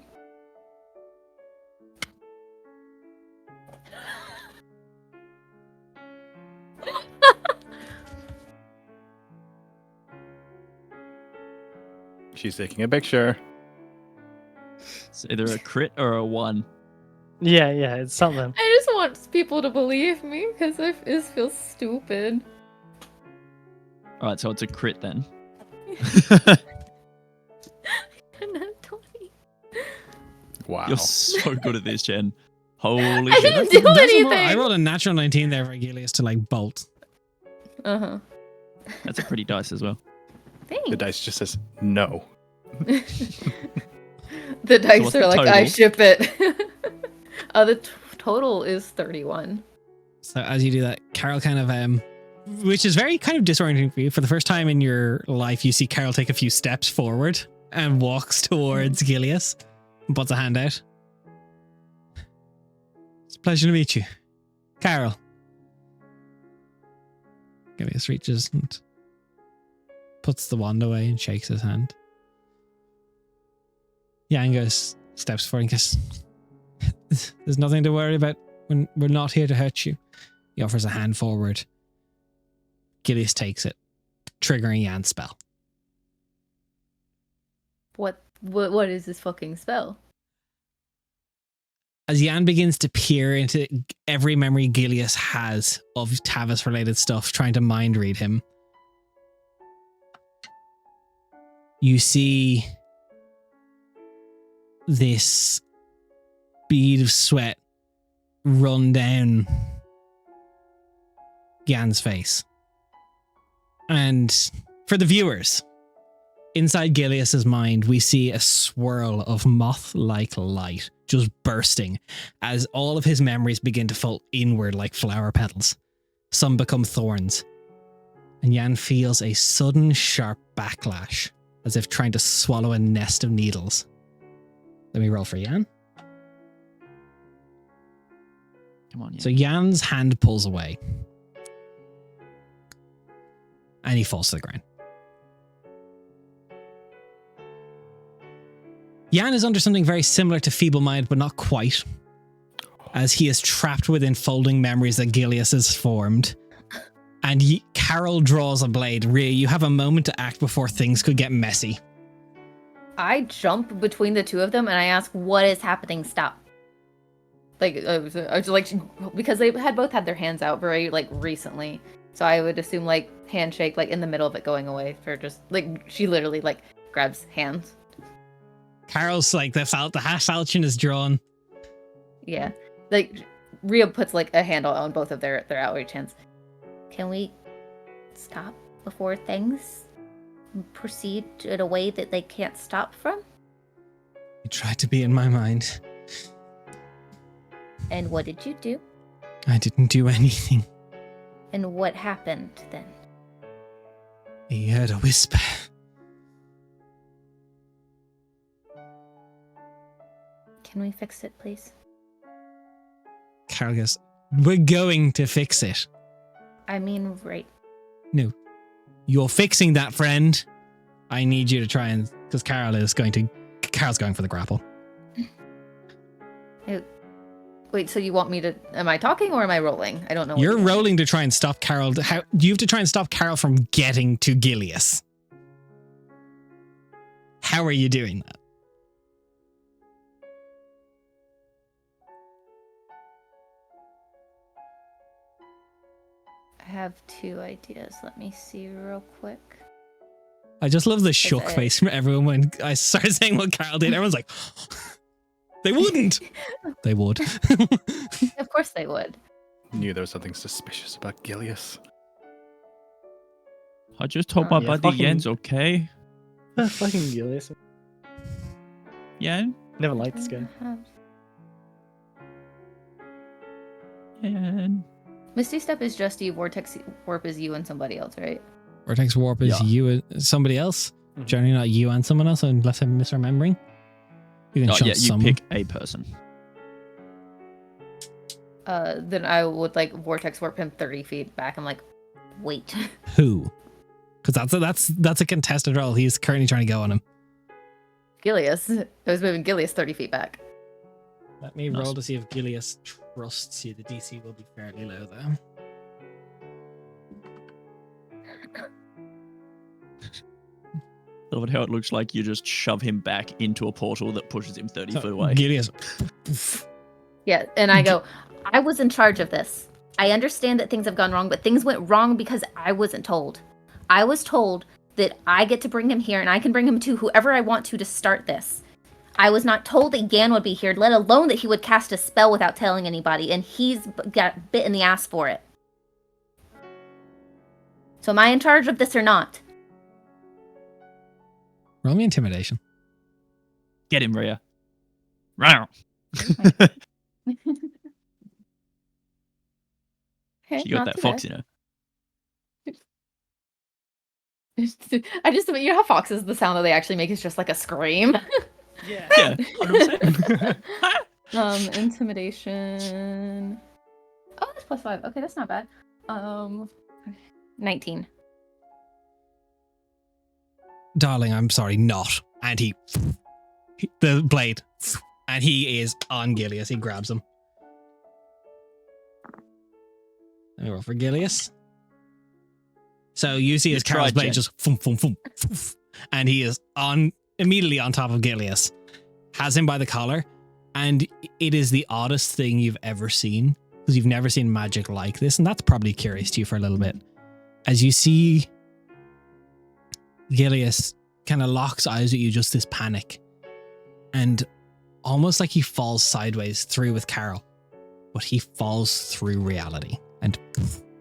She's taking a picture. It's either a crit or a 1. Yeah, it's something. I just want people to believe me because this feels stupid. All right, so it's a crit then. Nat 20. Wow. You're so good at this, Jen. Holy I shit. didn't do That's a anything. I rolled a natural 19 there for Gilius to like bolt. Uh-huh. That's a pretty dice as well. Thanks. The dice just says no. The dice what's are the like, I total? ship it. The total is 31. So as you do that, Carol kind of which is very kind of disorienting for you. For the first time in your life, you see Carol take a few steps forward and walks towards Gilius and puts a hand out. It's a pleasure to meet you, Carol. Gilius reaches and puts the wand away and shakes his hand. Jan goes, steps forward and goes, there's nothing to worry about. We're not here to hurt you. He offers a hand forward. Gilius takes it, triggering Jan's spell. What is this fucking spell? As Jan begins to peer into every memory Gilius has of Tavis related stuff, trying to mind read him, you see this bead of sweat run down Jan's face. And for the viewers, inside Gilius's mind, we see a swirl of moth-like light just bursting as all of his memories begin to fall inward like flower petals. Some become thorns. And Jan feels a sudden sharp backlash, as if trying to swallow a nest of needles. Let me roll for Jan. Come on, yeah. So Jan's hand pulls away. And he falls to the ground. Jan is under something very similar to Feeble Mind, but not quite, as he is trapped within folding memories that Gilius has formed. And Carol draws a blade. Rhea, you have a moment to act before things could get messy. I jump between the two of them and I ask, what is happening? Stop. Like, I was like, because they had both had their hands out very, like, recently. So I would assume, like, handshake, like, in the middle of it going away for just, like, she literally, like, grabs hands. Carol's like, the falchion is drawn. Yeah. Like, Rhea puts, like, a handle on both of their outreach hands. Can we stop before things proceed in a way that they can't stop from? You tried to be in my mind. And what did you do? I didn't do anything. And what happened then? He heard a whisper. Can we fix it, please? Carol goes, we're going to fix it. I mean, right. No. You're fixing that, friend. I need you to try and... Because Carol's going for the grapple. Wait, so you want me to... Am I talking or am I rolling? I don't know. You're rolling to try and stop Carol. You have to try and stop Carol from getting to Gilius. How are you doing that? I have two ideas. Let me see real quick. I just love the shook face from everyone when I started saying what Carol did. Everyone's like, they wouldn't. They would. Of course they would. Knew there was something suspicious about Gilius. I just hope my Yeah, buddy fucking- Yen's okay. Fucking Gilius. Yen? Never liked this guy. Yen. Misty Step is just you. Vortex Warp is you and somebody else, right? Vortex Warp is Yeah. you and somebody else. Mhm. Generally not you and someone else, unless I'm misremembering. You can Oh, chunk yeah, you someone. pick a person. Then I would like Vortex Warp him 30 feet back. I'm like, wait. Who? Because that's a contested roll. He's currently trying to go on him. Gilius. I was moving Gilius 30 feet back. Let me Nice. roll to see if Gilius trusts you. The DC will be fairly low though. I love how it looks like you just shove him back into a portal that pushes him 30 So, foot away. Gilius. Yeah, and I go, I was in charge of this. I understand that things have gone wrong, but things went wrong because I wasn't told. I was told that I get to bring him here, and I can bring him to whoever I want to start this. I was not told that Gan would be here, let alone that he would cast a spell without telling anybody, and he's got bit in the ass for it. So am I in charge of this or not? Roll me intimidation. Get him, Rhea. Wow. Okay, She got not that too fox bad. in her. I just, you know how foxes, the sound that they actually make is just like a scream. Yeah. Yeah, 100%. Intimidation. Oh, that's +5. Okay, that's not bad. 19. Darling, I'm sorry, not. And the blade, and he is on Gilius. He grabs him. Let me roll for Gilius. So you see his Carol's blade Jen. just and he is immediately on top of Gilius, has him by the collar, and it is the oddest thing you've ever seen, because you've never seen magic like this, and that's probably curious to you for a little bit. As you see Gilius kind of locks eyes with you, just this panic, and almost like he falls sideways through with Carol, but he falls through reality, and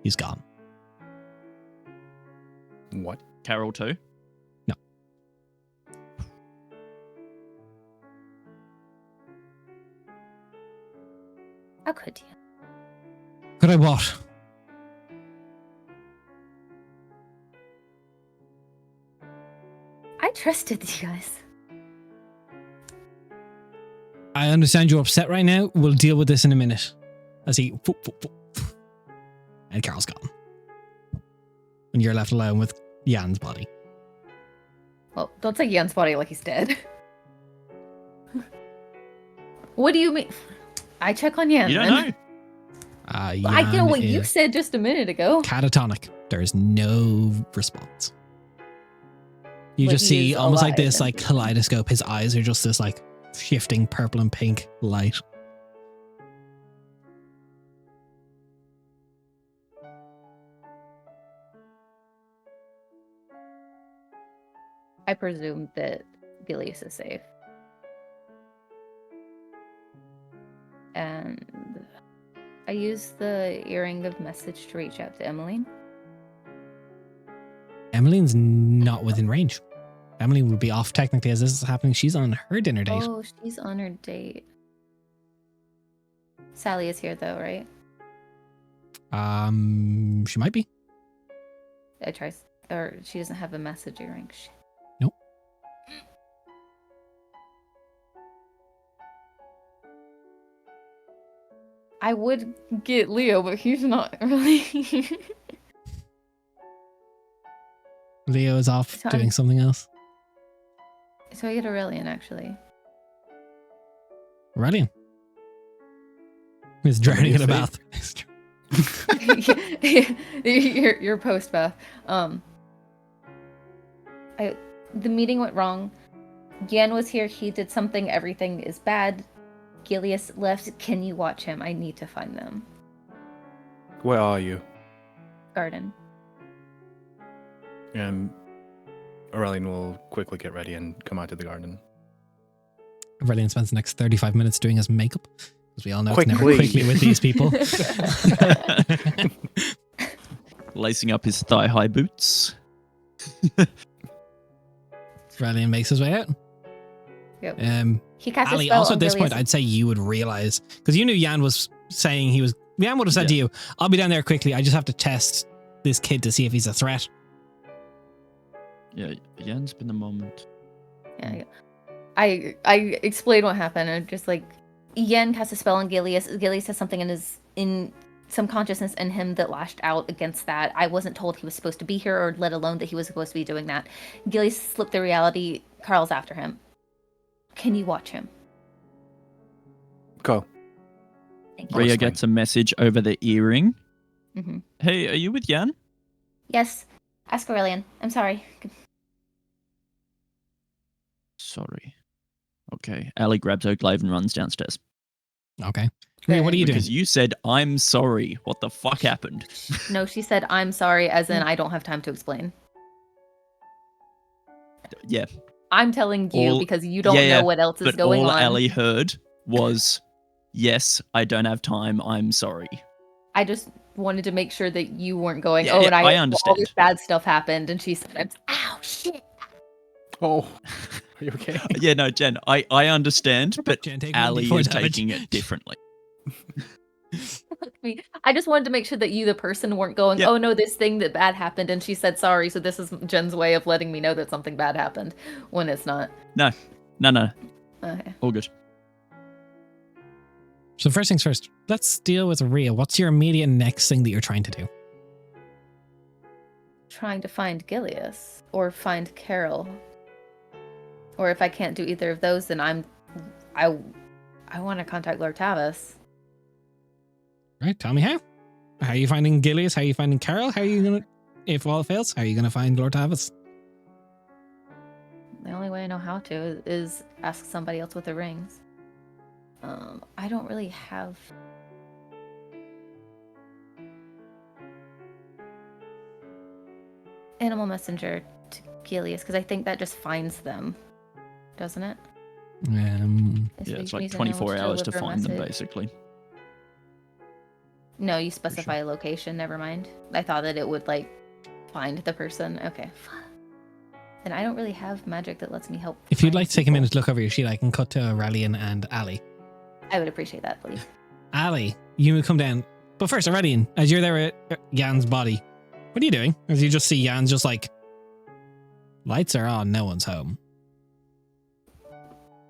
he's gone. What? Carol too? No. How could you? Could I what? I trusted you guys. I understand you're upset right now. We'll deal with this in a minute. As he... And Carol's gone. And you're left alone with Jan's body. Well, don't say Jan's body like he's dead. What do you mean? I check on Jan. You don't then. know. I know what you is said just a minute ago. catatonic. There is no response. You But just he see is almost like alive this, and- like kaleidoscope. His eyes are just this like shifting purple and pink light. I presume that Gilius is safe. And I use the earring of message to reach out to Emmeline. Emmeline's not within range. Emmeline would be off technically as this is happening. She's on her dinner date. Oh, she's on her date. Sally is here though, right? She might be. I try, or she doesn't have a message earring. Shit. Nope. I would get Leo, but he's not really. Leo is off So doing I'm- something else. So I get Aurelian actually. Aurelian. He's drowning in a Somebody bath. your post bath. The meeting went wrong. Yan was here. He did something. Everything is bad. Gilius left. Can you watch him? I need to find them. Where are you? Garden. And Aurelian will quickly get ready and come out to the garden. Aurelian spends the next 35 minutes doing his makeup. Because we all know it's never Quickly. quickly with these people. Lacing up his thigh-high boots. Aurelian makes his way out. Yep. He cast a Ali, spell also on at this point, Gilius. I'd say you would realize, because you knew Jan was saying he was, Jan would have said to you, I'll be down there quickly. I just have to test this kid to see if he's a threat. Yeah, Jan's been the moment. Yeah. I explained what happened. And just like Yen cast a spell on Gilius. Gilius has something in some consciousness in him that lashed out against that. I wasn't told he was supposed to be here, or let alone that he was supposed to be doing that. Gilius slipped the reality. Carl's after him. Can you watch him? Go. Thank you. Rhea fine. gets a message over the earring. Mm-hmm. Hey, are you with Jan? Yes. Ask Aurelian. I'm sorry. Sorry. Okay. Ali grabs her glaive and runs downstairs. Okay. Rhea, what are you doing? Because you said, I'm sorry. What the fuck happened? No, she said, I'm sorry, as in I don't have time to explain. Yeah. I'm telling you All- because you don't yeah, know what else is But going all on. Ellie heard was, "Yes, I don't have time. I'm sorry." I just wanted to make sure that you weren't going, Yeah, oh, yeah, and I all this understand. bad stuff happened, and she said, ow, shit. Oh, are you okay? Yeah, no, Jen, I understand, but Jen, take Ali 1d4 is damage. taking it differently. I just wanted to make sure that you, the person, weren't going, Yep. oh no, this thing that bad happened, and she said sorry, so this is Jen's way of letting me know that something bad happened, when it's not. No, Okay. all good. So first things first, let's deal with Rhea. What's your immediate next thing that you're trying to do? Trying to find Gilius, or find Carol. Or if I can't do either of those, then I want to contact Lord Tavis. Right, tell me how. How are you finding Gilius? How are you finding Carol? How are you gonna, if all fails, how are you gonna find Lord Tavis? The only way I know how to is ask somebody else with the rings. I don't really have... Animal Messenger to Gilius, because I think that just finds them, doesn't it? Yeah, it's like 24 hours to find them, basically. No, you specify a location, never mind. I thought that it would, like, find the person. Okay. And I don't really have magic that lets me help. If you'd find like to take a people. minute to look over your sheet, I can cut to Aurelian and Ali. I would appreciate that, please. Ali, you come down. But first, Aurelian, as you're there at Jan's body, what are you doing? As you just see Jan's just like, lights are on, no one's home.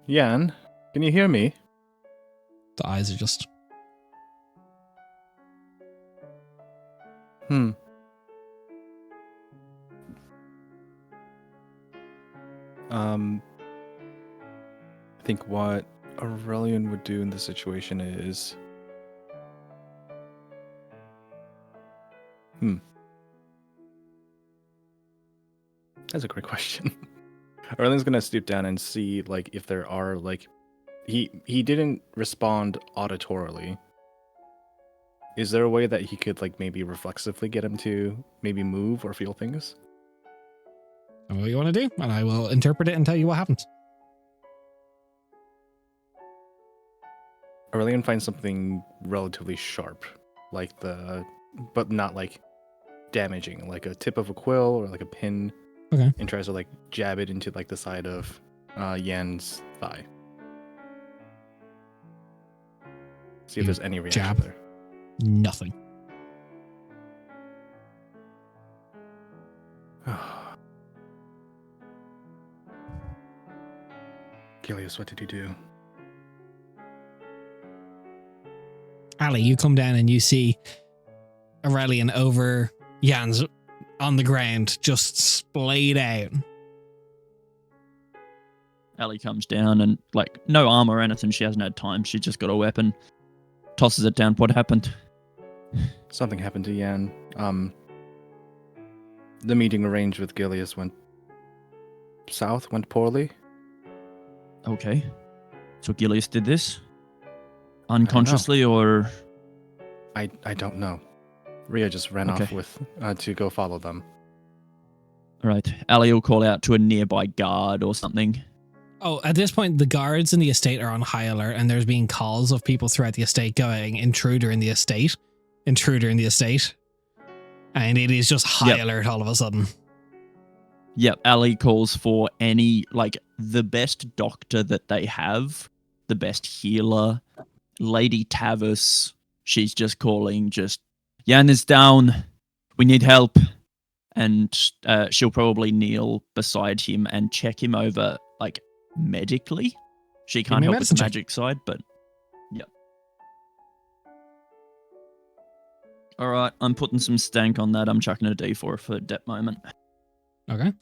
Jan, can you hear me? The eyes are just... I think what Aurelian would do in this situation is... That's a great question. Aurelian's gonna stoop down and see, like, if there are, like... He didn't respond auditorily. Is there a way that he could, like, maybe reflexively get him to maybe move or feel things? Tell me what you want to do, and I will interpret it and tell you what happens. Aurelian finds something relatively sharp, like but not like damaging, like a tip of a quill or like a pin. Okay. And tries to like jab it into like the side of Yan's thigh. See if there's any reaction jab. there. Nothing. Gilius, what did you do? Ali, you come down and you see Aurelian over Jan's on the ground, just splayed out. Ali comes down and, like, no armor or anything. She hasn't had time. She's just got a weapon. Tosses it down. What happened? Something happened to Yan. The meeting arranged with Gilius went poorly. Okay. So Gilius did this? Unconsciously or... I don't know. Rhea just ran off with to go follow them. Alright. Ali will call out to a nearby guard or something. Oh, at this point, the guards in the estate are on high alert, and there's been calls of people throughout the estate going, intruder in the estate. Intruder in the estate. And it is just high alert all of a sudden. Yep, Ali calls for any, like, the best doctor that they have, the best healer, Lady Tavis. She's just calling, Jan is down. We need help. And she'll probably kneel beside him and check him over, like, medically. She can't help with the magic side, but yep. Alright, I'm putting some stank on that. I'm chucking a D4 for a depth moment. Okay.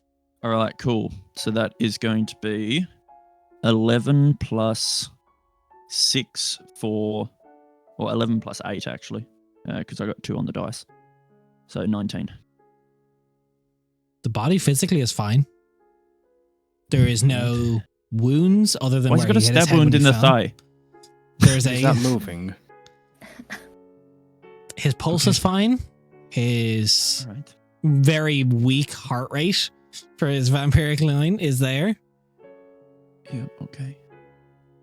Alright, cool. So that is going to be 11 plus 6 for... Or 11 plus 8, actually. Because I got 2 on the dice. So 19. The body physically is fine. There is no wounds other than why where has he got a stab wound in the thigh? There's He's not moving. His pulse is fine. His Right. very weak heart rate for his vampiric line is there. Yeah, okay.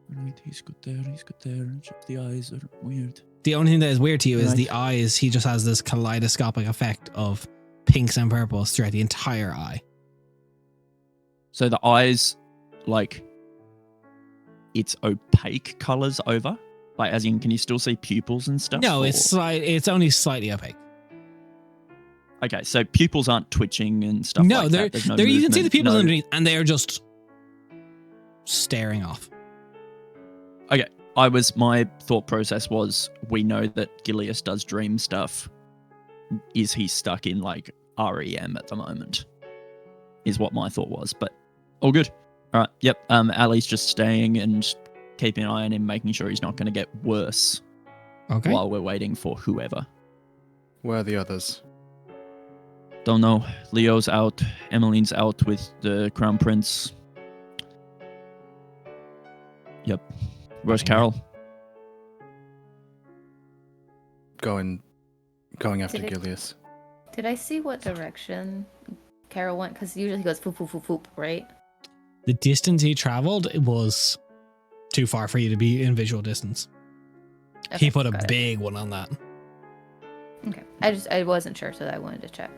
Right, he's good there, Just the eyes are weird. The only thing that is weird to you is Right. the eyes. He just has this kaleidoscopic effect of pinks and purples throughout the entire eye. So the eyes, like, it's opaque colors over? Like, as in, can you still see pupils and stuff? No, or- it's only slightly opaque. Okay, so pupils aren't twitching and stuff No, like they're that. There's no you can see the movement, pupils no- underneath, and they are just staring off. Okay, my thought process was, we know that Gilius does dream stuff. Is he stuck in, like, REM at the moment? Is what my thought was, but all good. All right, yep. Ali's just staying and keeping an eye on him, making sure he's not going to get worse Okay. while we're waiting for whoever. Where are the others? Don't know. Leo's out. Emmeline's out with the Crown Prince. Yep. Where's Okay. Carol? Going after Did it- Gilius. Did I see what direction Carol went? Because usually he goes foop, foop, foop, foop, right? The distance he traveled was too far for you to be in visual distance. He Okay, put a got it. big one on that. Okay. I wasn't sure, so I wanted to check.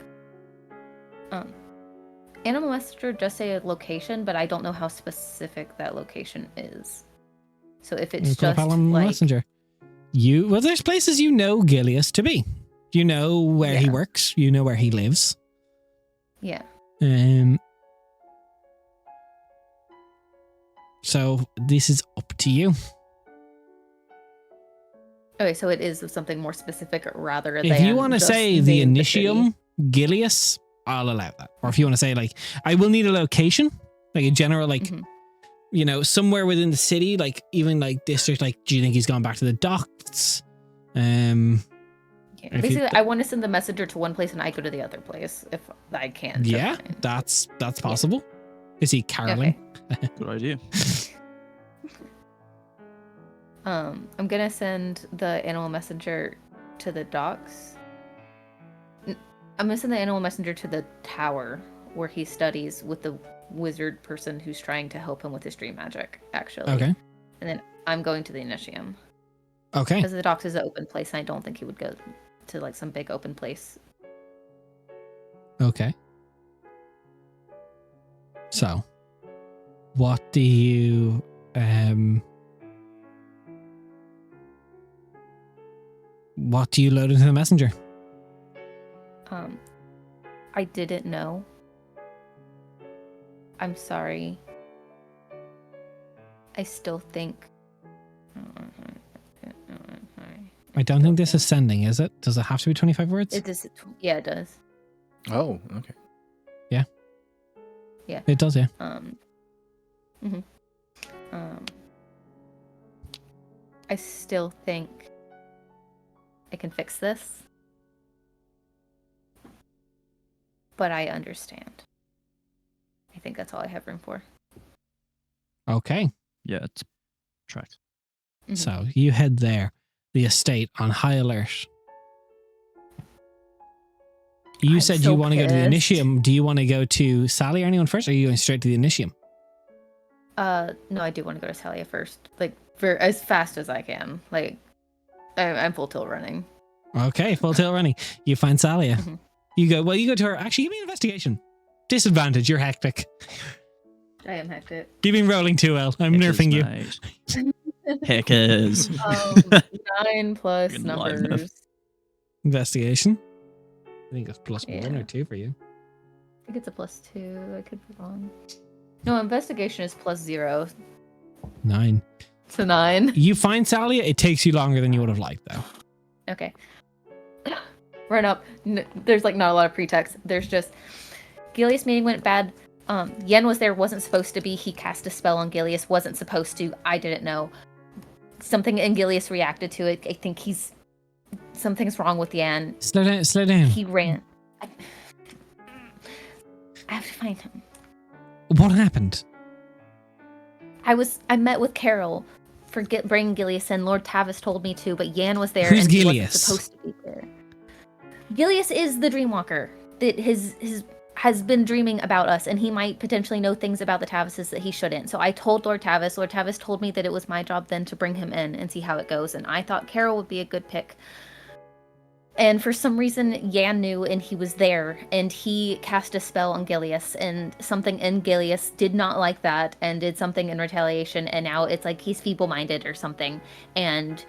Animal Messenger just say a location, but I don't know how specific that location is. So if it's Pull up just Alan like Messenger. There's places you know Gilius to be. You know where he Yeah. works. You know where he lives. yeah. So this is up to you. Okay, so it is something more specific rather than If you want to just say the name city. Initium Gilius, I'll allow that. Or if you want to say like, I will need a location, like a general, like, Mhm. you know, somewhere within the city, like even like district, like, do you think he's gone back to the docks? Yeah, if you- basically, I want to send the messenger to one place and I go to the other place if I can. just Yeah, fine. that's possible. Is he caroling? Okay. Good idea. I'm gonna send the animal messenger to the docks. I'm gonna send the animal messenger to the tower where he studies with the wizard person who's trying to help him with his dream magic, actually. Okay. And then I'm going to the Initium. Okay. Because the docks is an open place, and I don't think he would go to like some big open place. Okay. So, what do you load into the messenger? I didn't know. I'm sorry. I still think. I don't think this is sending, is it? Does it have to be 25 words? It does. Yeah, it does. Oh, okay. It does, yeah. Mhm. I still think I can fix this, but I understand. I think that's all I have room for. Okay. Yeah, it's tracked. Mhm. So you head there, the estate on high alert. You I'm said so you want to go to the pissed. Initium. Do you want to go to Sally or anyone first, or are you going straight to the Initium? No, I do want to go to Talia first, like for as fast as I can. Like, I'm full tilt running. Okay, full tilt running. You find Salia. Mhm. You go to her. Actually, give me an investigation. Disadvantage, you're hectic. I am hectic. You've been rolling too well. I'm nerfing you. Heckers. 9 plus Good live nerf. numbers. Investigation. I think it's plus one Yeah. or two for you. I think it's a +2. I could be wrong. No, investigation is +0. 9. So 9. You find Salia. It takes you longer than you would have liked, though. Okay. Run up. There's like not a lot of pretext. There's just Gilius meeting went bad. Yen was there, wasn't supposed to be. He cast a spell on Gilius, wasn't supposed to. I didn't know. Something in Gilius reacted to it. I think something's wrong with Yen. Slow down. Slow down. He ran. I have to find him. What happened? I met with Carol for bringing Gilius in. Lord Tavis told me to, but Yan was there Who's and he Gilius? wasn't supposed to be there. Gilius is the Dreamwalker. That his has been dreaming about us, and he might potentially know things about the Tavises that he shouldn't. So I told Lord Tavis. Lord Tavis told me that it was my job then to bring him in and see how it goes, and I thought Carol would be a good pick. And for some reason, Yan knew, and he was there, and he cast a spell on Gilius, and something in Gilius did not like that, and did something in retaliation, and now it's like he's feeble-minded or something. And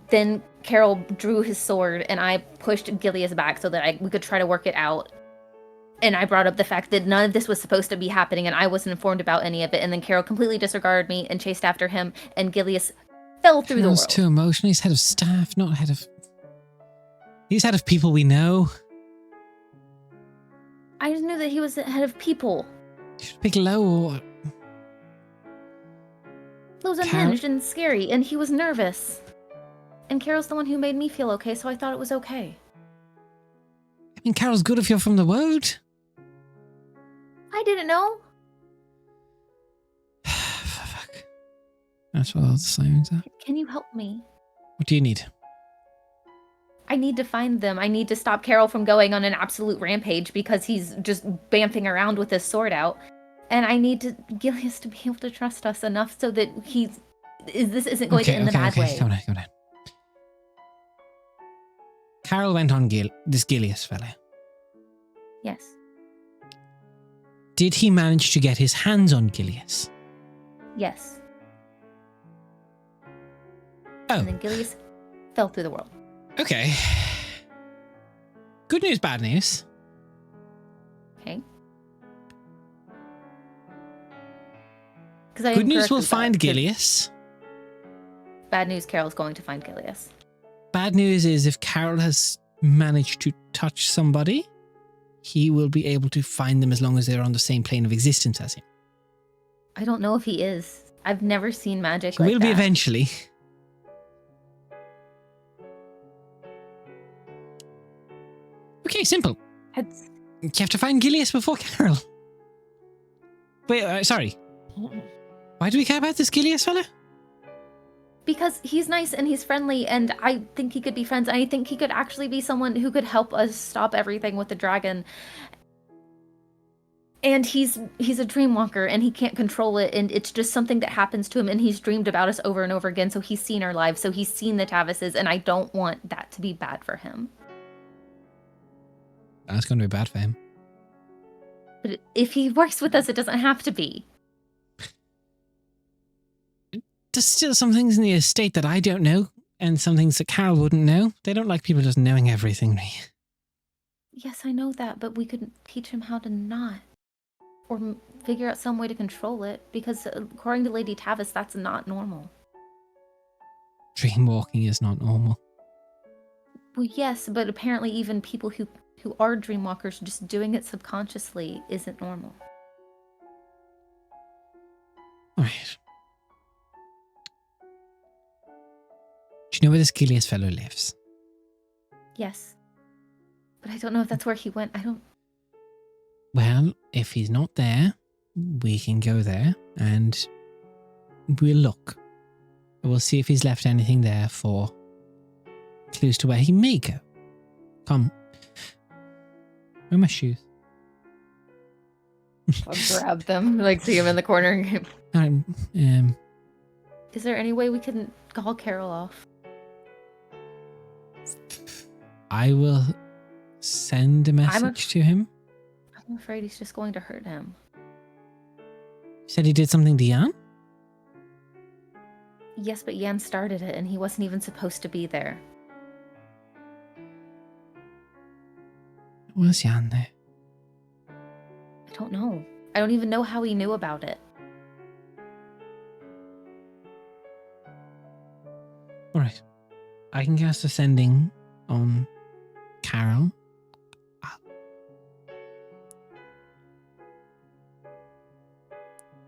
then Carol drew his sword, and I pushed Gilius back so that we could try to work it out. And I brought up the fact that none of this was supposed to be happening, and I wasn't informed about any of it. And then Carol completely disregarded me and chased after him, and Gilius fell through the world. Sounds too emotional. He's head of staff, not head of... He's head of people we know. I just knew that he was the head of people. You should pick low. He was unhinged and scary, and he was nervous. And Carol's the one who made me feel okay, so I thought it was okay. I mean, Carol's good if you're from the world. I didn't know. Fuck. That's what all the sirens are. Can you help me? What do you need? I need to find them. I need to stop Carol from going on an absolute rampage because he's just bamfing around with his sword out. And I need Gilius to be able to trust us enough so that this isn't going to end the bad way. Come on. Carol went on this Gilius fella. Yes. Did he manage to get his hands on Gilius? Yes. Oh. And then Gilius fell through the world. Okay. Good news, bad news. Okay. Good news, we'll find Gilius. Bad news, Carol's going to find Gilius. Bad news is if Carol has managed to touch somebody, he will be able to find them as long as they're on the same plane of existence as him. I don't know if he is. I've never seen magic He like will that. be eventually. Okay, simple. You have to find Gilius before Carol. Wait, sorry. Why do we care about this Gilius fella? Because he's nice and he's friendly, and I think he could be friends. I think he could actually be someone who could help us stop everything with the dragon. And he's a dreamwalker, and he can't control it, and it's just something that happens to him, and he's dreamed about us over and over again, so he's seen our lives, so he's seen the Tavises, and I don't want that to be bad for him. That's going to be bad for him. But if he works with us, it doesn't have to be. There's still some things in the estate that I don't know, and some things that Carol wouldn't know. They don't like people just knowing everything. Yes, I know that, but we could teach him how to not. Or figure out some way to control it, because according to Lady Tavis, that's not normal. Dreamwalking is not normal. Well, yes, but apparently even people who are dreamwalkers just doing it subconsciously isn't normal. Alright. Do you know where this Gilius fellow lives? Yes. But I don't know if that's where he went. Well, if he's not there, we can go there and we'll look. We'll see if he's left anything there for clues to where he may go. Come. Where are my shoes? I'll grab them, see him in the corner. Is there any way we can call Carol off? I will send a message to him. I'm afraid he's just going to hurt him. You said he did something to Jan? Yes, but Yan started it, and he wasn't even supposed to be there. Was Jan there? I don't know. I don't even know how he knew about it. Alright. I can cast Ascending on Carol.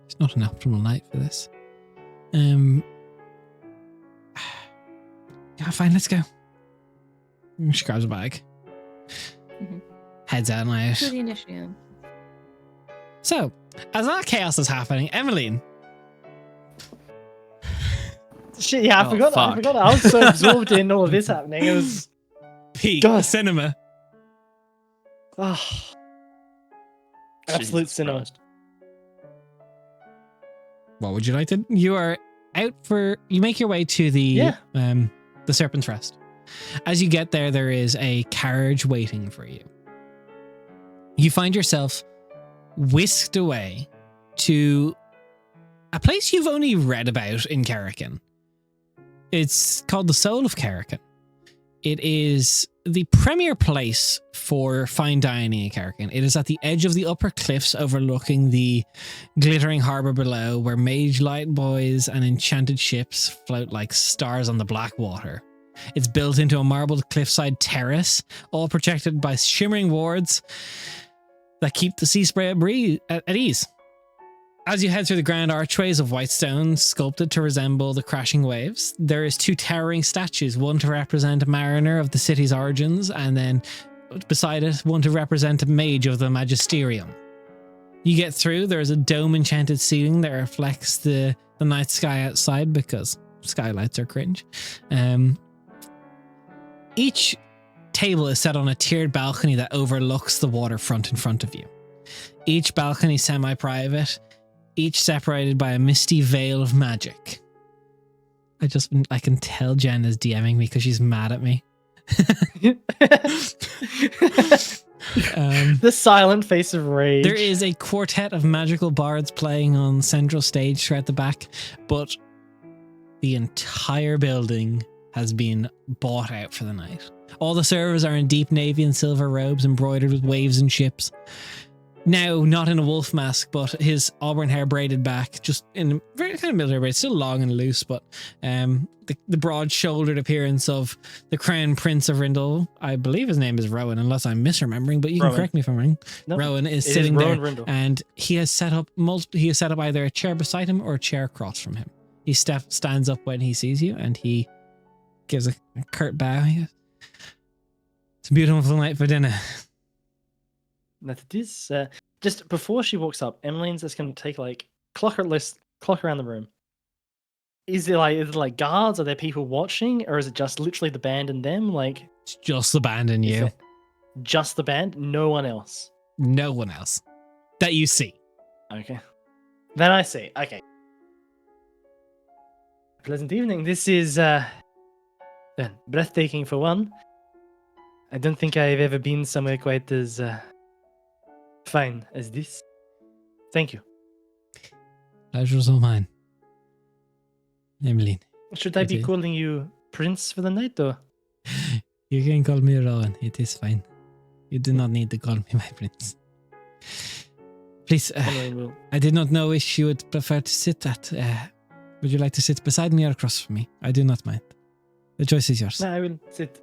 It's not an optimal light for this. Yeah, fine, let's go. She grabs a bag. Mm-hmm. Heads out and out. To the initiate. So, as that chaos is happening, Emmeline. Shit, yeah, I forgot. Fuck. I forgot. I was so absorbed in all of this happening. It was Peak God. cinema. Oh, Absolute Jesus cinema. Christ. What would you like to? You are out for. You make your way to the Serpent's Rest. As you get there, there is a carriage waiting for you. You find yourself whisked away to a place you've only read about in Kerrigan. It's called the Soul of Kerrigan. It is the premier place for fine dining in Kerrigan. It is at the edge of the upper cliffs overlooking the glittering harbour below, where mage light boys and enchanted ships float like stars on the black water. It's built into a marbled cliffside terrace, all protected by shimmering wards that keep the sea spray at ease. As you head through the grand archways of white stone sculpted to resemble the crashing waves, there is 2 towering statues, one to represent a mariner of the city's origins, and then beside it, one to represent a mage of the magisterium. You get through, there is a dome-enchanted ceiling that reflects the night sky outside because skylights are cringe. Each table is set on a tiered balcony that overlooks the waterfront in front of you. Each balcony semi-private, each separated by a misty veil of magic. I can tell Jen is DMing me because she's mad at me. The silent face of rage. There is a quartet of magical bards playing on central stage throughout the back, but the entire building has been bought out for the night. All the servers are in deep navy and silver robes embroidered with waves and ships. Now, not in a wolf mask, but his auburn hair braided back, just in a very kind of military braid, still long and loose, but the broad-shouldered appearance of the Crown Prince of Rindle. I believe his name is Rowan, unless I'm misremembering, but you can correct me if I'm wrong. No, Rowan is it sitting is Rowan there, Rindle. and he has set up either a chair beside him or a chair across from him. He stands up when he sees you, and he gives a curt bow. He goes, "It's a beautiful night for dinner." That it is. Just before she walks up, Emmeline's just going to take clock around the room. Is it like guards? Are there people watching, or is it just literally the band and them? Like, It's just the band and is you. it just the band, no one else. No one else that you see. Okay, then I see. Okay, pleasant evening. This is breathtaking for one. I don't think I've ever been somewhere quite as fine as this. Thank you. Pleasure's all mine. Emmeline, Should I be Okay. calling you Prince for the night, or? you can call me Rowan. It is fine. You do not need to call me my prince. Please, Emmeline will. I did not know if you would prefer to sit at. Would you like to sit beside me or across from me? I do not mind. The choice is yours. No, I will sit.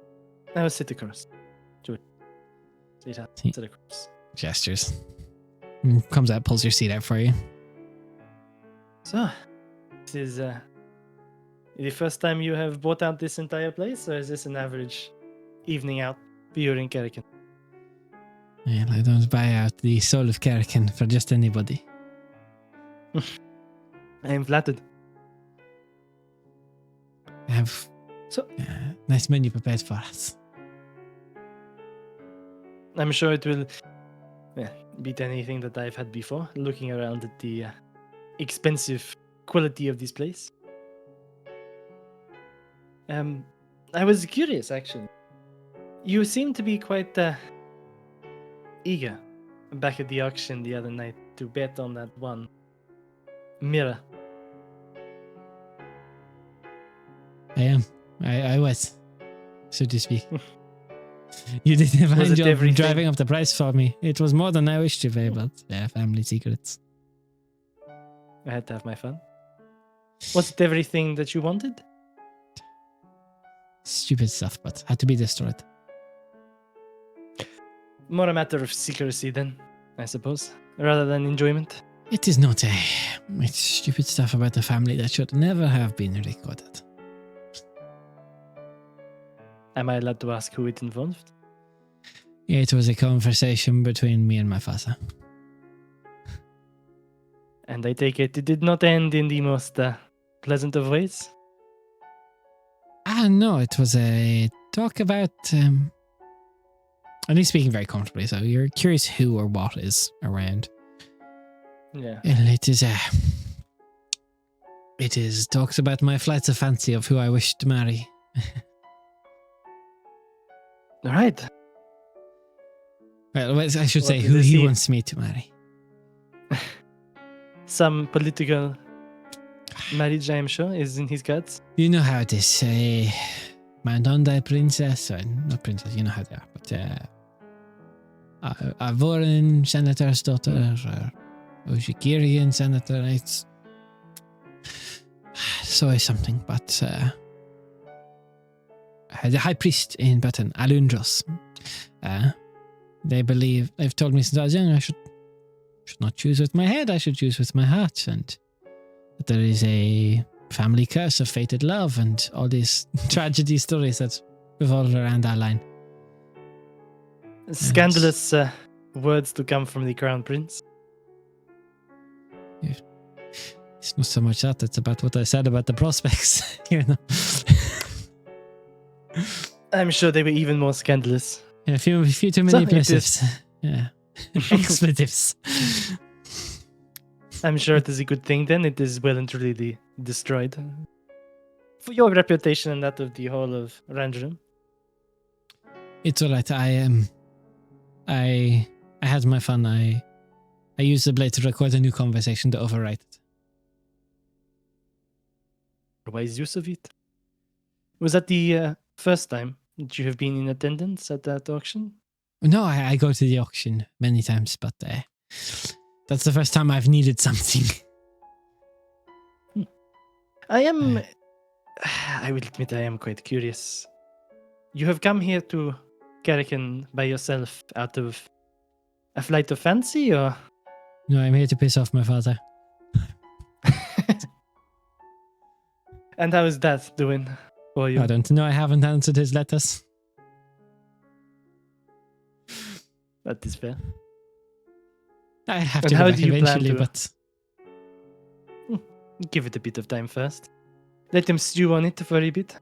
I will sit across. Do it. Sweetheart, See. sit across. Gestures. Comes out, pulls your seat out for you. So, this is the first time you have bought out this entire place, or is this an average evening out for you in Kerrigan? Well, I don't buy out the soul of Kerrigan for just anybody. I am flattered. I have So- nice menu prepared for us. I'm sure it will beat anything that I've had before, looking around at the expensive quality of this place. I was curious, actually. You seem to be quite eager back at the auction the other night to bet on that one mirror. I am. I was, so to speak. You did a fine Was it job everything? driving up the price for me. It was more than I wished to pay, but family secrets. I had to have my fun. Was it everything that you wanted? Stupid stuff, but had to be destroyed. More a matter of secrecy, then, I suppose, rather than enjoyment. It is not it's stupid stuff about the family that should never have been recorded. Am I allowed to ask who it involved? It was a conversation between me and my father. And I take it did not end in the most pleasant of ways? No, it was a talk about. And he's speaking very comfortably, so you're curious who or what is around. Yeah. Well, it is talks about my flights of fancy of who I wish to marry. All right. Well, I should What say did who they he see? wants me to marry. Some political marriage, I'm sure, is in his guts. You know how it is. Mandanda princess, or not princess, you know how they are, but a Vorin senator's daughter, or Oshikirian senator, it's so is something, but the high priest in Baton, Alundros, they've told me since I was young I should not choose with my head, I should choose with my heart, and that there is a family curse of fated love and all these tragedy stories that revolve around that line. Scandalous words to come from the crown prince. It's not so much that, it's about what I said about the prospects, you know. I'm sure they were even more scandalous. Yeah, a few too many So it plosives. Yeah. Expletives. I'm sure it is a good thing then. It is well and truly destroyed. For your reputation and that of the whole of Randrum. It's alright. I had my fun. I used the blade to record a new conversation to overwrite it. A wise use of it. Was that the first time that you have been in attendance at that auction? No, I go to the auction many times, but that's the first time I've needed something. I am... I will admit I am quite curious. You have come here to Karakin by yourself out of a flight of fancy, or...? No, I'm here to piss off my father. And how is that doing for you? I don't know. I haven't answered his letters. That is fair. I have And to how go back do you plan eventually, to- but Give it a bit of time first. Let them stew on it for a bit.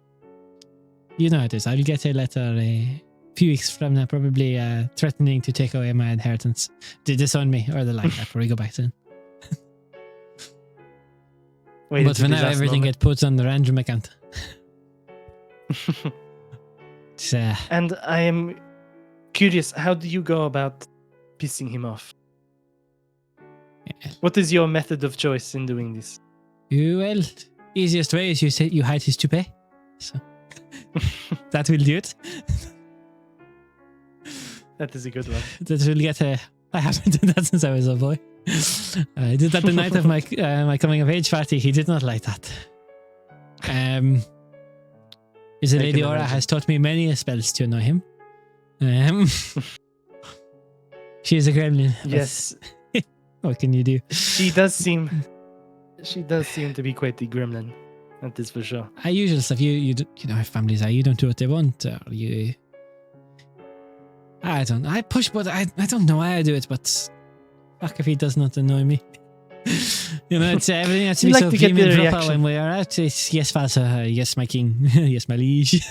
you know how it is. I'll get a letter a few weeks from now, probably threatening to take away my inheritance, to disown me, or the like. I'll probably go back to him. Wait, But it's for a now, disaster everything moment. gets put on the random account. It's, And I am curious, how do you go about pissing him off? What is your method of choice in doing this? well, easiest way is you hide his toupee. So that will do it. That is a good one. That will get I haven't done that since I was a boy. I did that the night of my my coming of age party. He did not like that. His I Lady can Aura imagine. has taught me many spells to annoy him. She is a gremlin. but Yes, what can you do? she does seem to be quite the gremlin. That is for sure. Usual stuff. You know how families are. You don't do what they want, or you. I push, but I don't know why I do it. But fuck if he does not annoy me. You know, it's everything has to You be like so to get vim the and proper reaction. when we are out. It's yes, Father, yes, my king, yes, my liege.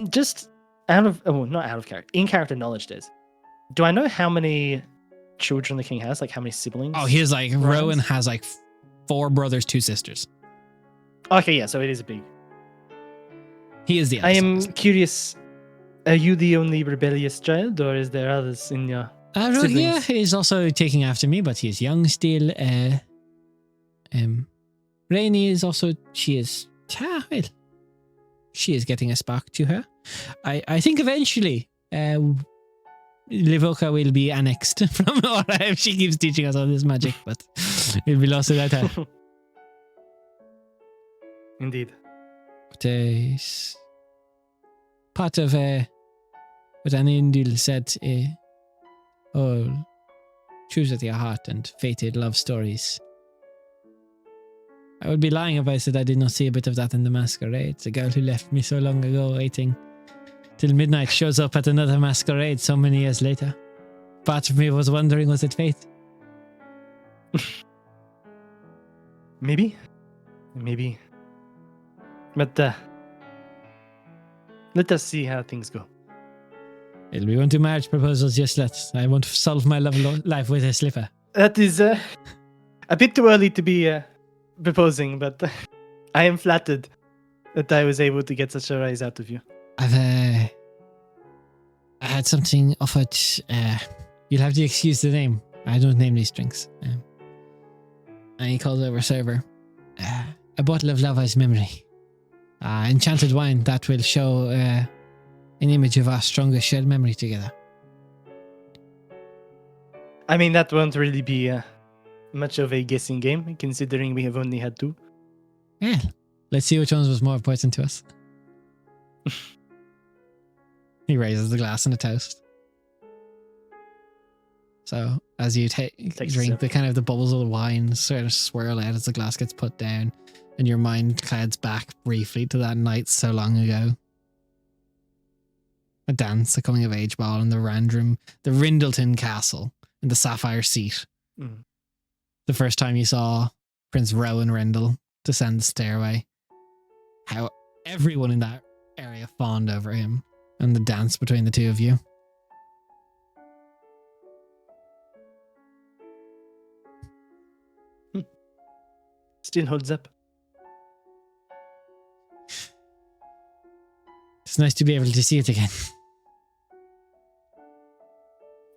Just not out of character, in character knowledge days. Do I know how many children the king has? Like how many siblings? Oh, he's like Right. Rowan has like 4 brothers, 2 sisters. Okay, yeah, so it is a big. He is the I eldest. am obviously. curious. Are you the only rebellious child, or is there others in your? Rowan, yeah, siblings? he's also taking after me, but he's young still. Rainy is also she is getting a spark to her. I think eventually Livoka will be annexed from Aura if she keeps teaching us all this magic, but it'll be lost without her. Indeed. But it's part of what Anindil said, choose with your heart and fated love stories. I would be lying if I said I did not see a bit of that in the masquerade. The girl who left me so long ago waiting till midnight shows up at another masquerade so many years later. Part of me was wondering, was it fate? Maybe. But let us see how things go. It'll be one to marriage proposals just yet. I won't solve my life with a slipper. That is a bit too early to be proposing, but I am flattered that I was able to get such a rise out of you. I had something offered. You'll have to excuse the name. I don't name these drinks. And he calls over a server. A bottle of lover's memory. Enchanted wine that will show an image of our strongest shared memory together. I mean, that won't really be much of a guessing game, considering we have only had 2. Yeah. Let's see which one was more important to us. He raises the glass and a toast. So as you drink, the kind of the bubbles of the wine sort of swirl out as the glass gets put down, and your mind clouds back briefly to that night so long ago. A dance, a coming of age ball in the Rindleton Castle, in the Sapphire Seat. Mm. The first time you saw Prince Rowan Rindle descend the stairway. How everyone in that area fawned over him, and the dance between the two of you. Still holds up. It's nice to be able to see it again.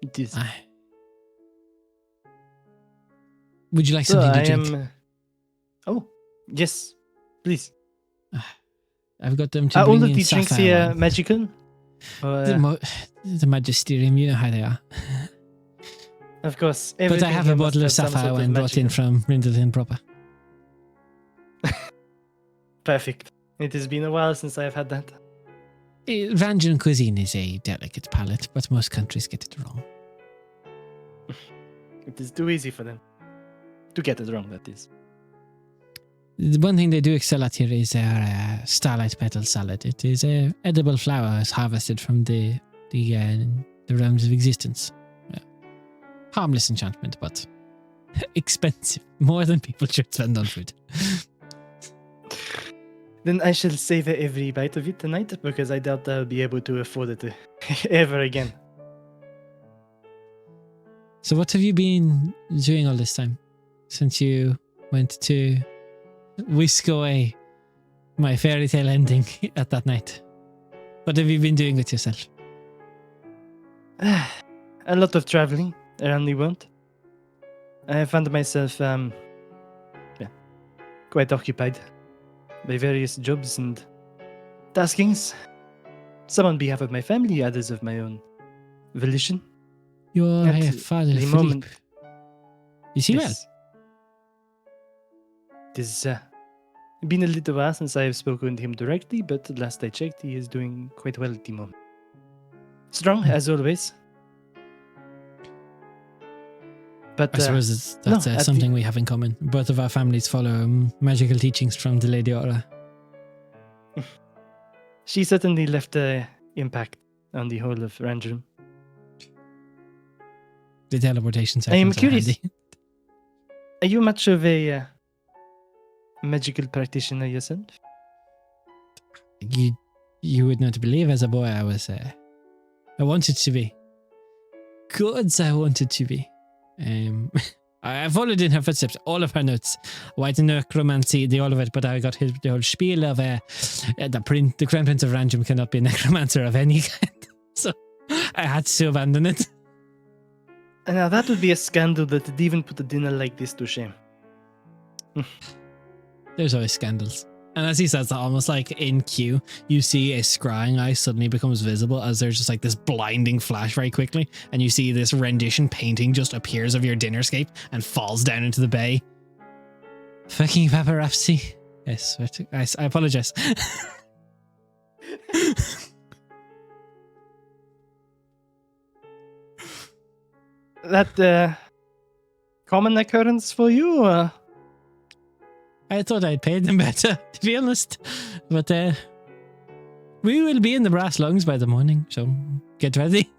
It is. Would you like So something to I drink? am. Oh, yes, please. I've got them to Are bring all of in the drinks sapphire here wine. magical? Or, The magisterium, you know how they are. of course. But I everything have here a must bottle of have some sapphire sort wine brought in magical- from Rindleton proper. Perfect. It has been a while since I have had that. Ranjan cuisine is a delicate palate, but most countries get it wrong. It is too easy for them to get it wrong, that is. The one thing they do excel at here is their starlight petal salad. It is edible flowers harvested from the realms of existence. Harmless enchantment, but expensive. More than people should spend on food. Then I shall savor every bite of it tonight, because I doubt I'll be able to afford it ever again. So what have you been doing all this time? Since you went to whisk away my fairy tale ending at that night. What have you been doing with yourself? A lot of traveling around the world. I found myself quite occupied by various jobs and taskings. Some on behalf of my family, others of my own volition. Your At father, the Philippe. moment- Is he well? Yes. It has been a little while since I have spoken to him directly, but last I checked, he is doing quite well at the moment. Strong, as always. But I suppose that's no, at something we have in common. Both of our families follow magical teachings from the Lady Aura. she certainly left an impact on the whole of Randrum. The teleportation I am sessions are curious. handy. Are you much of a magical practitioner yourself? You would not believe, as a boy, I wanted to be. Gods, I wanted to be. I followed in her footsteps, all of her notes. White necromancy, all of it, but I got the whole spiel of the Crown Prince of Ranjum cannot be a necromancer of any kind. So I had to abandon it. And now that would be a scandal that would even put a dinner like this to shame. There's always scandals. And as he says that, almost like in cue, you see a scrying eye suddenly becomes visible as there's just like this blinding flash very quickly, and you see this rendition painting just appears of your dinnerscape and falls down into the bay. Fucking paparazzi. Yes, I apologize. That common occurrence for you? I thought I'd paid them better, to be honest. But we will be in the brass lungs by the morning, so get ready.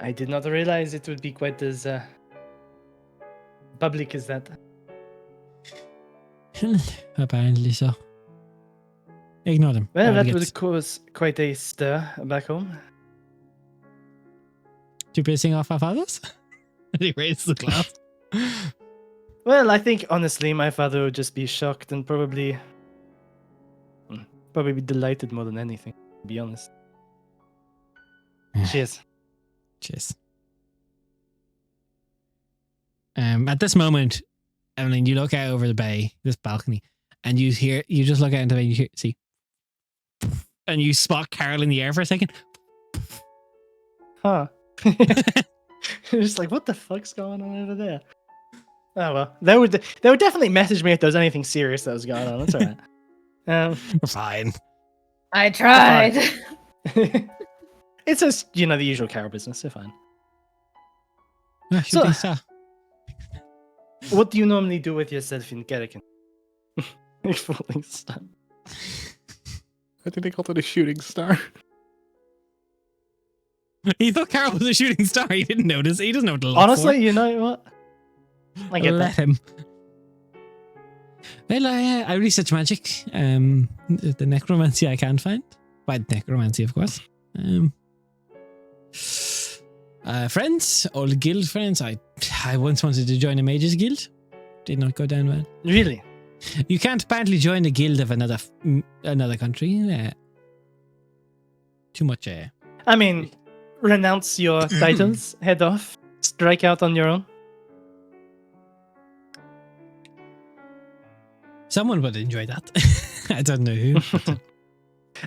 I did not realize it would be quite as public as that. Apparently so. Ignore them. Well, that Everybody would gets cause quite a stir back home. too pissing off our fathers. And he raises the glass. Well, I think honestly, my father would just be shocked and probably be delighted more than anything. To be honest. Cheers. Cheers. At this moment, Emmeline, you look out over the bay, this balcony, and you just look out into the bay and you see, and you spot Carol in the air for a second. Huh. Just like, what the fuck's going on over there? Oh well, they would definitely message me if there was anything serious that was going on. That's alright. We're fine. I tried. It's just the usual Carol business. They're fine. Ah, So- shooting star. What do you normally do with yourself in Kerrigan? Falling star. I think they called it a shooting star. He thought Carol was a shooting star. He didn't notice. He doesn't know what to look Honestly, for. you know what? I get Let that. him. Well, I research magic. The necromancy I can't find. Bad necromancy, of course. Friends, old guild friends. I once wanted to join a mages guild. Did not go down well. Really? You can't apparently join a guild of another country. Too much. I mean, renounce your titles, head off, strike out on your own. Someone would enjoy that. I don't know who.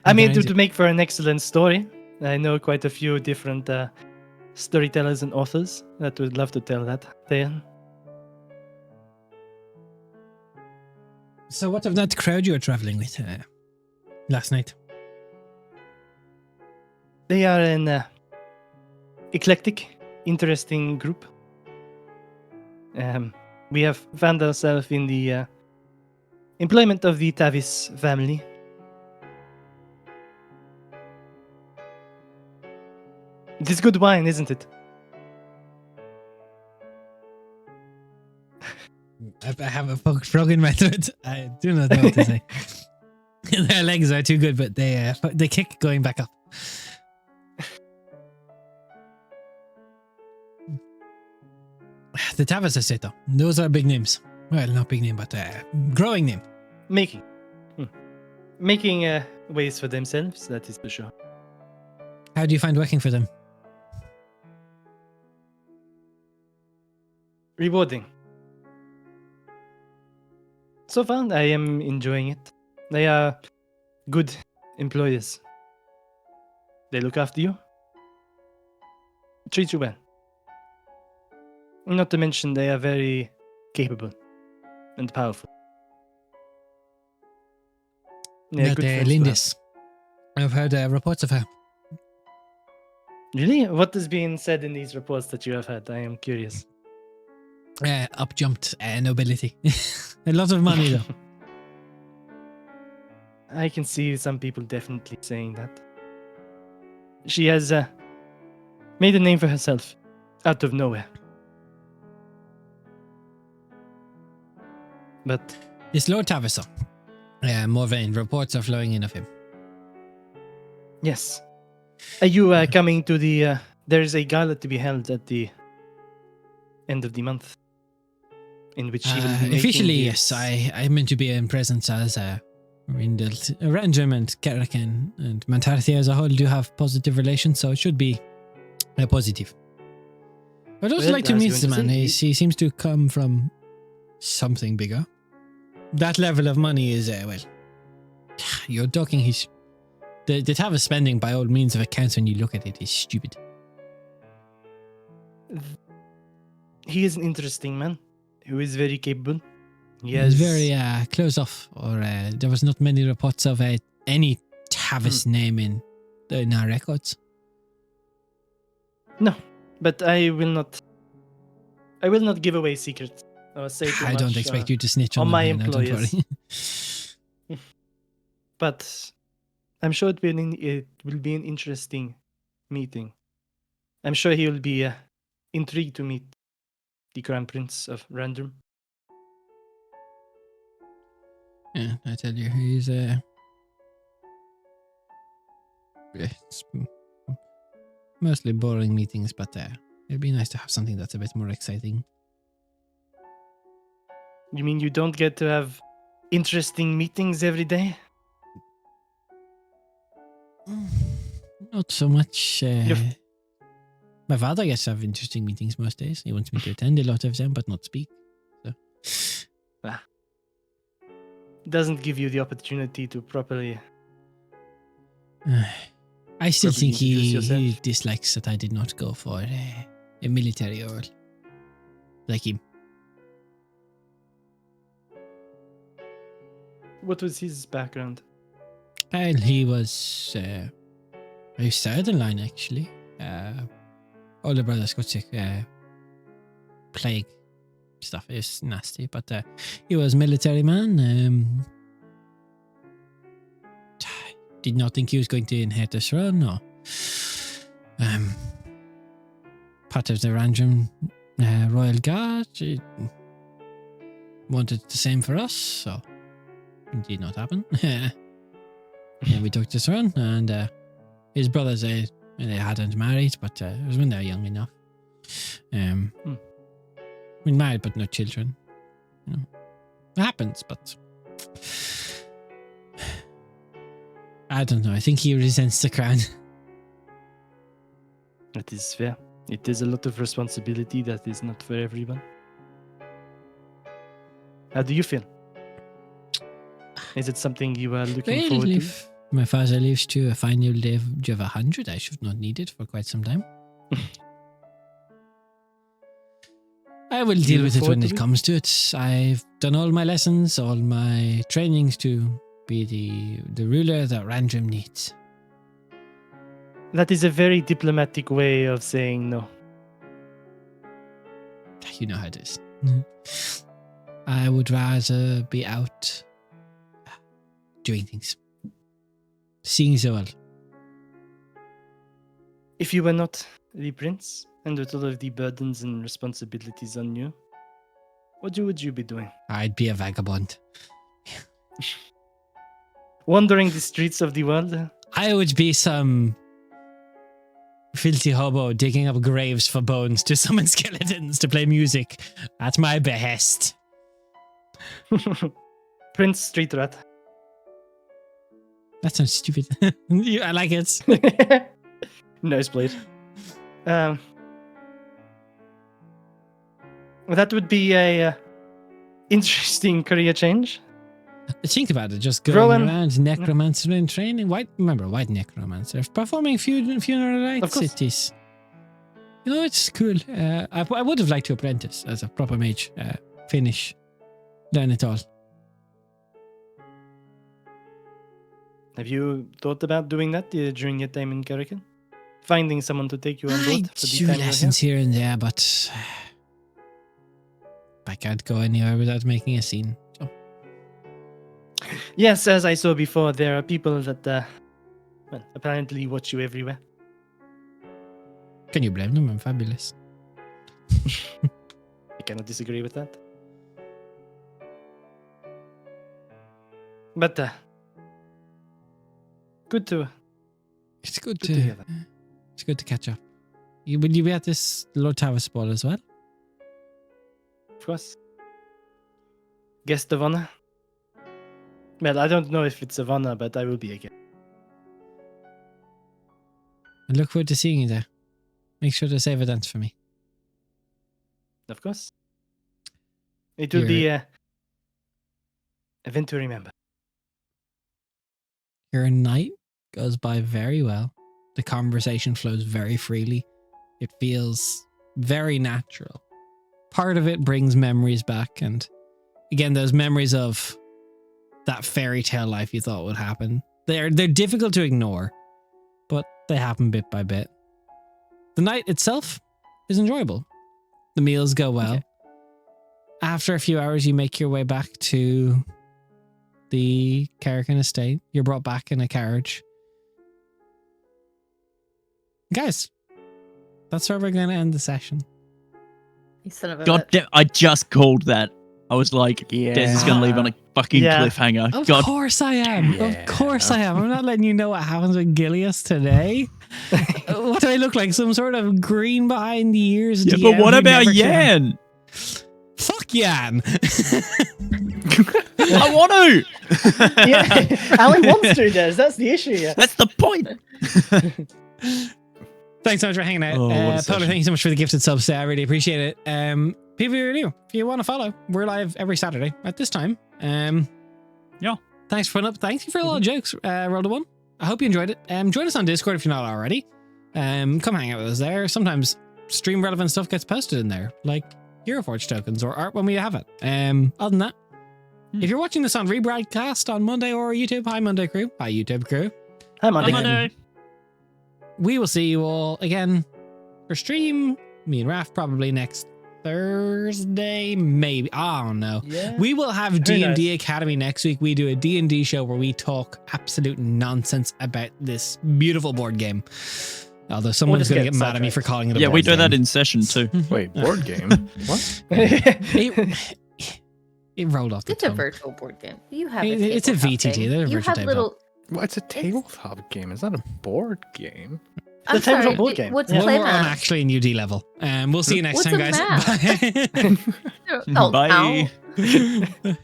I mean, Behind to make for an excellent story. I know quite a few different storytellers and authors that would love to tell that tale. So, what of that crowd you were traveling with last night? They are an eclectic, interesting group. We have found ourselves in the employment of the Tavis family. It is good wine, isn't it? I have a frog in my throat. I do not know what to say. Their legs are too good, but they kick going back up. The Tavis estate, though. Those are big names. Well, not big name, but growing name. Making. Making ways for themselves, that is for sure. How do you find working for them? Rewarding. So far, I am enjoying it. They are good employers. They look after you, treat you well. Not to mention, they are very capable and powerful. They are Not good friends to have. Lindis. I've heard reports of her. Really? What is being said in these reports that you have had? I am curious. Up jumped nobility. A lot of money, though. I can see some people definitely saying that. She has made a name for herself out of nowhere. But It's Lord Taviso. Morvain, reports are flowing in of him. yes. Are you coming to the... there is a gala to be held at the end of the month. In which she will be making Officially, his- yes. I meant to be in presence as Random and Kerrigan and Mantarthia as a whole do have positive relations, so it should be positive. I'd also Well, like to I was meet going the to man. say- He seems to come from something bigger. That level of money is, well, you're talking his... The Tavis spending by all means of accounts when you look at it is stupid. He is an interesting man who is very capable. He He's has very close off, or there was not many reports of any Tavis name in our records. No, but I will not give away secrets or say too I much. don't expect you to snitch on on them my here, now, don't employers. worry. But I'm sure it will be an interesting meeting. I'm sure he will be intrigued to meet the Crown Prince of Random. Yeah, I tell you, It's mostly boring meetings, but it'd be nice to have something that's a bit more exciting. You mean you don't get to have interesting meetings every day? Not so much. You've- My father gets to have interesting meetings most days. He wants me to attend a lot of them, but not speak. So. Doesn't give you the opportunity to properly. I still Probably think introduce he yourself. dislikes that I did not go for a military role. Like him. What was his background? Well, he was very southern line actually. Older brothers got sick, plague stuff is nasty, but he was military man. Did not think he was going to inherit the throne or part of the random royal guard. He wanted the same for us, so it did not happen. Yeah, we took the throne, and his brothers they hadn't married, but it was when they were young enough. We married, but no children. You know, it happens, but I don't know. I think he resents the crown. That is fair. It is a lot of responsibility that is not for everyone. How do you feel? Is it something you are looking Well, forward to? if my father lives to a final age of 100, I should not need it for quite some time. I will deal look with it forward when to it it? comes to it. I've done all my lessons, all my trainings to be the ruler that Random needs. That is a very diplomatic way of saying no. You know how it is. I would rather be out doing things. Seeing the world. If you were not the prince and with all of the burdens and responsibilities on you, what would you be doing? I'd be a vagabond. Wandering the streets of the world? I would be some filthy hobo digging up graves for bones to summon skeletons to play music at my behest. Prince Street Rat. That sounds stupid. I like it. Nosebleed. That would be a interesting career change. Think about it. Just going Rowan. around necromancer in training. White necromancer. Performing funeral Of rites. course. It is. You know, it's cool. I would have liked to apprentice as a proper mage. Finish. Learn it all. Have you thought about doing that during your time in Karakin? Finding someone to take you on I board for the do time you're here? lessons here and there, but I can't go anywhere without making a scene. So. Yes, as I saw before, there are people that, well, apparently watch you everywhere. Can you blame them? I'm fabulous. I cannot disagree with that. But, good to It's good to hear that. It's good to catch up. Will you be at this Lord Towers ball as well? Of course. Guest of honor? Well, I don't know if it's of honor, but I will be again. I look forward to seeing you there. Make sure to save a dance for me. Of course. It will be a event to remember. Your night goes by very well. The conversation flows very freely. It feels very natural. Part of it brings memories back, and again, those memories of that fairy tale life you thought would happen. They're difficult to ignore, but they happen bit by bit. The night itself is enjoyable. The meals go well. Okay. After a few hours, you make your way back to the Carrigan estate. You're brought back in a carriage. Guys, that's where we're going to end the session. You son of a God bitch. damn, I just called that. I was like, Des is going to leave on a fucking Yeah. cliffhanger. Of God. course I am. Yeah. Of course I am. I'm not letting you know what happens with Gilius today. What do I look like? Some sort of green behind the ears Yeah, DM but what who about never can- Yan? Fuck Yan. I want to. Yeah, Alan wants to, Des. That's the issue. Yeah. That's the point. Thanks so much for hanging out. Oh, what a Polar, session. thank you so much for the gifted subs. I really appreciate it. People who are new, if you want to follow, we're live every Saturday at this time. Yeah. Thanks for putting up. Thank you for a lot of jokes, Roll to One. I hope you enjoyed it. Join us on Discord if you're not already. Come hang out with us there. Sometimes stream relevant stuff gets posted in there, like Euroforge tokens or art when we have it. Other than that, if you're watching this on rebroadcast on Monday or YouTube, hi Monday crew, hi YouTube crew. Hi, Monday. Monday. We will see you all again for stream. Me and Raf probably next Thursday, maybe. I don't know. Yeah. We will have D&D Academy next week. We do a D&D show where we talk absolute nonsense about this beautiful board game. Although someone's just going to get get mad at me for sidetracked. calling it a Yeah, board we do game. that in session too. Wait, board game? What? It rolled off the It's a tongue. virtual board game. You have It's a tabletop VTT, thing. they're a You virtual have little. Well, it's a tabletop game. It's not a board game. I'm tabletop sorry, board game. What's Yeah. Well, we're on playmat? actually a new D level. We'll see you next What's time, a guys. map? Bye. Oh, Bye. ow.